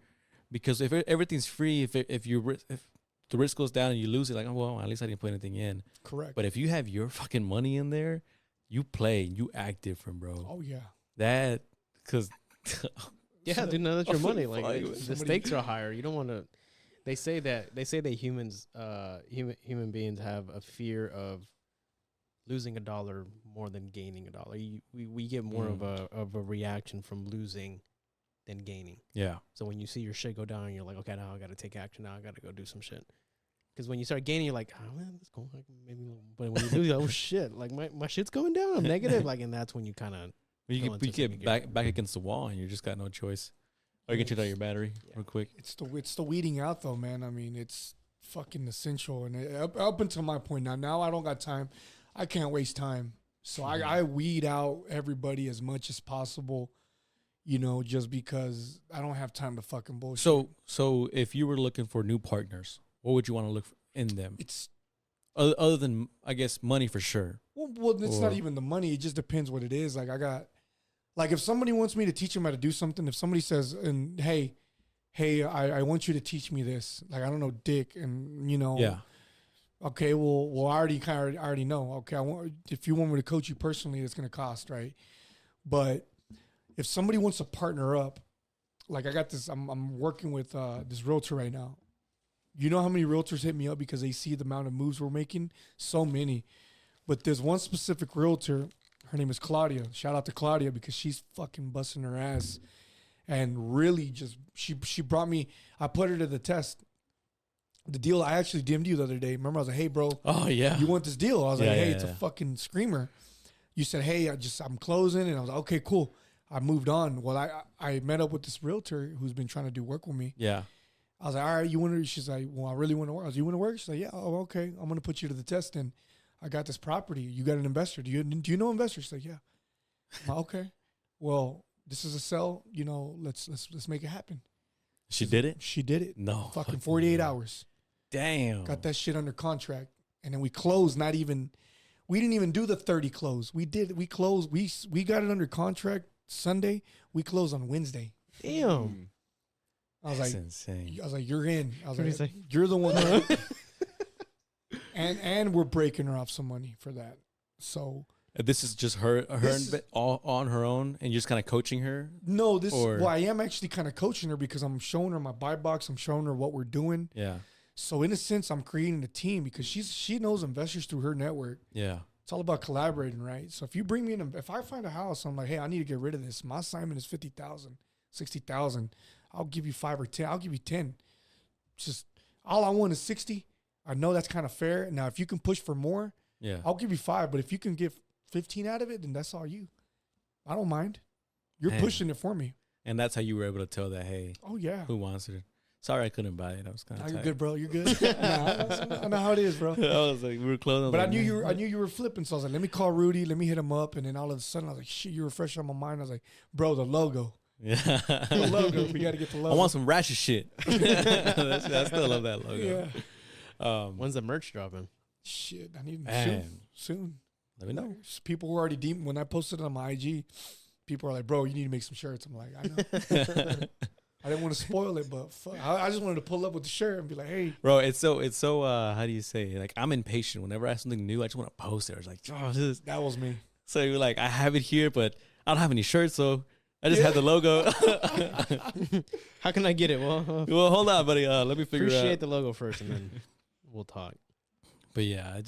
because if everything's free, if the risk goes down and you lose it, like, oh well, at least I didn't put anything in. Correct. But if you have your fucking money in there, you play, you act different, bro. Oh yeah. That because yeah, dude, no, that's your money. Like the stakes are higher. You don't want to. They say that humans, human beings have a fear of losing a dollar more than gaining a dollar. We get more of a reaction from losing than gaining. Yeah. So when you see your shit go down, you're like, okay, now I got to take action. Now I got to go do some shit. Because when you start gaining, you're like, oh man, it's going like maybe a little. But when you do, you're like, oh shit, like my shit's going down. I'm negative. Like, and that's when you kind of You get back against the wall, and you just got no choice. Or you can check out your battery real quick. It's the weeding out though, man. I mean, it's fucking essential. And up until my point now I don't got time. I can't waste time. So I weed out everybody as much as possible, you know, just because I don't have time to fucking bullshit. So if you were looking for new partners, what would you want to look for in them? It's other than, I guess, money for sure. Well, it's not even the money. It just depends what it is. Like if somebody wants me to teach them how to do something, if somebody says, and hey, I want you to teach me this. Like, I don't know, dick. And, you know. Yeah. Okay, well, I already know. Okay, if you want me to coach you personally, it's going to cost, right? But if somebody wants to partner up, like I got this, I'm working with this realtor right now. You know how many realtors hit me up because they see the amount of moves we're making? So many. But there's one specific realtor. Her name is Claudia. Shout out to Claudia because she's fucking busting her ass. And really just, she brought me, I put her to the test. The deal, I actually DM'd you the other day. Remember, I was like, hey, bro. Oh, yeah. You want this deal? I was like, hey, it's a fucking screamer. You said, hey, I'm closing. And I was like, okay, cool. I moved on. Well, I met up with this realtor who's been trying to do work with me. Yeah. I was like, all right, you want to? She's like, well, I really want to work. I was like, you want to work? She's like, yeah, oh, okay. I'm going to put you to the test. And I got this property. You got an investor. Do you know investors? She's like, yeah. I'm like, okay. Well, this is a sell. You know, let's make it happen. She did it? She did it. No. Fucking 48 hours. Damn. Got that shit under contract. And then we closed, we didn't even do the 30 close. We closed, we got it under contract Sunday. We closed on Wednesday. Damn. I was That's like, insane. I was like, you're in. I was What do you like, say? you're the one. That and we're breaking her off some money for that. So This is just her all on her own, and you're just kind of coaching her? no, I am actually kind of coaching her because I'm showing her my buy box. I'm showing her what we're doing. Yeah. So in a sense, I'm creating a team because she knows investors through her network. Yeah. It's all about collaborating, right? So if you bring me in, if I find a house, I'm like, hey, I need to get rid of this. My assignment is 50,000, 60,000. I'll give you 5 or 10. I'll give you 10. Just all I want is 60. I know that's kind of fair. Now, if you can push for more, Yeah. I'll give you 5. But if you can get 15 out of it, then that's all you. I don't mind. You're Man. pushing it for me. And that's how you were able to tell that, hey, Oh yeah. who wants it? Sorry, I couldn't buy it. I was kind Nah, of you're good, bro. You're good. I know how it is, bro. I was like, we were close. But I knew you were flipping, so I was like, let me call Rudy, let me hit him up, and then all of a sudden I was like, shit, you were fresh on my mind. I was like, bro, the logo. Yeah. The logo. We gotta get the logo. I want some ratchet shit. I still love that logo. Yeah. When's the merch dropping? Shit, I need Man. soon. Let me know. People were already deep when I posted it on my IG. People are like, bro, you need to make some shirts. I'm like, I know. I didn't want to spoil it, but fuck, I just wanted to pull up with the shirt and be like, hey. Bro, it's so how do you say? Like, I'm impatient. Whenever I have something new, I just want to post it. I was like, oh, this. That was me. So you're like, I have it here, but I don't have any shirts, so I just have the logo. How can I get it? Well, Well, hold on, buddy. Let me figure it appreciate out. the logo first, and then we'll talk. But yeah,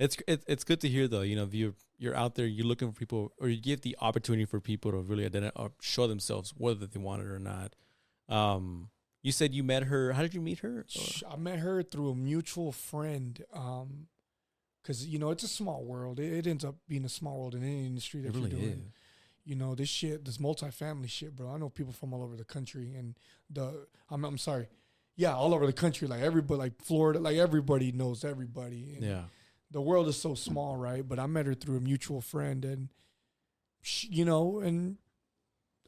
it's good to hear though. You know, if you're out there, you're looking for people, or you give the opportunity for people to really identify or show themselves whether they want it or not. You said you met her. How did you meet her? I met her through a mutual friend. Because, you know, it's a small world. It ends up being a small world in any industry that It really you're doing. is. You know, this multifamily shit, bro. I know people from all over the country, and I'm sorry. Yeah, all over the country, like everybody, like Florida, like everybody knows everybody. And Yeah. the world is so small, right? But I met her through a mutual friend, and you know, and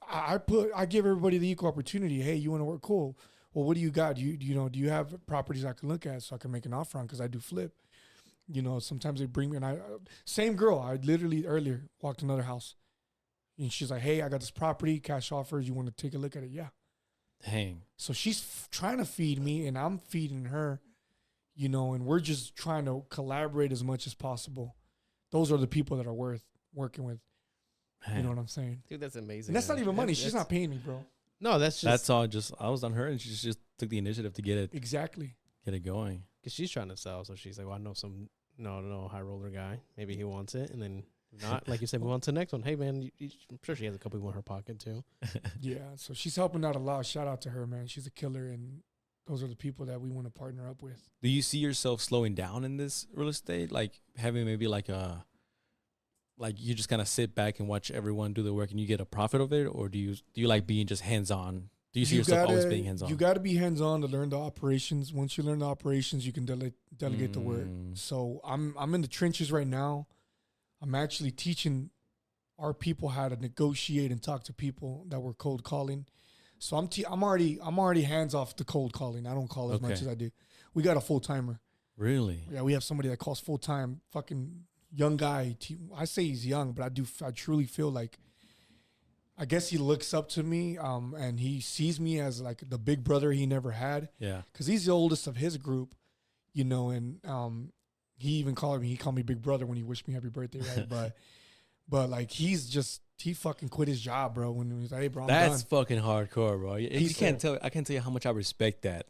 I give everybody the equal opportunity. Hey, you want to work? Cool. Well, what do you got? Do you have properties I can look at so I can make an offer on? Because I do flip. You know, sometimes they bring me, and same girl. I literally earlier walked another house, and she's like, "Hey, I got this property, cash offers. You want to take a look at it?" Yeah. Dang. So she's trying to feed me, and I'm feeding her. You know, and we're just trying to collaborate as much as possible. Those are the people that are worth working with. Man. You know what I'm saying? Dude, that's amazing. And that's not even money. She's That's- not paying me, bro. No, that's just That's all. Just I was on her, and she just took the initiative to get it Exactly. going. because she's trying to sell. So she's like, well, I know some no high roller guy. Maybe he wants it, and then if not, like you said, move on to the next one. Hey man, I'm sure she has a couple people in her pocket too. Yeah, so she's helping out a lot. Shout out to her, man. She's a killer, and those are the people that we want to partner up with. Do you see yourself slowing down in this real estate? Like having maybe like you just kind of sit back and watch everyone do the work and you get a profit of it? Or do you like being just hands-on? Do you see yourself always being hands-on? You got to be hands-on to learn the operations. Once you learn the operations, you can delegate the work. So I'm in the trenches right now. I'm actually teaching our people how to negotiate and talk to people that we're cold calling. So I'm already hands off the cold calling. I don't call as much as I do. We got a full timer. Really? Yeah, we have somebody that calls full time. Fucking young guy. I say he's young, but I truly feel like, I guess he looks up to me, and he sees me as like the big brother he never had. Yeah. Because he's the oldest of his group, and he even called me big brother when he wished me happy birthday, right? but like he fucking quit his job, bro. When he was like, hey, bro, I'm That's done. fucking hardcore, bro. I can't tell you how much I respect that.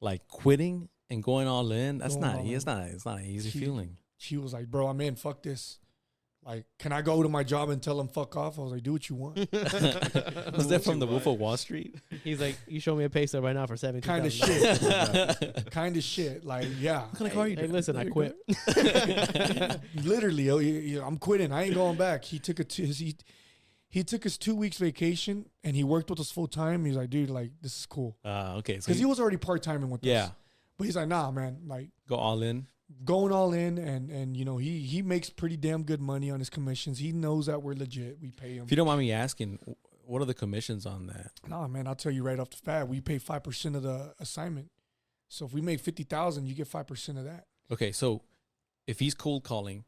Like quitting and going all in. It's not an easy feeling. She was like, bro, I'm in. Fuck this. Like, can I go to my job and tell him fuck off? I was like, do what you want. Was that from the Wolf of Wall Street? He's like, you show me a pay stub right now for $17,000. Kind of shit. Kind of shit. Like, yeah. What kind of car you Hey, listen, I quit. Literally, I'm quitting. I ain't going back. He took he took his 2 weeks vacation and he worked with us full time. He's like, dude, like, this is cool. Okay. Because he was already part timing with yeah. us. But he's like, nah, man, like, Go all in. going all in, and he makes pretty damn good money on his commissions. He knows that we're legit. We pay him. If you don't mind me asking, what are the commissions on that? Nah, man, I'll tell you right off the bat. We pay 5% of the assignment. So if we make 50,000, you get 5% of that. Okay, so if he's cold calling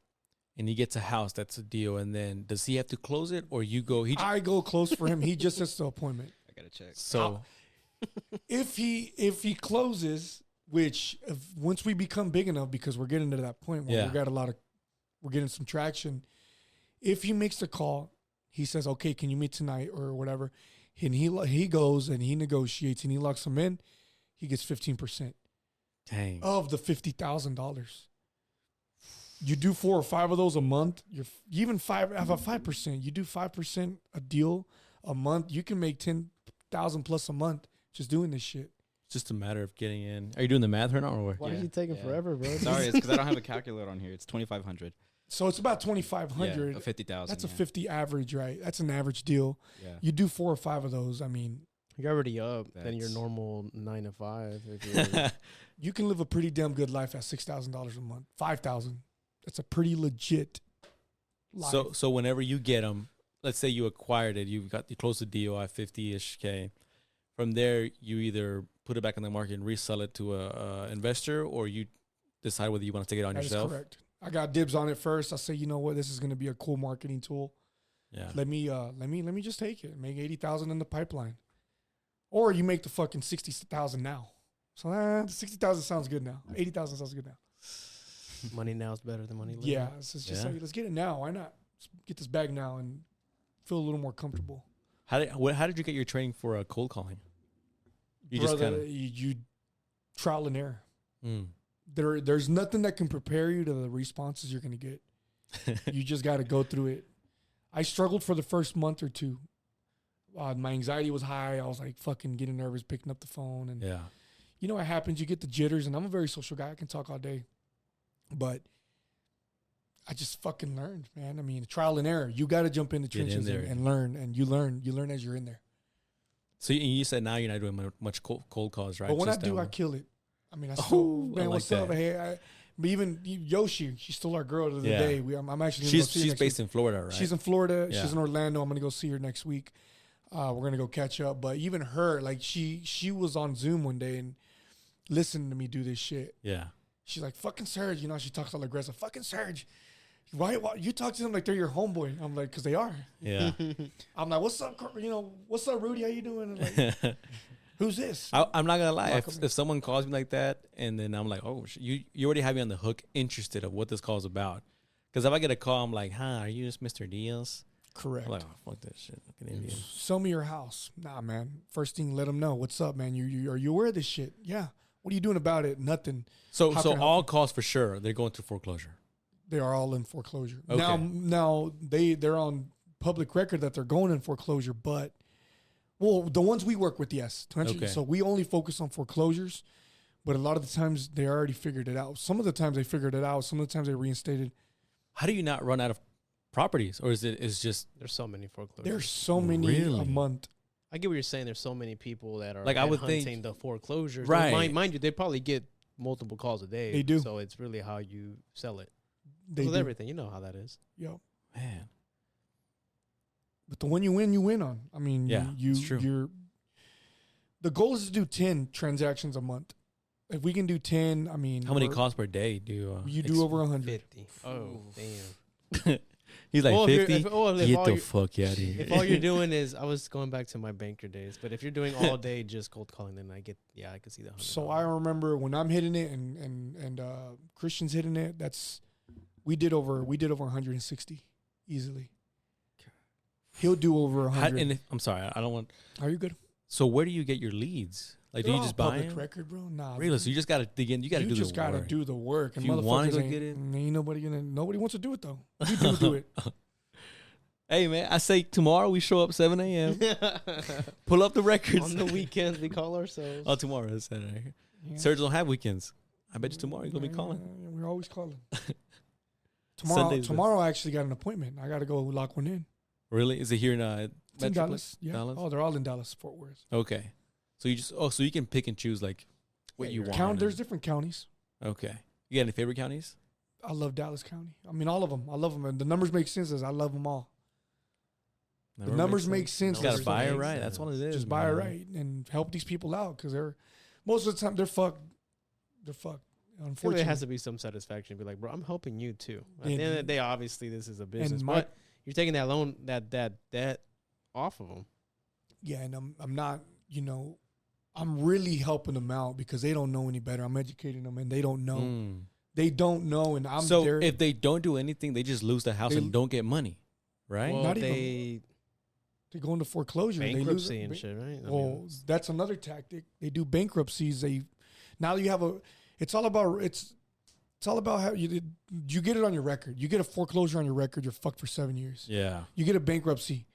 and he gets a house, that's a deal, and then does he have to close it, or you go? I go close for him. He just sets the appointment. I gotta check. So If he closes, once we become big enough, because we're getting to that point where we're getting some traction. If he makes the call, he says, okay, can you meet tonight or whatever, and he goes and he negotiates and he locks them in, he gets 15% dang. of the $50,000. You do 4 or 5 of those a month. You're even 5%. You do 5% a deal a month. You can make 10,000 plus a month just doing this shit. It's just a matter of getting in. Are you doing the math right now, or what? Why is he taking forever, bro? Sorry, it's because I don't have a calculator on here. It's 2,500. So it's about 2,500. Yeah, 50,000. That's a 50 average, right? That's an average deal. Yeah. You do 4 or 5 of those. I mean, You're already up than your That's- normal 9 to 5. If you're you can live a pretty damn good life at $6,000 a month. 5,000. That's a pretty legit life. So whenever you get them, let's say you acquired it, you closed the deal at 50-ish K. From there, you either put it back on the market and resell it to a investor, or you decide whether you want to take it on That is yourself. correct. I got dibs on it first. I say, you know what, this is going to be a cool marketing tool. Yeah. Let me just take it. Make 80,000 in the pipeline, or you make the fucking 60,000 now. So 60,000 sounds good now. 80,000 sounds good now. money now is better than money later. Yeah, so it's just Yeah. like, let's get it now. Why not? Let's get this bag now and feel a little more comfortable. How did you get your training for cold calling? You just Brother, kind of. you trial and error. Mm. There's nothing that can prepare you to the responses you're going to get. You just got to go through it. I struggled for the first month or two. My anxiety was high. I was like fucking getting nervous, picking up the phone. And Yeah. you know what happens? You get the jitters, and I'm a very social guy. I can talk all day. But I just fucking learned, man. I mean, trial and error. You got to jump in the Get in trenches there. and learn. And you learn as you're in there. So you said now you're not doing much cold calls, right? But when Just, I do, I kill it. I mean, I Oh, still, I man, like what's up? that. Hey, but even Yoshi, she's still our girl to the Yeah. day. I'm actually gonna go see her she's next based week. in Florida, right? She's in Florida. Yeah. She's in Orlando. I'm gonna go see her next week. We're gonna go catch up. But even her, like she was on Zoom one day and listened to me do this shit. Yeah. She's like, "Fucking Serge," you know. She talks all aggressive. "Fucking Serge, why you talk to them like they're your homeboy?" I'm like, "Cause they are." Yeah. I'm like, "What's up? What's up, Rudy? How you doing?" And like, who's this? I'm not gonna lie. Welcome. If someone calls me like that, and then I'm like, "Oh, you already have me on the hook, interested of what this call is about." Because if I get a call, I'm like, "Huh, are you just Mr. Diaz?" Correct. I'm like, "Oh, fuck that shit, fucking Mm. idiot." Sell me your house. Nah, man. First thing, let them know. What's up, man? Are you aware of this shit? Yeah. What are you doing about it? Nothing. So How so can I all help calls for sure they're going through foreclosure. They are all in foreclosure. Okay. Now they're on public record that they're going in foreclosure, but well, the ones we work with, yes. Okay. So we only focus on foreclosures, but a lot of the times they already figured it out. Some of the times they figured it out. Some of the times they reinstated. How do you not run out of properties, or is just There's so many foreclosures. There's so many Really? a month. I get what you're saying. There's so many people that are Like, I would hunting think- the foreclosures. Right. Mind you, they probably get multiple calls a day. They do. So it's really how you sell it. They With do. everything, you know how that is. Yep. man. But the one you win on. I mean, Yeah, it's true. The goal is to do 10 transactions a month. If we can do 10, I mean, How many calls per day do You do over 100. 50. Oh, damn. He's like Well, if you're- 50. if- well, if Get all the you're- fuck out of here. If all you're doing is, I was going back to my banker days, but if you're doing all day just cold calling, then I could see the 100. So I remember when I'm hitting it and Christian's hitting it, we did over 160 easily. He'll do over How- 100. and I'm sorry, I don't want. Are you good? So where do you get your leads? Like, do They're you all just buy public them? record, bro? Nah. Really? So you just got to dig in. You got to you do just the gotta work. do the work. And If you wanna motherfuckers go ain't, get it- ain't nobody wants to do it though. You do it. Hey man, I say tomorrow we show up 7 a.m. Pull up the records. On the weekends, we call ourselves. Oh, tomorrow is Saturday. Yeah. Serge don't have weekends. I bet you tomorrow you're gonna be calling. Yeah, we're always calling. Sundays, Tomorrow I actually got an appointment. I got to go lock one in. Really? Is it here in It's in Metroplex? Dallas. Yeah. Dallas? Oh, they're all in Dallas, Fort Worth. Okay. So so you can pick and choose like what you want. There's different counties. Okay. You got any favorite counties? I love Dallas County. I mean, all of them. I love them, and the numbers make sense. As I love them all. Never numbers makes make sense. You gotta Numbers buy it make right. sense. That's what it is. Just buy it man. right and help these people out because they're most of the time they're fucked. They're fucked. There Unfortunately, has to be some satisfaction. Be like, bro, I'm helping you too. At the And- end of the day, obviously, this is a business, my- but you're taking that loan, that debt off of them. yeah, and I'm not. I'm really helping them out because they don't know any better. I'm educating them, and they don't know. Mm. They don't know, and I'm So there. if they don't do anything, they just lose the house They- and don't get money, right? Well, Not even- they They go into foreclosure. bankruptcy they and lose, shit, right? I Well, mean, that's another tactic. They do bankruptcies. Now you have It's all about how you get it on your record. You get a foreclosure on your record, you're fucked for 7 years. Yeah. You get a bankruptcy,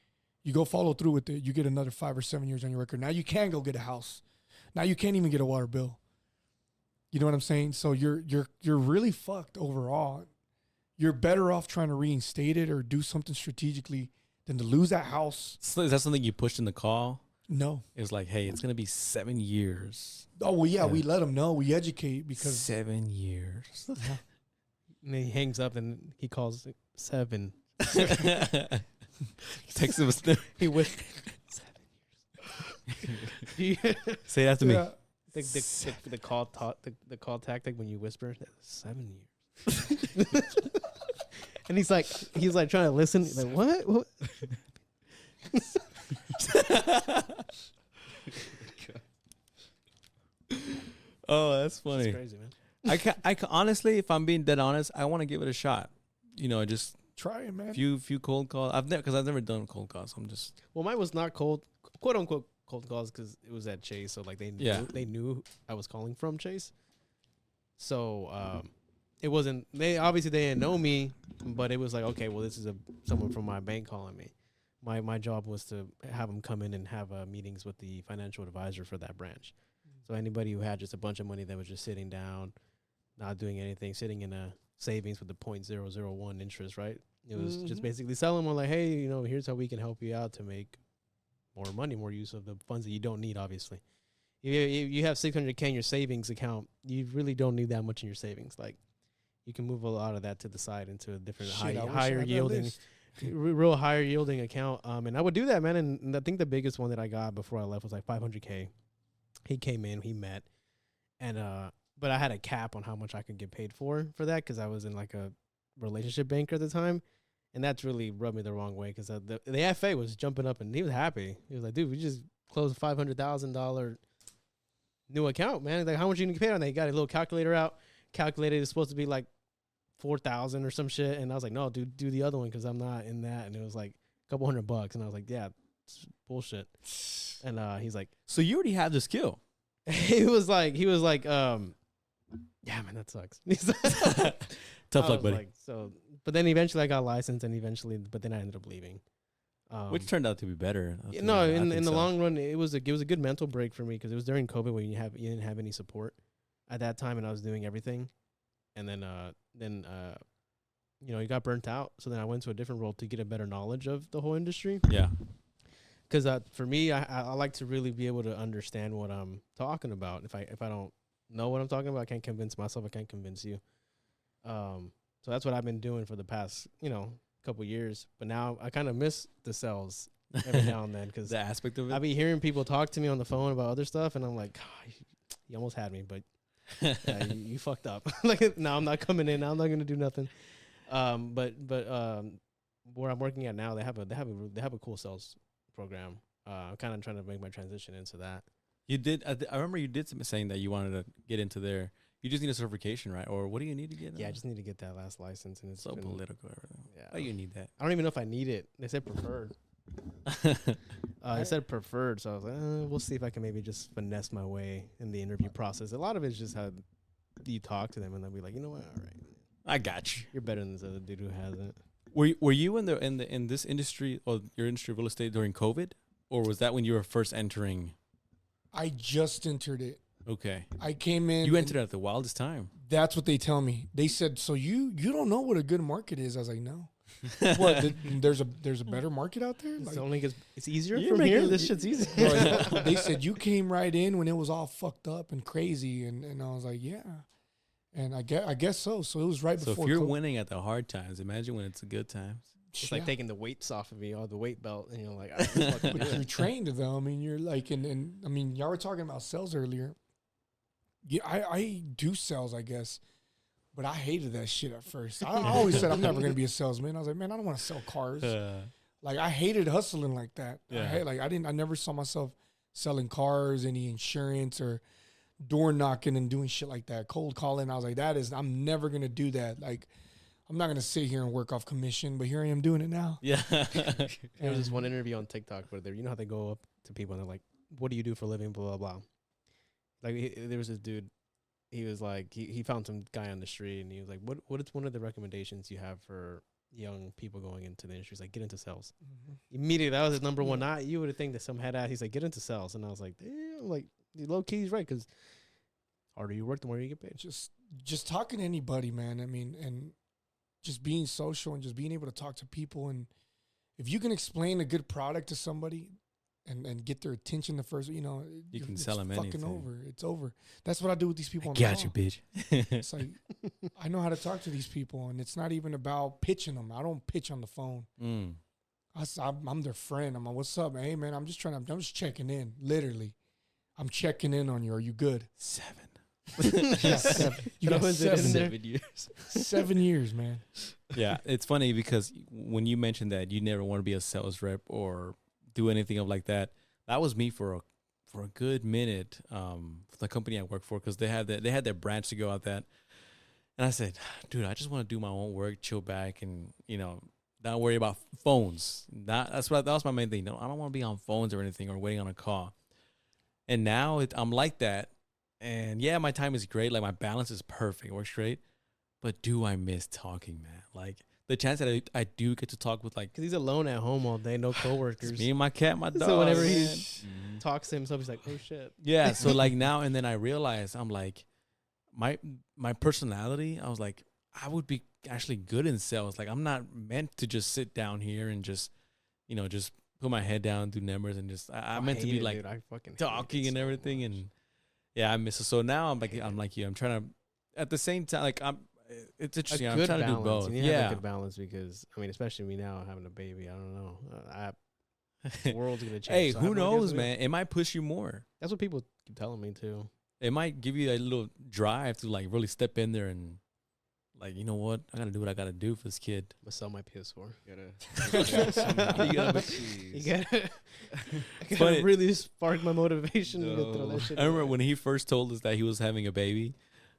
you go follow through with it, you get another 5 or 7 years on your record. Now you can go get a house. Now you can't even get a water bill. You know what I'm saying? So you're really fucked overall. You're better off trying to reinstate it or do something strategically than to lose that house. So is that something you pushed in the call? No. It was like, hey, it's gonna be 7 years. Oh well, yeah, Yeah. we let them know. We educate because 7 years. and he hangs up and he calls it 7. Text him. He whispers 7 years. Say that to me. yeah, the call tactic when you whisper 7 years. And he's like trying to listen. He's like, what? Oh, that's It's funny. crazy, man. I can honestly, if I'm being dead honest, I want to give it a shot. Just try it, man. few cold calls. I've never done cold calls. I'm just Well, mine was not cold, quote unquote cold calls because it was at Chase, so like they knew I was calling from Chase. So it wasn't they didn't know me, but it was like, okay, well, this is someone from my bank calling me. My job was to have them come in and have meetings with the financial advisor for that branch. So anybody who had just a bunch of money that was just sitting down, not doing anything, sitting in a savings with the 0.001 interest, right? It was just basically selling them like, hey, here's how we can help you out to make more money, more use of the funds that you don't need, obviously. If you have $600K in your savings account, you really don't need that much in your savings. Like, you can move a lot of that to the side into a different Shit, I wish I higher had that yielding, list. real higher yielding account. And I would do that, man. And I think the biggest one that I got before I left was like $500K. He came in, he met, and but I had a cap on how much I could get paid for that because I was in like a relationship banker at the time, and that's really rubbed me the wrong way because the FA was jumping up and he was happy. He was like, "Dude, we just closed a $500,000 new account, man. Like, how much you can get paid on that?" He got a little calculator out, calculated it's supposed to be like 4,000 or some shit, and I was like, "No, dude, do the other one because I'm not in that." And it was like a couple $100, and I was like, "Yeah, it's bullshit." And he's like, so you already have the skill. he was like, yeah, man, that sucks. Tough I luck, was buddy. like, so, but then eventually I got licensed, and but then I ended up leaving. Which turned out to be better. No, I in think the so. long run, it was a good mental break for me because it was during COVID when you didn't have any support at that time, and I was doing everything, and then you got burnt out. So then I went to a different role to get a better knowledge of the whole industry. Yeah. Because for me, I like to really be able to understand what I'm talking about. If I don't know what I'm talking about, I can't convince myself. I can't convince you. So that's what I've been doing for the past couple years. But now I kind of miss the sales every now and then because The aspect of it. I be hearing people talk to me on the phone about other stuff, and I'm like, God, you almost had me, but yeah, you fucked up. Like, no, I'm not coming in. I'm not gonna do nothing. But where I'm working at now, they have a cool sales program. I'm kind of trying to make my transition into that. You did. I remember you did saying that you wanted to get into there. You just need a certification, right? Or what do you need to get? Yeah, I just need to get that last license, and it's so been, political. Everything. Yeah, Oh, you need that. I don't even know if I need it. They said preferred. They said preferred, so I was like, we'll see if I can maybe just finesse my way in the interview process. A lot of it's just how you talk to them, and they'll be like, you know what, all right, I got you. you're better than this other dude who hasn't. Were you in this industry or your industry of real estate during COVID, or was that when you were first entering? I just entered it. Okay, I came in. you entered at the wildest time. That's what they tell me. They said, so you don't know what a good market is. I was like, no. What? There's a better market out there? It's Like, only because it's easier You're from here. making- This shit's easy. bro, they said you came right in when it was all fucked up and crazy, and I was like, yeah. And I guess so. So it was right So before if you're COVID. winning at the hard times, imagine when it's the good times. It's Yeah. like taking the weights off of you, or the weight belt, and you're like, I can fucking do But it. you're trained though. I mean, you're like, and I mean, y'all were talking about sales earlier. Yeah, I do sales, I guess, but I hated that shit at first. I always said I'm never gonna be a salesman. I was like, man, I don't want to sell cars. Like I hated hustling like that. Yeah. I never saw myself selling cars, any insurance or door knocking and doing shit like that. Cold calling. I was like, I'm never gonna do that. Like, I'm not gonna sit here and work off commission, but here I am doing it now. Yeah. There was this one interview on TikTok where you know how they go up to people and they're like, "What do you do for a living?" Blah blah blah. Like there was this dude. He was like, he found some guy on the street and he was like, "What is one of the recommendations you have for young people going into the industry?" He's like, "Get into sales." Immediately, that was his number one. Not you would have think that some head ass. He's like, "Get into sales," and I was like, "Damn!" Like low key, he's right because harder you work, the more you get paid. Just talking to anybody, man. I mean, and just being social and just being able to talk to people, and if you can explain a good product to somebody and get their attention the first, You can it's sell 'em fucking anything. over. It's over. That's what I do with these people. I on got the you, call. bitch. It's like I know how to talk to these people, and it's not even about pitching them. I don't pitch on the phone. Mm. I'm their friend. I'm like, what's up, man? Hey, man, I'm just checking in. Literally, I'm checking in on you. Are you good? 7. Yeah, 7. You got Throws it in 7 there. 7 years. 7 years, man. Yeah, it's funny because when you mentioned that you never want to be a sales rep or do anything of like that, that was me for a good minute. For the company I work for, because they had their branch to go out that, and I said, dude, I just want to do my own work, chill back, and not worry about phones. That was my main thing. No, I don't want to be on phones or anything or waiting on a call. And now I'm like that, and yeah, my time is great. Like my balance is perfect, it works great. But do I miss talking, man? Like the chance that I do get to talk with like Because he's alone at home all day, no coworkers. it's me and my cat, my dog. So whenever man. he talks to himself, he's like, "Oh shit." Yeah, so like now and then I realize I'm like my personality, I was like, I would be actually good in sales. Like I'm not meant to just sit down here and just just put my head down, do numbers and just I'm meant to be like I fucking hate talking it and so everything much. and yeah, I miss it. So now I'm like you. I'm trying to at the same time like it's a interesting. I'm good trying balance. to do both. You need to have Yeah. a good balance because I mean, especially me now having a baby. I don't know. The world's gonna change. Hey, so I who have no idea knows, what's man? It might push you more. That's what people keep telling me too. It might give you a little drive to like really step in there and like, you know what? I gotta do what I gotta do for this kid. I'm gonna sell my PS4. You gotta, You gotta, I But gotta it- really spark my motivation to go throw No. that shit. I remember away. when he first told us that he was having a baby.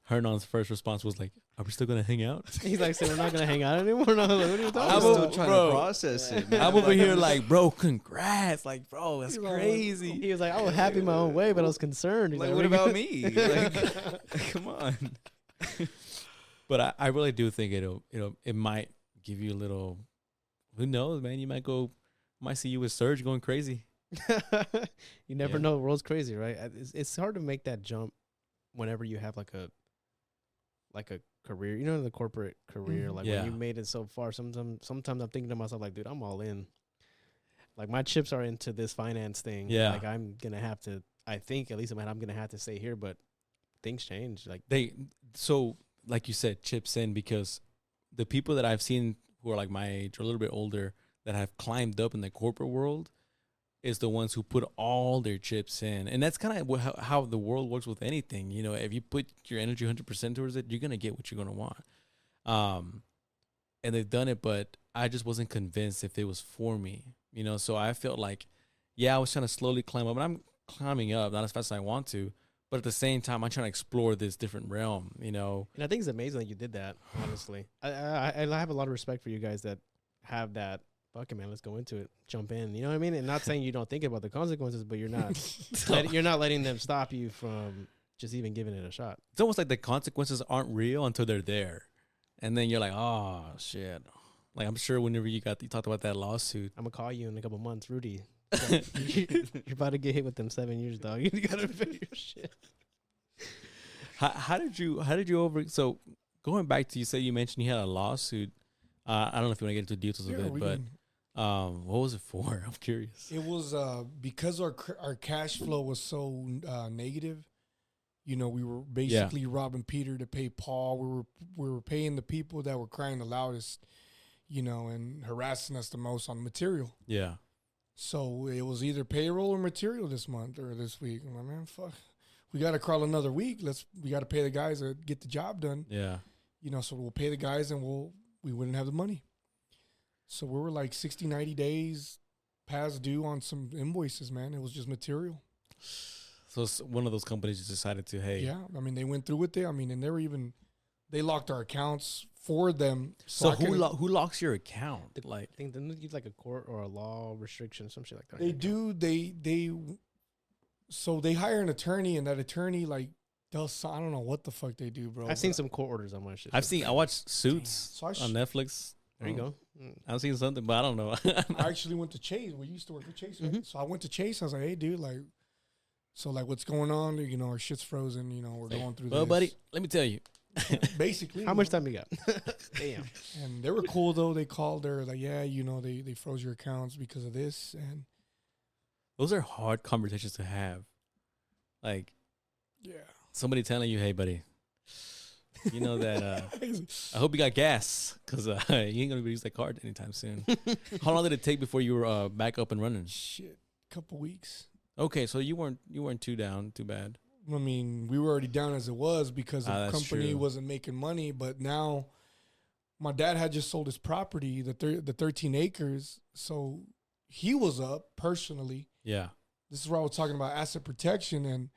Hernan's first response was like, "Are we still gonna hang out?" He's like, "So we're not gonna hang out anymore?" No, like, what are you I talking was I'm about? still trying bro. to process it, man. I'm over here like, bro, congrats, like, bro, that's crazy. He was like, "I was happy my own way, but I was concerned." He's Like, like, what "Are you about me? Like, come on. But I really do think it might give you a little. Who knows, man? You might see you with Serge going crazy. You never Yeah. know. The world's crazy, right? It's hard to make that jump whenever you have like a career, the corporate career. Mhm. Like Yeah. when you made it so far, sometimes I'm thinking to myself, like, dude, I'm all in. Like my chips are into this finance thing. Yeah. Like I'm gonna have to. I think at least I'm gonna have to stay here, but things change. Like So like you said, chips in, because the people that I've seen who are like my age or a little bit older that have climbed up in the corporate world is the ones who put all their chips in. And that's kind of how the world works with anything. If you put your energy 100% towards it, you're going to get what you're going to want. And they've done it, but I just wasn't convinced if it was for me, So I felt like, I was trying to slowly climb up, and I'm climbing up, not as fast as I want to, but at the same time, I'm trying to explore this different realm, And I think it's amazing that you did that. Honestly, I have a lot of respect for you guys that have that. Fuck it, man. Let's go into it. Jump in. You know what I mean? And not saying you don't think about the consequences, but you're not you're not letting them stop you from just even giving it a shot. It's almost like the consequences aren't real until they're there, and then you're like, oh shit. Like, I'm sure whenever you talked about that lawsuit. I'm gonna call you in a couple months, Rudy. You're about to get hit with them 7 years, dog. You gotta pay your shit. How did you so going back to, you mentioned you had a lawsuit. I don't know if you want to get into details of it, but what was it for? I'm curious. It was because our cash flow was so negative. We were basically robbing Peter to pay Paul. We were paying the people that were crying the loudest, and harassing us the most on material. Yeah. So it was either payroll or material this month or this week. I'm like, man, fuck. We got to crawl another week. We got to pay the guys to get the job done. Yeah. So we'll pay the guys and we wouldn't have the money. So we were like 60, 90 days past due on some invoices, man. It was just material. So it's one of those companies just decided to, hey. Yeah. I mean, they went through with it. I mean, and they locked our accounts for them. So who locks your account? I think they need like a court or a law restriction, some shit like that. They do. So they hire an attorney, and that attorney does. I don't know what the fuck they do, bro. I've seen some court orders on my shit. I watched Suits So on Netflix. There you go. I've seen something, but I don't know. I actually went to Chase. We used to work with Chase, right? Mhm. So I went to Chase. I was like, hey, dude, what's going on? Our shit's frozen. We're going through Well, this. buddy, let me tell you. Basically. How much time you got? Damn. And they were cool, though. They called. They're like, yeah, they froze your accounts because of this. And Those are hard conversations to have. Like, yeah. somebody telling you, hey, buddy, you know that I hope you got gas, because you ain't going to use that card anytime soon. How long did it take before you were back up and running? Shit. Couple weeks. Okay, so you weren't too bad. I mean, we were already down as it was because the That's company true. wasn't making money. But now, my dad had just sold his property, the 13 acres. So he was up personally. Yeah. This is where I was talking about asset protection. And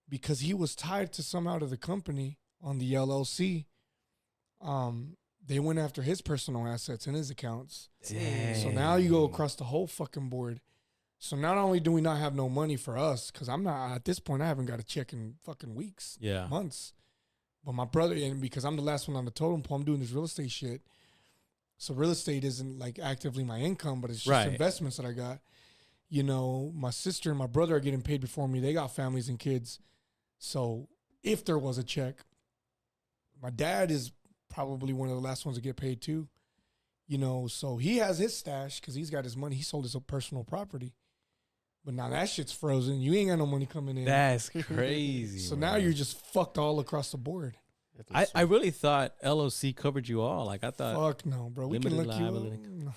because he was tied to some out of the company on the LLC, they went after his personal assets and his accounts. Dang. So now you go across the whole fucking board. So not only do we not have no money for us, because I'm not, at this point, I haven't got a check in fucking weeks, Yeah. months. But my brother, and because I'm the last one on the totem pole, I'm doing this real estate shit. So real estate isn't actively my income, but it's just Right. investments that I got. My sister and my brother are getting paid before me. They got families and kids. So if there was a check, my dad is probably one of the last ones to get paid too. So he has his stash because he's got his money. He sold his personal property. But now that shit's frozen. You ain't got no money coming in. That's crazy. So bro. now you're just fucked all across the board. I really thought LOC covered you all. Like, I thought. Fuck no, bro. We can limited look liability. you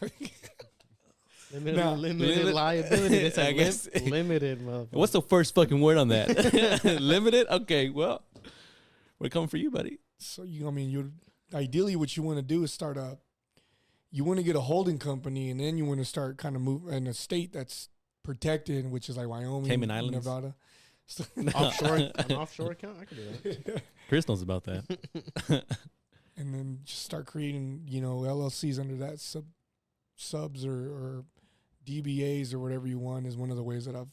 Limited, Limited- liability. It's I like guess- limited, motherfucker. What's the first fucking word on that? Limited? Okay, well, we're coming for you, buddy. So you ideally what you want to do is you want to get a holding company, and then you want to start kind of move in a state that's protected, which is like Wyoming, Cayman Islands? Nevada. Offshore, an offshore account. I can do that. Chris knows about that. And then just start creating, you know, LLCs under that subs or DBAs or whatever you want is one of the ways that I've.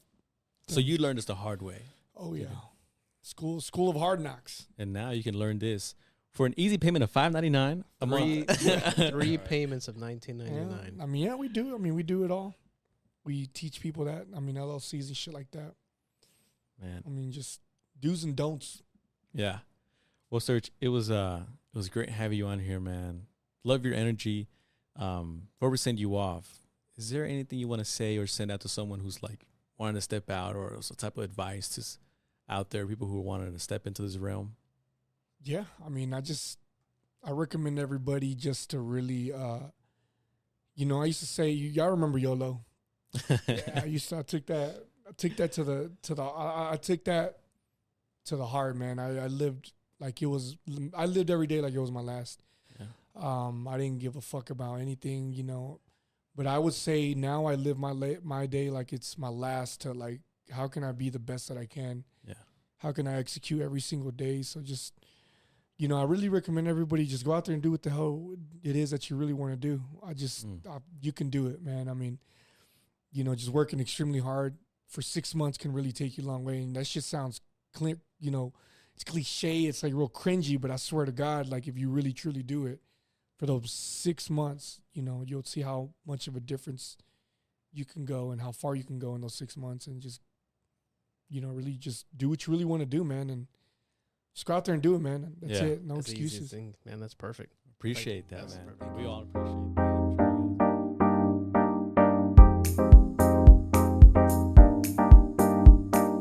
So you learned this the hard way. Oh yeah, school of hard knocks. And now you can learn this for an easy payment of $5.99 a month. Three payments of $19.99. I mean, yeah, we do. I mean, we do it all. We teach people that. I mean, LLCs and shit like that. Man, I mean, just do's and don'ts. yeah. Well, Serge, it was great having you on here, man. Love your energy. Before we send you off, is there anything you want to say or send out to someone who's like wanting to step out, or some type of advice to out there, people who are wanting to step into this realm? Yeah, I mean, I recommend everybody just to really, you know, I used to say, y'all remember YOLO? Yeah, I took that to the heart, man. I lived every day like it was my last. Yeah. I didn't give a fuck about anything, you know, but I would say now I live my day like it's my last, to like, how can I be the best that I can? Yeah. How can I execute every single day? So just, you know, I really recommend everybody just go out there and do what the hell it is that you really want to do. You can do it, man. I mean, you know, just working extremely hard for 6 months can really take you a long way. And that shit sounds clear, you know, it's cliche. It's like real cringy, but I swear to God, like if you really truly do it for those 6 months, you know, you'll see how much of a difference you can go and how far you can go in those 6 months, and just, you know, really just do what you really want to do, man. And just go out there and do it, man. That's it. No That's the easiest excuses. thing, man. That's perfect. Appreciate that, that's man. perfect. We all appreciate that.